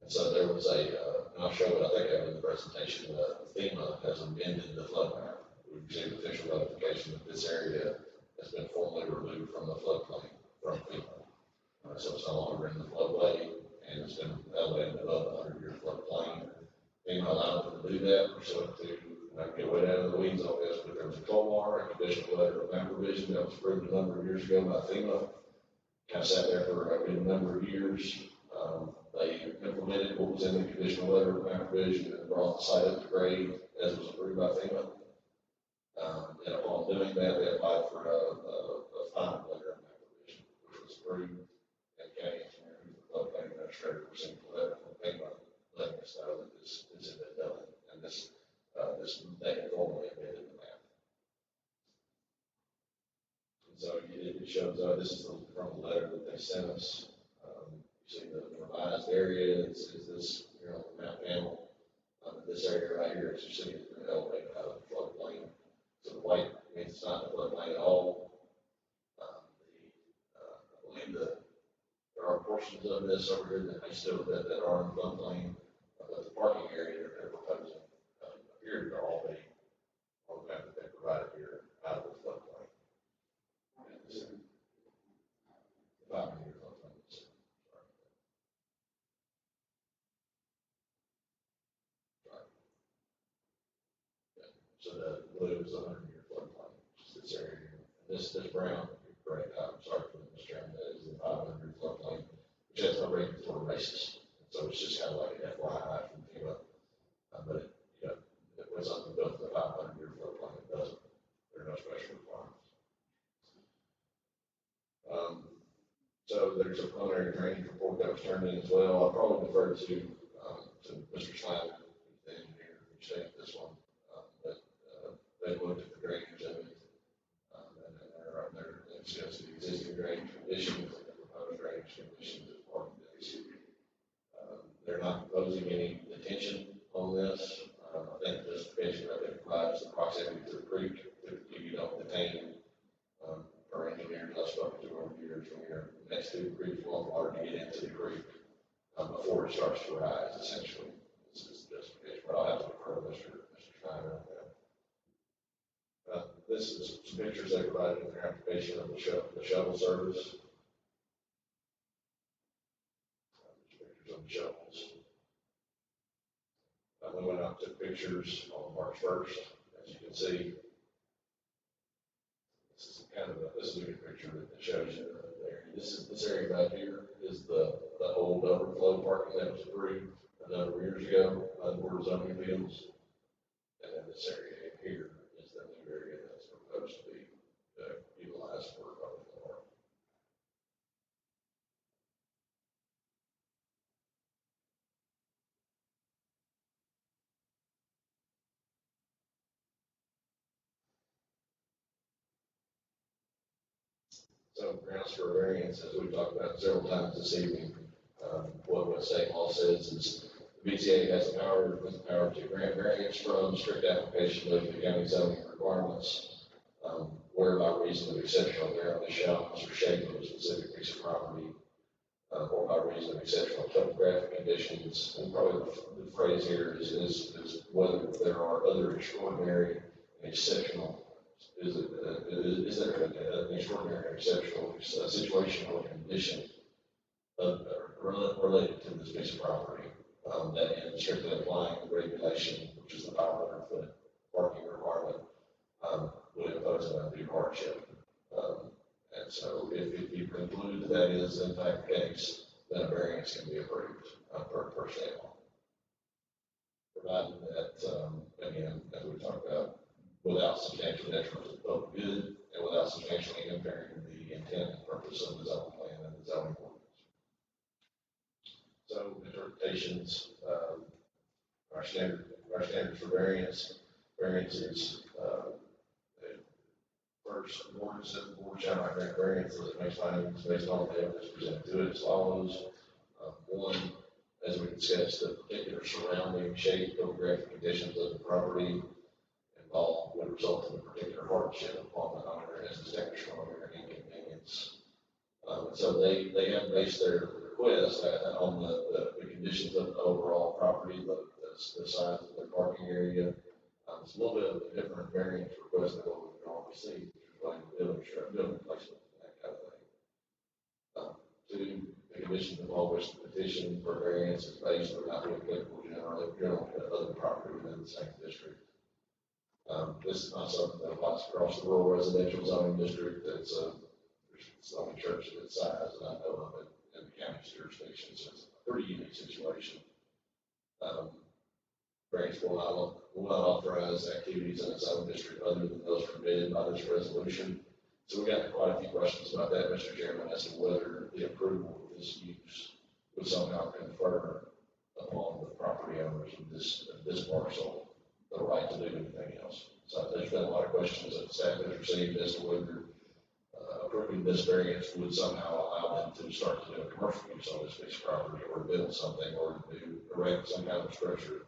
And so there was and I'll show it, I think I have in the presentation, FEMA has amended the flood map. We received official notification that this area has been formally removed from the floodplain from FEMA. So it's no longer in the floodway and it's been elevated above the 100-year floodplain. FEMA allowed them to do that pursuant to, I can get way down in the weeds on this, but there was a COLAR, a conditional letter of map revision that was approved a number of years ago by FEMA. Kind of sat there for a good number of years. They implemented what was in the conditional letter of map revision and brought the site up to grade as was approved by FEMA. And upon doing that, they applied for a final letter of map revision, which was approved. And county engineer, who's the floodplain administrator, received a letter from FEMA letting us know that this had been done, and they had formally amended the map. And so it shows this is from the letter that they sent us. You see the revised area is this here on the map panel. This area right here, as you see, has been elevated out of the floodplain. So the white means it's not in the floodplain at all. I believe that there are portions of this over here that that are in the floodplain, but the parking area they're proposing appear to all be on the map that they provided here out of the floodplain. The 500-year floodplain. So the blue is the 100-year floodplain, which is this area here. And this brown, correct, I'm sorry for the misterm, that is the 500-year floodplain, which has no regulatory basis. So it's just kind of like an FYI from FEMA. But it was under both the 500-year floodplain. there's a preliminary drainage report that was turned in as well. I'll probably defer to Mr. Schneider, the engineer, who shaped this one. They looked at the drainage of it, and they've discussed the existing drainage conditions and the proposed drainage conditions as part of this. They're not proposing any detention on this. I think the justification that they provide is the proximity to the creek. Typically, you don't detain, our engineers I've spoken to over the years, when you're next to the creek, you want water to get into the creek before it starts to rise, essentially. This is the justification, but I'll have to refer to Mr. Schneider on that. This is some pictures they provided in their application of the shuttle service. Pictures of the shuttles. We went out and took pictures on March 1st, as you can see. This is a good picture that shows you there. This area back here is the old overflow parking that was approved a number of years ago by the Board of Zoning Appeals. And then this area here is the new area that's proposed to be utilized for overflow parking. So grounds for variance, as we've talked about several times this evening, what state law says is the BZA has the power to grant variance from strict application of the county zoning requirements, where by reason of exceptional ground the shallowness or shape of a specific piece of property, or by reason of exceptional topographic conditions. And probably the phrase here is whether there are other extraordinary and exceptional. Is there an extraordinary or exceptional situation or condition related to this piece of property that in strictly applying the regulation, which is the 500-foot parking requirement, would impose an undue hardship. And so if you conclude that is in fact the case, then a variance can be approved per state law. Provided that, again, as we talked about, without substantial detriment to the public good and without substantially impairing the intent and purpose of the zoning plan and the zoning ordinance. So interpretations, our standards for variances, first, the board said the board shall not grant variances that makes findings based on the evidence presented to it as follows. One, as we discussed, the particular surrounding shape, topographic conditions of the property involved would result in a particular hardship upon the owner as distinguished from an inconvenience. So they have based their request on the conditions of the overall property, the size of the parking area. It's a little bit of a different variance request than what we normally see, like building placement and that kind of thing. Two, the conditions upon which the petition for variance is based would not be applicable generally to other property within the same district. This is not something that applies across the rural residential zoning district. It's the only church of its size that I know of in the county's jurisdiction, so it's a pretty unique situation. Variance will not authorize activities in its own district other than those permitted by this resolution. So we got quite a few questions about that, Mr. Chairman, as to whether the approval of this use would somehow confer upon the property owners of this parcel the right to do anything else. So there's been a lot of questions that staff has received as to whether approving this variance would somehow allow them to start to do a commercial use on this piece of property or build something or to erect some kind of structure.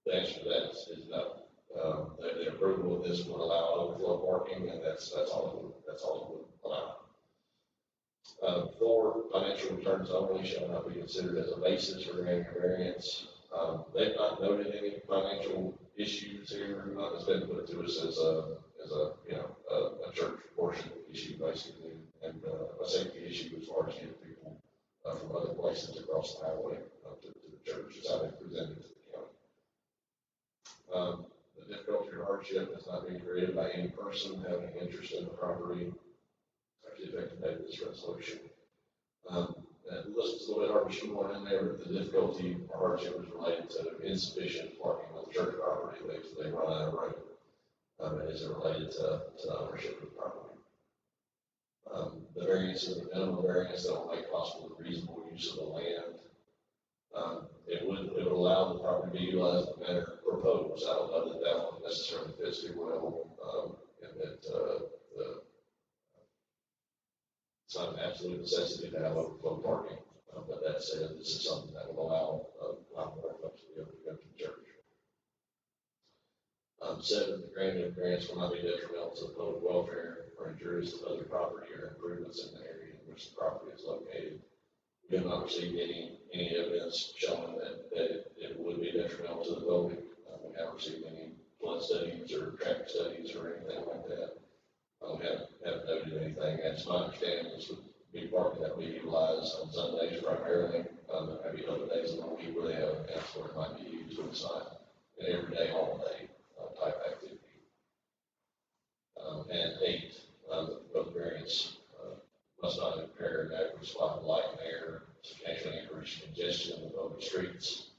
The answer to that is no. The approval of this would allow overflow parking, and that's all it would allow. Four, financial returns only shall not be considered as a basis for granting a variance. They've not noted any financial issues here. It's been put to us as a church portion issue basically, and a safety issue as far as getting people from other places across the highway to the church. Is how they presented it to the county. The difficulty or hardship is not being created by any person having an interest in the property. Actually, effective date of this resolution. The list is a little bit hard to shoot one in there, but the difficulty or hardship is related to insufficient parking on the church property. They run out of road. And is it related to the ownership of the property? The variance is the minimum variance that will make possible the reasonable use of the land. It would allow the property to be utilized in the manner proposed. I don't know that that one necessarily fits too well, and that, it's not an absolute necessity to have overflow parking. But that said, this is something that will allow, a lot more folks to be able to go to church. 7, the granting of grants will not be detrimental to the public welfare or injurious to other property or improvements in the area in which the property is located. We have not received any evidence showing that it would be detrimental to the public. We haven't received any flood studies or traffic studies or anything like that. We haven't noted anything. That's my understanding. This would be parking that would be utilized on Sundays primarily. There may be other days in the week where they have events where it might be used, but it's not an everyday, all day type activity. And 8, the variance must not impair adequate supply of light and air, substantially increase congestion in the public streets,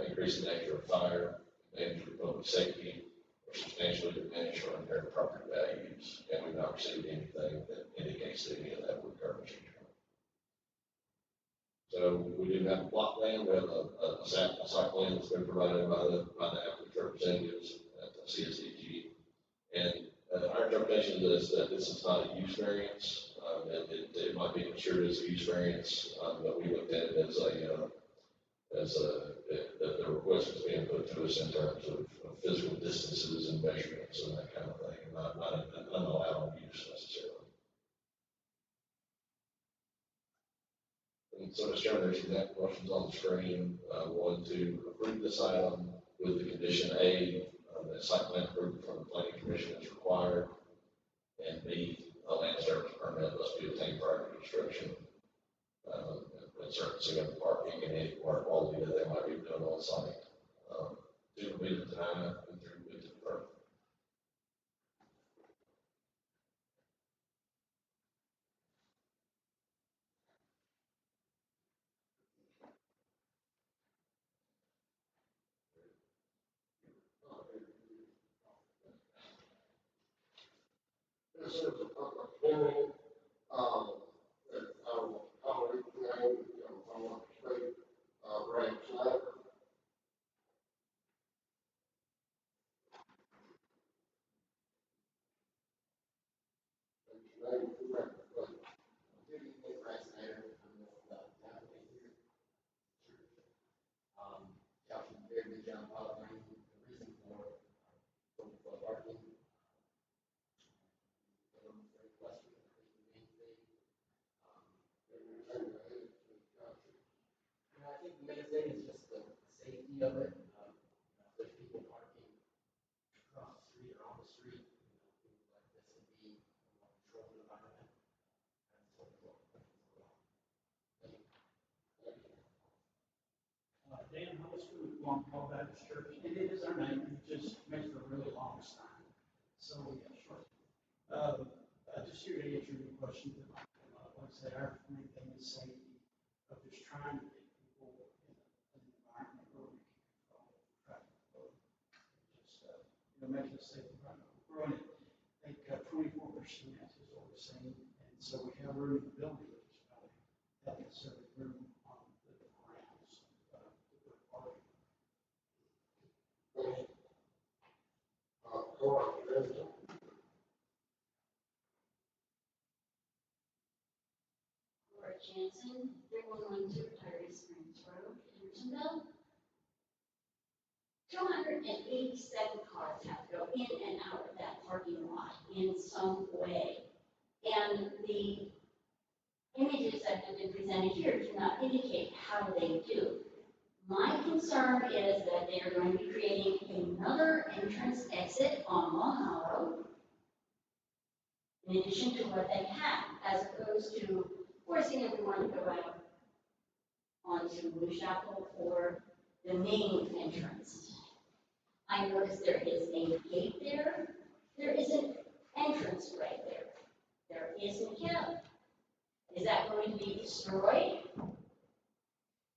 increase the danger of fire, endanger public safety, or substantially diminish or impair property values. And we've not received anything that indicates that any of that would occur. So we do have a plot plan. We have a sample site plan that's been provided by the applicant representatives at the CSDG. And our interpretation is that this is not a use variance. It might be construed as a use variance, but we looked at it as the request was being put to us in terms of physical distances and measurements and that kind of thing, not an unallowed use necessarily. And so, Mr. Chairman, there's example questions on the screen. One, to approve this item with the condition A, that site plan approval from the planning commission is required, and B, a land disturbance permit must be obtained prior to construction. And certainly of the parking and any water quality that they might be doing on site. 2 would be the deny, and 3 would be the confirm. This is a public hearing, that I will call it name, I want to speak, Brad Snyder. His name correctly, please. Good evening, Brad Snyder. I'm with Dialects here. Josh did a very good job outlining the reason for parking. Great question. I think the main thing, I think the main thing is just the safety of it. If there's people parking across the street or on the street, things like this would be a more controlled environment. Dan Hollister, Long Call Baptist Church, and it is our name, it just makes for a really long sign. So, yeah, sure. Just here to answer your question, like I said, our main thing is safety, of just trying to get people in an environment where we can control traffic flow. Just, making a safe environment. We're growing it, I think, 24% is what we're saying, and so we have room in the building, which is probably not necessarily room on the grounds. Laura Jansen, 3112 Prairie Springs Road, Hendersonville. 287 cars have to go in and out of that parking lot in some way. And the images that have been presented here do not indicate how they do. My concern is that they are going to be creating another entrance exit on Long Hollow, in addition to what they have, as opposed to forcing everyone to go out onto Blue Chapel for the main entrance. I noticed there is a gate there. There is an entrance right there. There is a gate. Is that going to be destroyed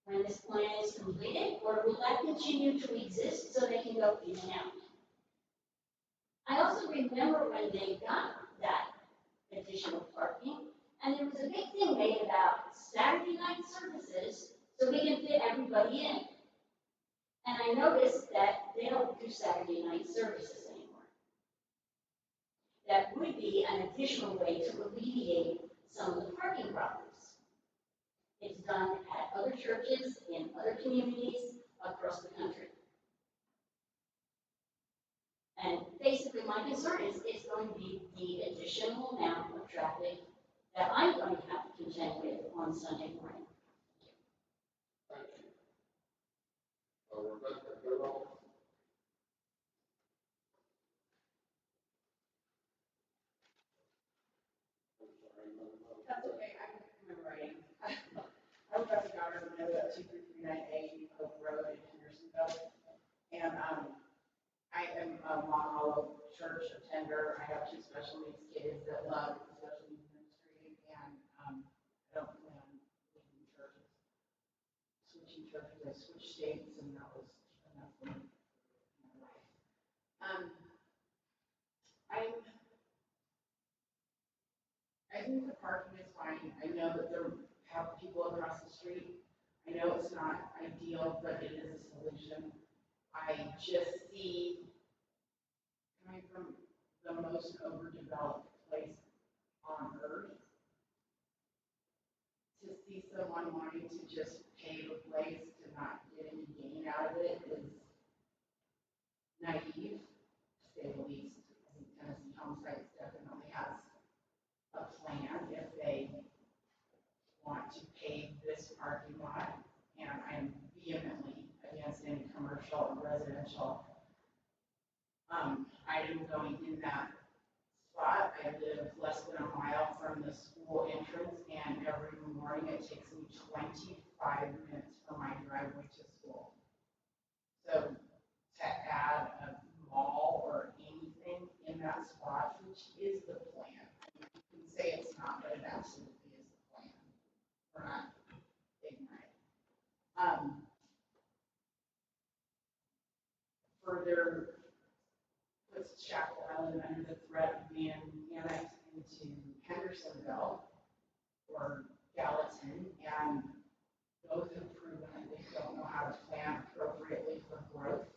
when this plan is completed, or will that continue to exist so they can go in and out? I also remember when they got that additional parking, And there was a big thing made about Saturday night services so we can fit everybody in. And I noticed that they don't do Saturday night services anymore. That would be an additional way to alleviate some of the parking problems. It's done at other churches, in other communities across the country. And basically my concern is it's going to be the additional amount of traffic that I'm going to have to contend with on Sunday morning. Thank you. Rebecca, go on. That's okay, I'm commemorating. I'm Rebecca Goddard, I live at 2339A Oak Road in Hendersonville. And I am a Mont Hollow church attender. I have two special needs kids that love special needs ministry, and I don't plan on leaving churches. Switching churches, I switched states, and that was enough for me in my life. I think the parking is fine. I know that there have people across the street. I know it's not ideal, but it is a solution. I just see, coming from the most overdeveloped place on earth, to see someone wanting to just pave a place to not get any gain out of it is naive, to say the least. I think Tennessee Home Sites definitely has a plan if they want to pave this parking lot, and I'm vehemently against any commercial or residential item going in that spot. I live less than a mile from the school entrance, and every morning it takes me 25 minutes from my driveway to school. So to add a mall or anything in that spot, which is the plan, you can say it's not, but it absolutely is the plan. We're not ignorant. Further puts Chapel Island under the threat of being annexed into Hendersonville or Gallatin, and both have proven that they don't know how to plan appropriately for growth,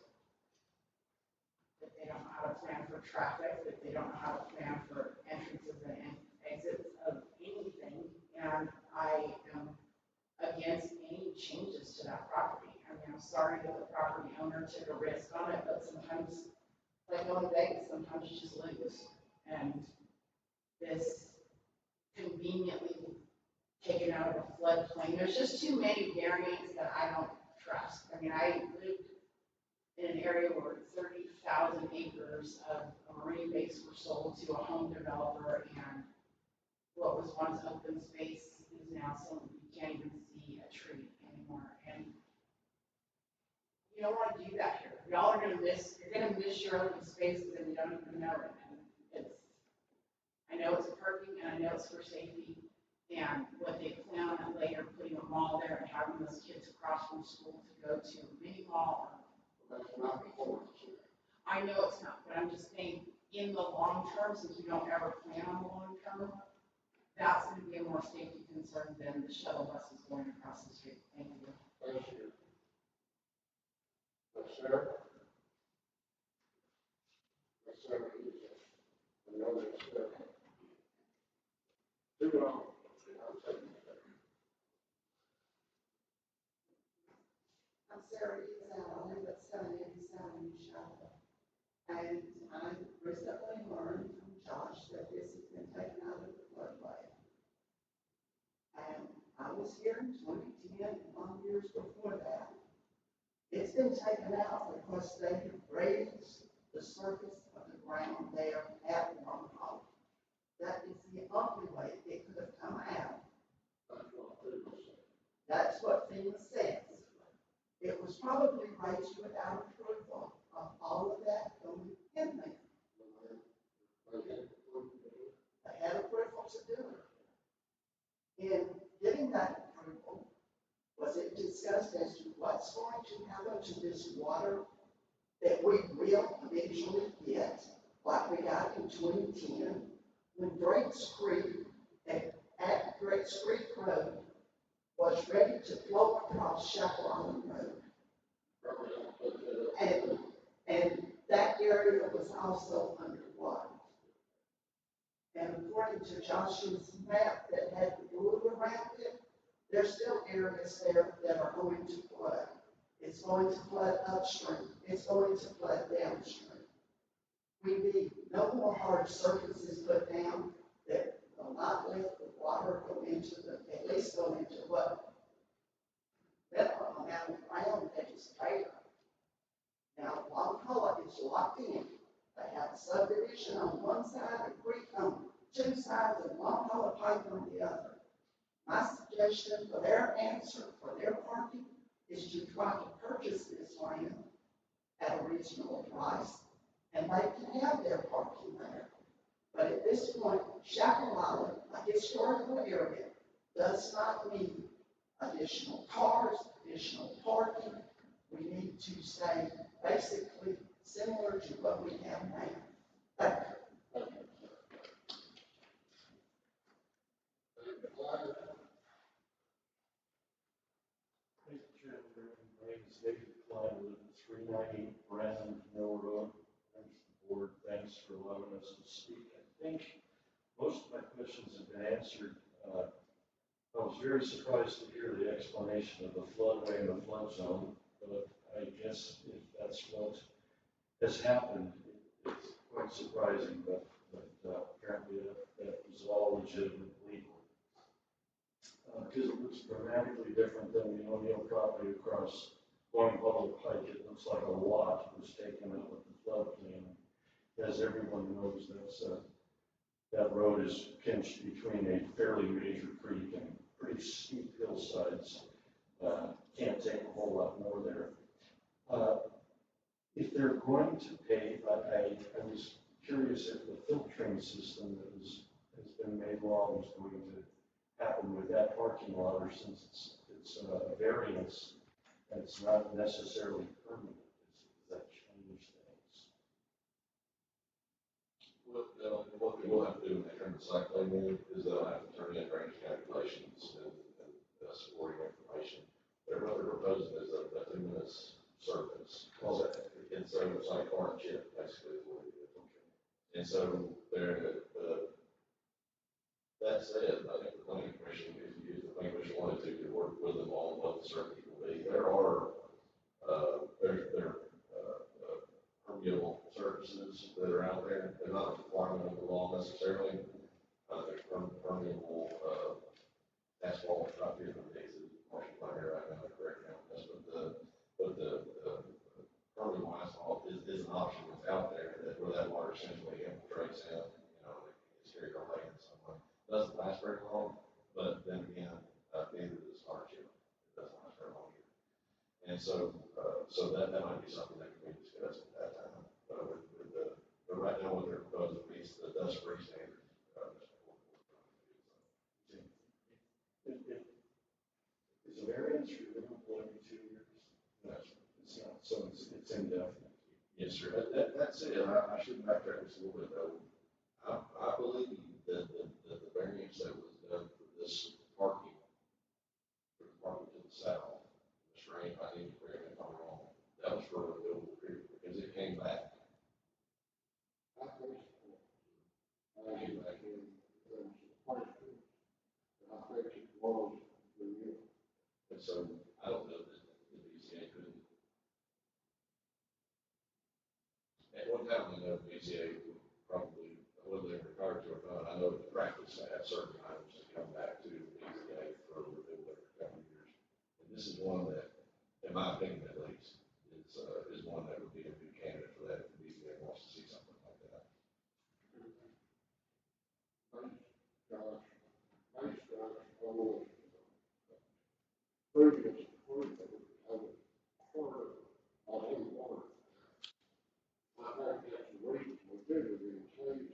that they don't know how to plan for traffic, that they don't know how to plan for entrances and exits of anything, and I am against any changes to that property. I mean, I'm sorry that the property owner took a risk on it, but sometimes, like going to Vegas, sometimes you just lose. And this conveniently taken out of a floodplain, there's just too many variants that I don't trust. I mean, I lived in an area where 30,000 acres of a marine base were sold to a home developer, and what was once open space is now so you can't even see a tree anymore. And you don't want to do that here. Y'all are you're gonna miss your open spaces, and you don't even know it. And I know it's parking, and I know it's for safety, and what they plan on later, putting a mall there and having those kids across from school to go to a mini mall. That's not before. I know it's not, but I'm just saying, in the long term, since we don't ever plan on the long term, that's going to be a more safety concern than the shuttle buses going across the street. Thank you. Thank you. Yes, sir. Yes, sir. Another, sir. Too long. I'm Sarah Izal, I live at 787 in Charlotte. And I recently learned from Josh that this has been taken out of the floodway. And I was here in 2010, and 1 year before that. It's been taken out because they have raised the surface of the ground there at one hole. That is the only way it could have come out. That's what FEMA says. It was probably raised without approval of all of that going in there. They had approval to do it. In getting that approval, was it discussed as to what's going to happen to this water that we will eventually get, like we got in 2010, when Drake's Creek at Great Creek Road was ready to flow across Chapel Island Road. And that area was also underwater. And according to Joshua's map that had the blue around it, there's still areas there that are going to flood. It's going to flood upstream. It's going to flood downstream. We need no more hard surfaces put down that will not let the water go into at least go into what minimum amount of ground that is there. Now, Long Hollow is locked in. They have a subdivision on one side, a creek on two sides, and Long Hollow Pike on the other. My suggestion for their answer for their parking is to try to purchase this land at a reasonable price, and they can have their parking there. But at this point, Chapel Island, a historical area, does not need additional cars, additional parking. We need to stay basically similar to what we have now. Thank you. Mr. Chairman, my name is David Klein, I live at 398 Brandon Mill Road. Thanks to the board, thanks for allowing us to speak. I think most of my questions have been answered. I was very surprised to hear the explanation of the floodway and the flood zone, but I guess if that's what has happened, it's quite surprising, but apparently that was all legitimate legal. Because it looks dramatically different than the O'Neill property across Long Hollow Pike. It looks like a lot was taken out with the floodplain. As everyone knows, that road is pinched between a fairly major creek and pretty steep hillsides. Can't take a whole lot more there. If they're going to pave, I was curious if the filtering system that has been made law was going to happen with that parking lot, or since it's a variance and it's not necessarily permanent. Does that change things? What they will have to do when they turn the site plan in is they'll have to turn in drainage calculations and supporting information. What they're proposing is a bituminous surface. And so it's like orange chip, basically, is what it is. And so that said, I think the planning commission, if the planning commission wanted to, could work with them on what the certainty will be. There are permeable surfaces that are out there. They're not a requirement of the law necessarily. There's permeable asphalt out here from the exit Marshall Plan here right now, correct me on this, but the permeable asphalt is an option that's out there where that water essentially infiltrates in, it's carried away in some way. Doesn't last very long, but then again, neither does hardship. It doesn't last very long either. And so that might be something that can be discussed at that time. But right now, what they're proposing meets the dust-free standard. Is a variance renewable every 2 years? No, it's not. So it's indefinite. Yes, sir. That said, I should backtrack this a little bit though. I believe that the variance that was done for this parking, to the south, the stream, I need to correct me if I'm wrong, that was for a renewable period because it came back. I think came back in, there was a question, and I think it was renewed. And so I don't know that the BCA could. At one time, I know the BCA would probably, whether they were required to or not, I know in practice they have certain items that come back to the BCA for renewal every couple of years. And this is one that, in my opinion at least, is one that would be a good candidate for that if the BCA wants to see something like that. Previous approval, I would order on any water. I think that's the reason we did it in case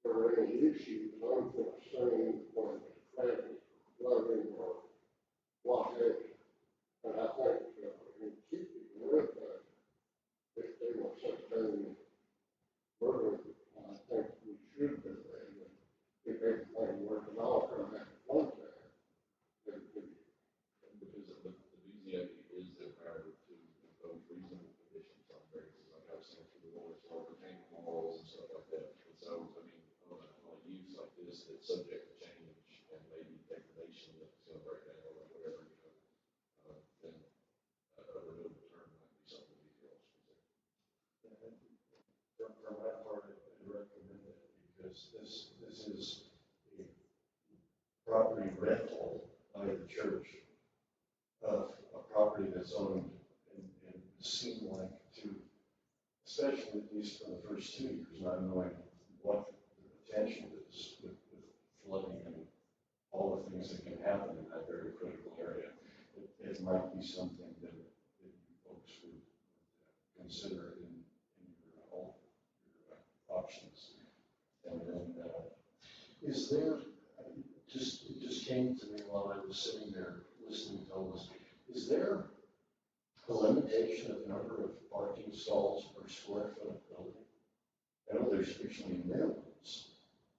there were any issues unforeseen when traffic flooding or what have you. And I think in keeping with that, if they were such a murder, I think we should do that if everything worked out. is it's subject to change and maybe degradation that's gonna break down or whatever, then a renewable term might be something we could also consider. For my part, I'd recommend it because this is a property rental by the church of a property that's owned and seemed like to, especially at least for the first 2 years, not knowing what the potential is with flooding and all the things that can happen in that very critical area. It might be something that you folks would consider in your all your options. And then, is there, it just came to me while I was sitting there listening to all this, is there a limitation of the number of parking stalls per square foot of building? I know there's usually minimums,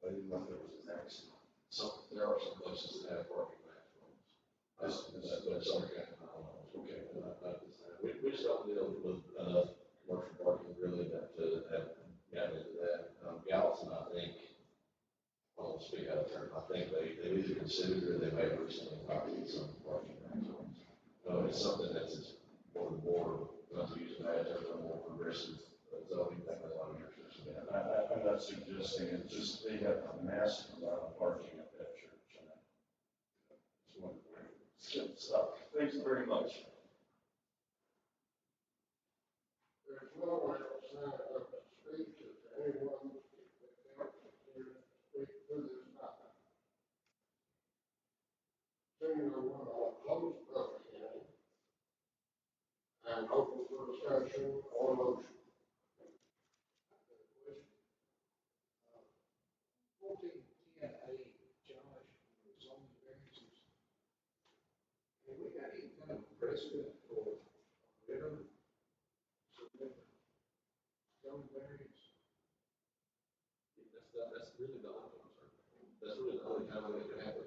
but I didn't know if there was an maximum. So there are some places that have parking maximums. That's Sumner County. Okay. We just don't deal with enough commercial parking really to have gotten into that. Gallatin, I think, I won't speak out of turn, I think they either considered or they may have recently adopted some parking maximums. It's something that's more, not to use a bad term, more progressive zoning than a lot of your systems. Yeah, I'm not suggesting it, just they have a massive amount of parking at that church. And it's wonderful. Good stuff. Thanks very much. There's no one else signed up to speak. Is there anyone else here to speak to this matter? Seeing no one, I'll close the public hearing and open for discussion or motion. 1410A, Josh, zoning variances. Have we got any kind of precedent for better zoning variance? That's really the only concern. That's really the only time that it could happen.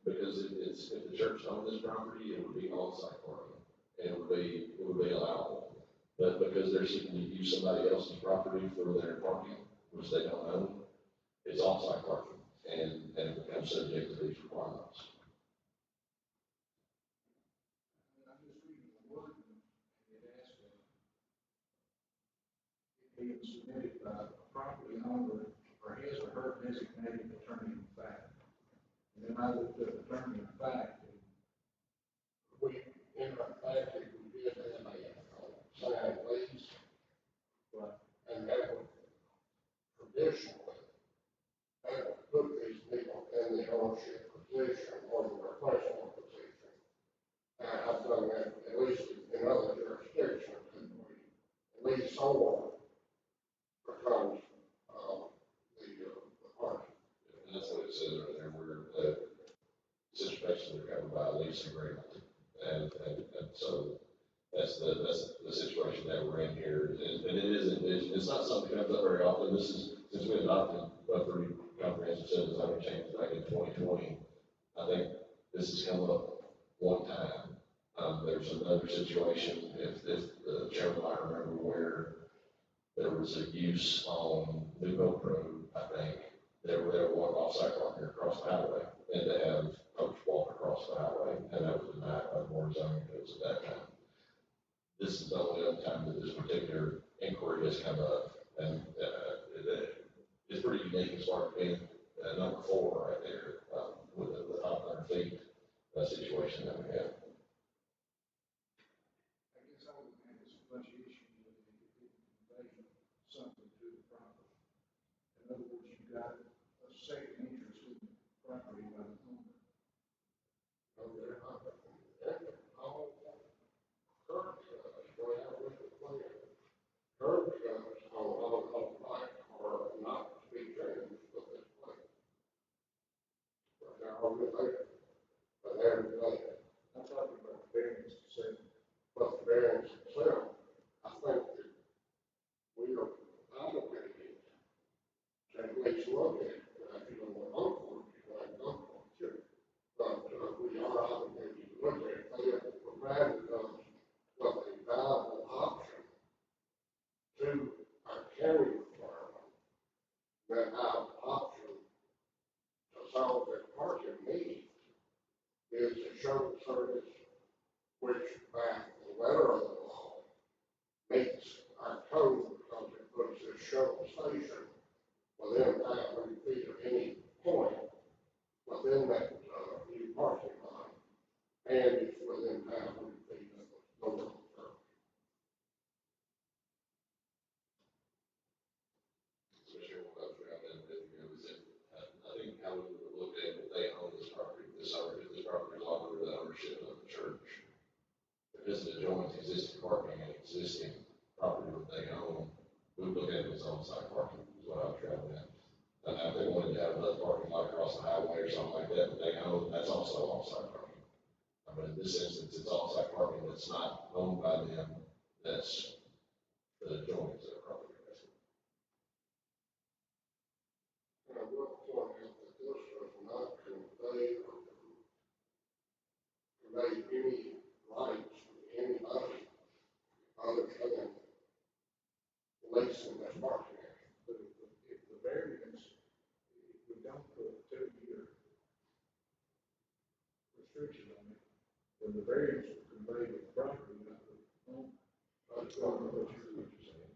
Because it's, if the church owned this property, it would be on-site parking. And it would be allowable. But because they're seeking to use somebody else's property for their parking, which they don't own, it's on-site parking. And it becomes subject to these requirements. I'm just reading the word, and it asks, it being submitted by a property owner or his or her designated attorney in fact. And then I looked at attorney in fact, and We, in our package, we did have a signed lease, and that would traditionally, that would put these people in the ownership position or the replacement position. And I've done that at least in other jurisdictions, and we lease or becomes, the party. And that's what it says right there, where the situations are covered by a lease agreement. And so that's the situation that we're in here. And it's not something that comes up very often. This is, since we adopted a pretty comprehensive set of zoning changes back in 2020, I think this has come up one time. There's another situation, if the chairman might remember, where there was a use on New Hope Road, I think. They were walking off-site parking across the highway, and to have folks walk across the highway, and that was denied by the board of zoning codes at that time. This is the only other time that this particular inquiry has come up, and it's pretty unique as far as being number 4 right there, with the 500 feet situation that we have. I guess I would have a bunch of issues with it if it didn't convey something to the property. In other words, you've got a second interest in the property by the owner. So they're not, all curb cuts, the way I look at the plan, curb cuts on like are not to be changed with this plan. But they're already there. But they're there. I'm talking about the variance itself. But the variance itself, I think that we are obligated to at least look at it. If you don't want to vote for it, you can vote for it too. But we are obligated to look at it. They have provided us with a viable option to our county requirement. That our option is a shuttle service, which by the letter of the law meets our code because it puts this shuttle station within 500 feet of any point within that new parking lot, and it's within 500 feet of the local curb. Especially when I was around that, I think how we would look at if they own this property, if this property is all under the ownership of the church. Because it adjoins existing parking and existing property that they own, we would look at it as on-site parking, is what I was driving at. And now if they wanted to have another parking lot across the highway or something like that they own, that's also on-site parking. But in this instance, it's on-site parking that's not owned by them, that's the adjoins their property. And I will point out that this does not convey any rights to anybody other than leasing that parking area. But if the variance, if we don't put a 2-year restriction on it, then the variance will convey to the property, not the owner. That's what you're saying.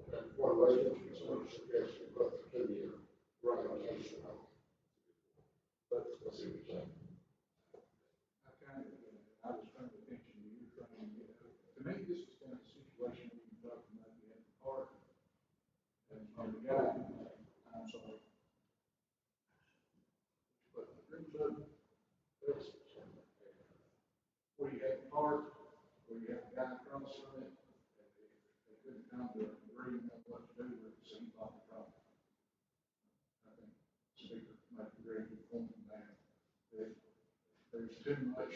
That's one reason we suggest you put the 2-year regulation on it. But Let's see what you're saying. I was trying to mention you were trying to get out. To me, this is kind of a situation where you're talking about the park. And the guy, I'm sorry. But the group of this, where you have the park, where you have a guy across from it, and they couldn't come to an agreement on what to do with it, seems like a problem. I think the speaker might be very good point in that. There's too much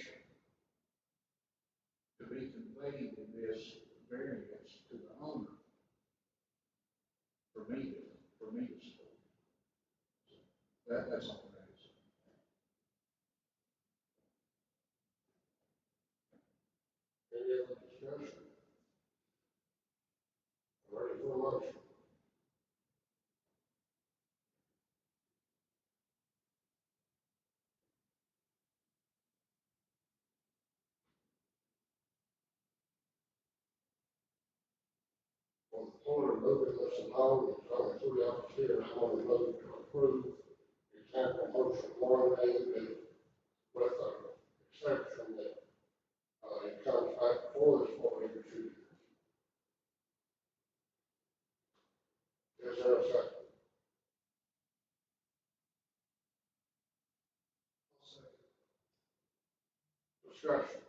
to be conveyed in this variance to the owner for me to support. That's all that is. Any other discussion? Ready for a motion? On the point of moving this along, there's only 3 of us here, I want to move to approve example motion 1A with an exception that it comes back before this board every 2 years. Is there a second? I'll second. Discussion.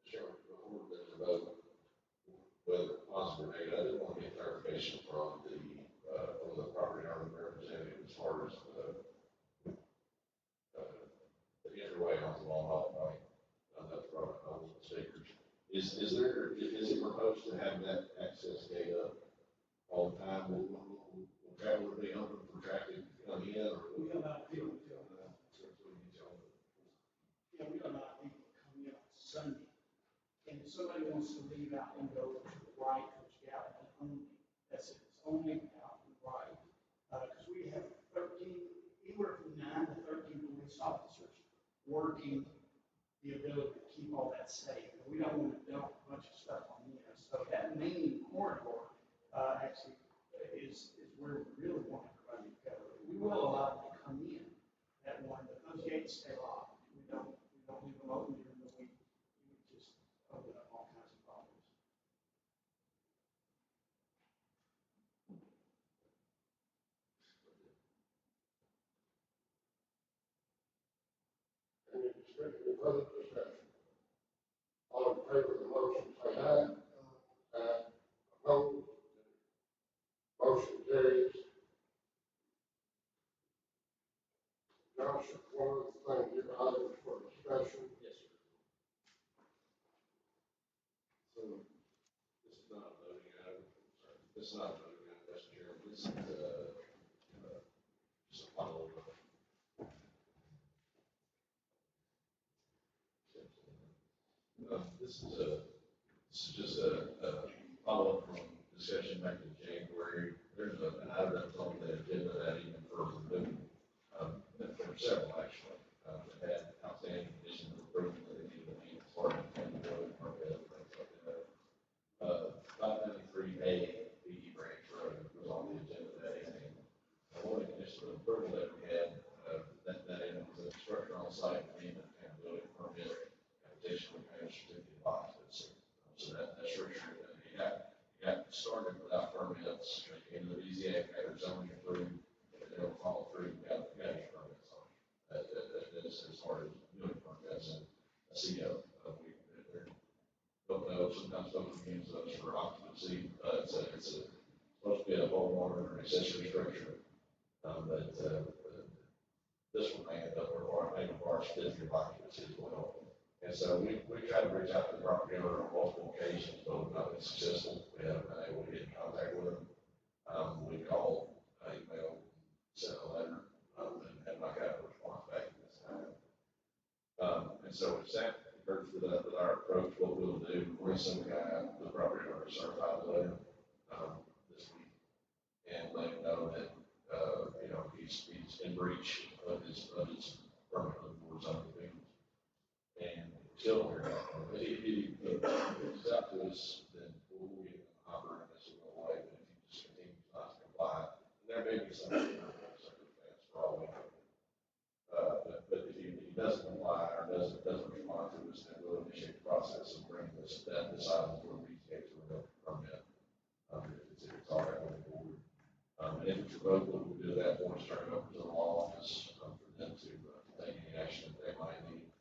Sure, before there's a vote, whether positive or negative, I did want to get clarification from the property owner representative as far as the entryway onto Long Hall Point. That's brought up on the speakers. Is it proposed to have that access gate up all the time? Will travel be open for traffic to come in, or? We allow people to, we allow people to come in on Sunday. And if somebody wants to leave out and go to the right, which Gallatin only, that's it, it's only out and right. Because we have 13, anywhere from 9 to 13 police officers working the ability to keep all that safe. And we don't want to dump a bunch of stuff on you. So that main corridor actually is where we really want everybody to go. We will allow them to come in at one, but those gates stay locked. We don't leave them open during the week. We just open up all kinds of problems. Any further discussion? All in favor of the motion, say aye. Aye. Opposed? Motion carries. Josh, one other thing, your items for discussion. Yes, sir. So, this is not a voting item, sorry, this is not a voting item, Mr. Chairman, this is, just a follow-up. This is just a follow-up from discussion back in January. There's an item that's on the agenda that even further moving, for several actually. barn or an accessory structure. But this one may end up requiring our certificate of occupancy as well. And so we tried to reach out to the property owner on multiple occasions, but we've not been successful. We haven't been able to get in contact with them. We called, emailed, sent a letter, and have not got a response back at this time. And so with that, with our approach, what we'll do, we're going to have the property owner certify the letter, this week, and let him know that, he's in breach of his permit of the zoning things. And still don't hear back from him. If he reaches out to us, then we'll get him operating this in a way, but if he just continues not to comply, there may be some circumstance for all we know. But if he doesn't comply or doesn't respond to us, then we'll initiate the process of bringing this item for the BZA to revoke the permit. If it's all right moving forward. And if it's revoked, what we'll do at that point is turn it over to the law office for them to take any action that they might need.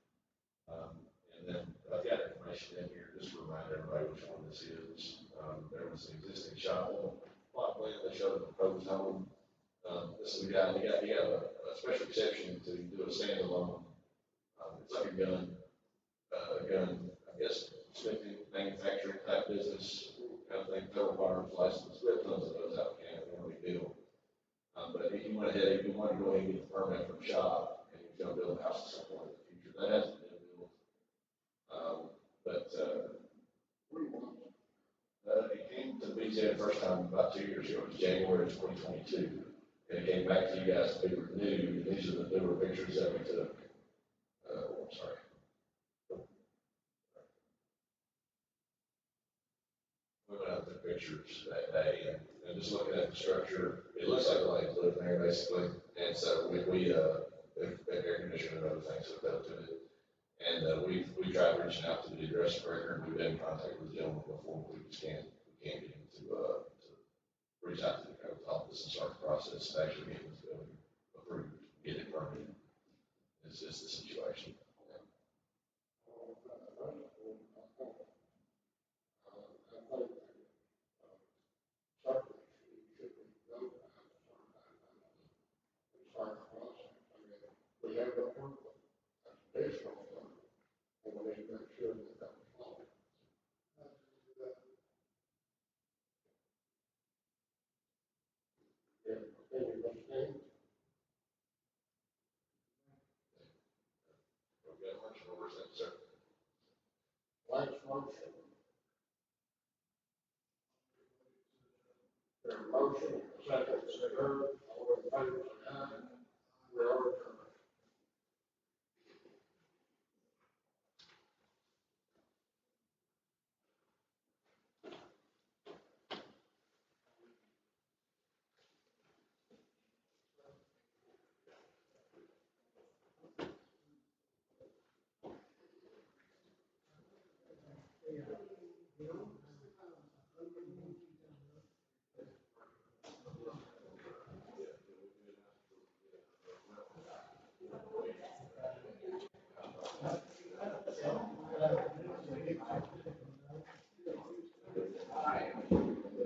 And then I've got information in here just to remind everybody which one this is. There was an existing shop plot plan that showed a proposed home. This is the guy, he got a special exception to do a standalone. It's like a gun, I guess, smithing, manufacturing type business, kind of thing, federal firearms license, we have tons of those out in Canada, no big deal. But if you went ahead, if you wanted to go ahead and get the permit from the shop, and you're gonna build a house at some point in the future, that hasn't been built. It came to the BZA the first time about 2 years ago, it was January of 2022. And it came back to you guys to be renewed, and these are the newer pictures that we took. I'm sorry. We went out and took pictures that day, and just looking at the structure, it looks like the lane's living there basically. And so we air conditioner and other things hooked up to it. And we tried reaching out to the address breaker, and we've been in contact with the gentleman before, we can't get him to reach out to the codes office and start the process of actually getting this building approved, get it permitted. It's just the situation. We have no proof of additional, and we need to make sure that that was followed. Yeah, okay, you understand? Okay, motion over, sir. Last motion. There's a motion, second, third, all in favor, say aye. We are adjourned. Yeah.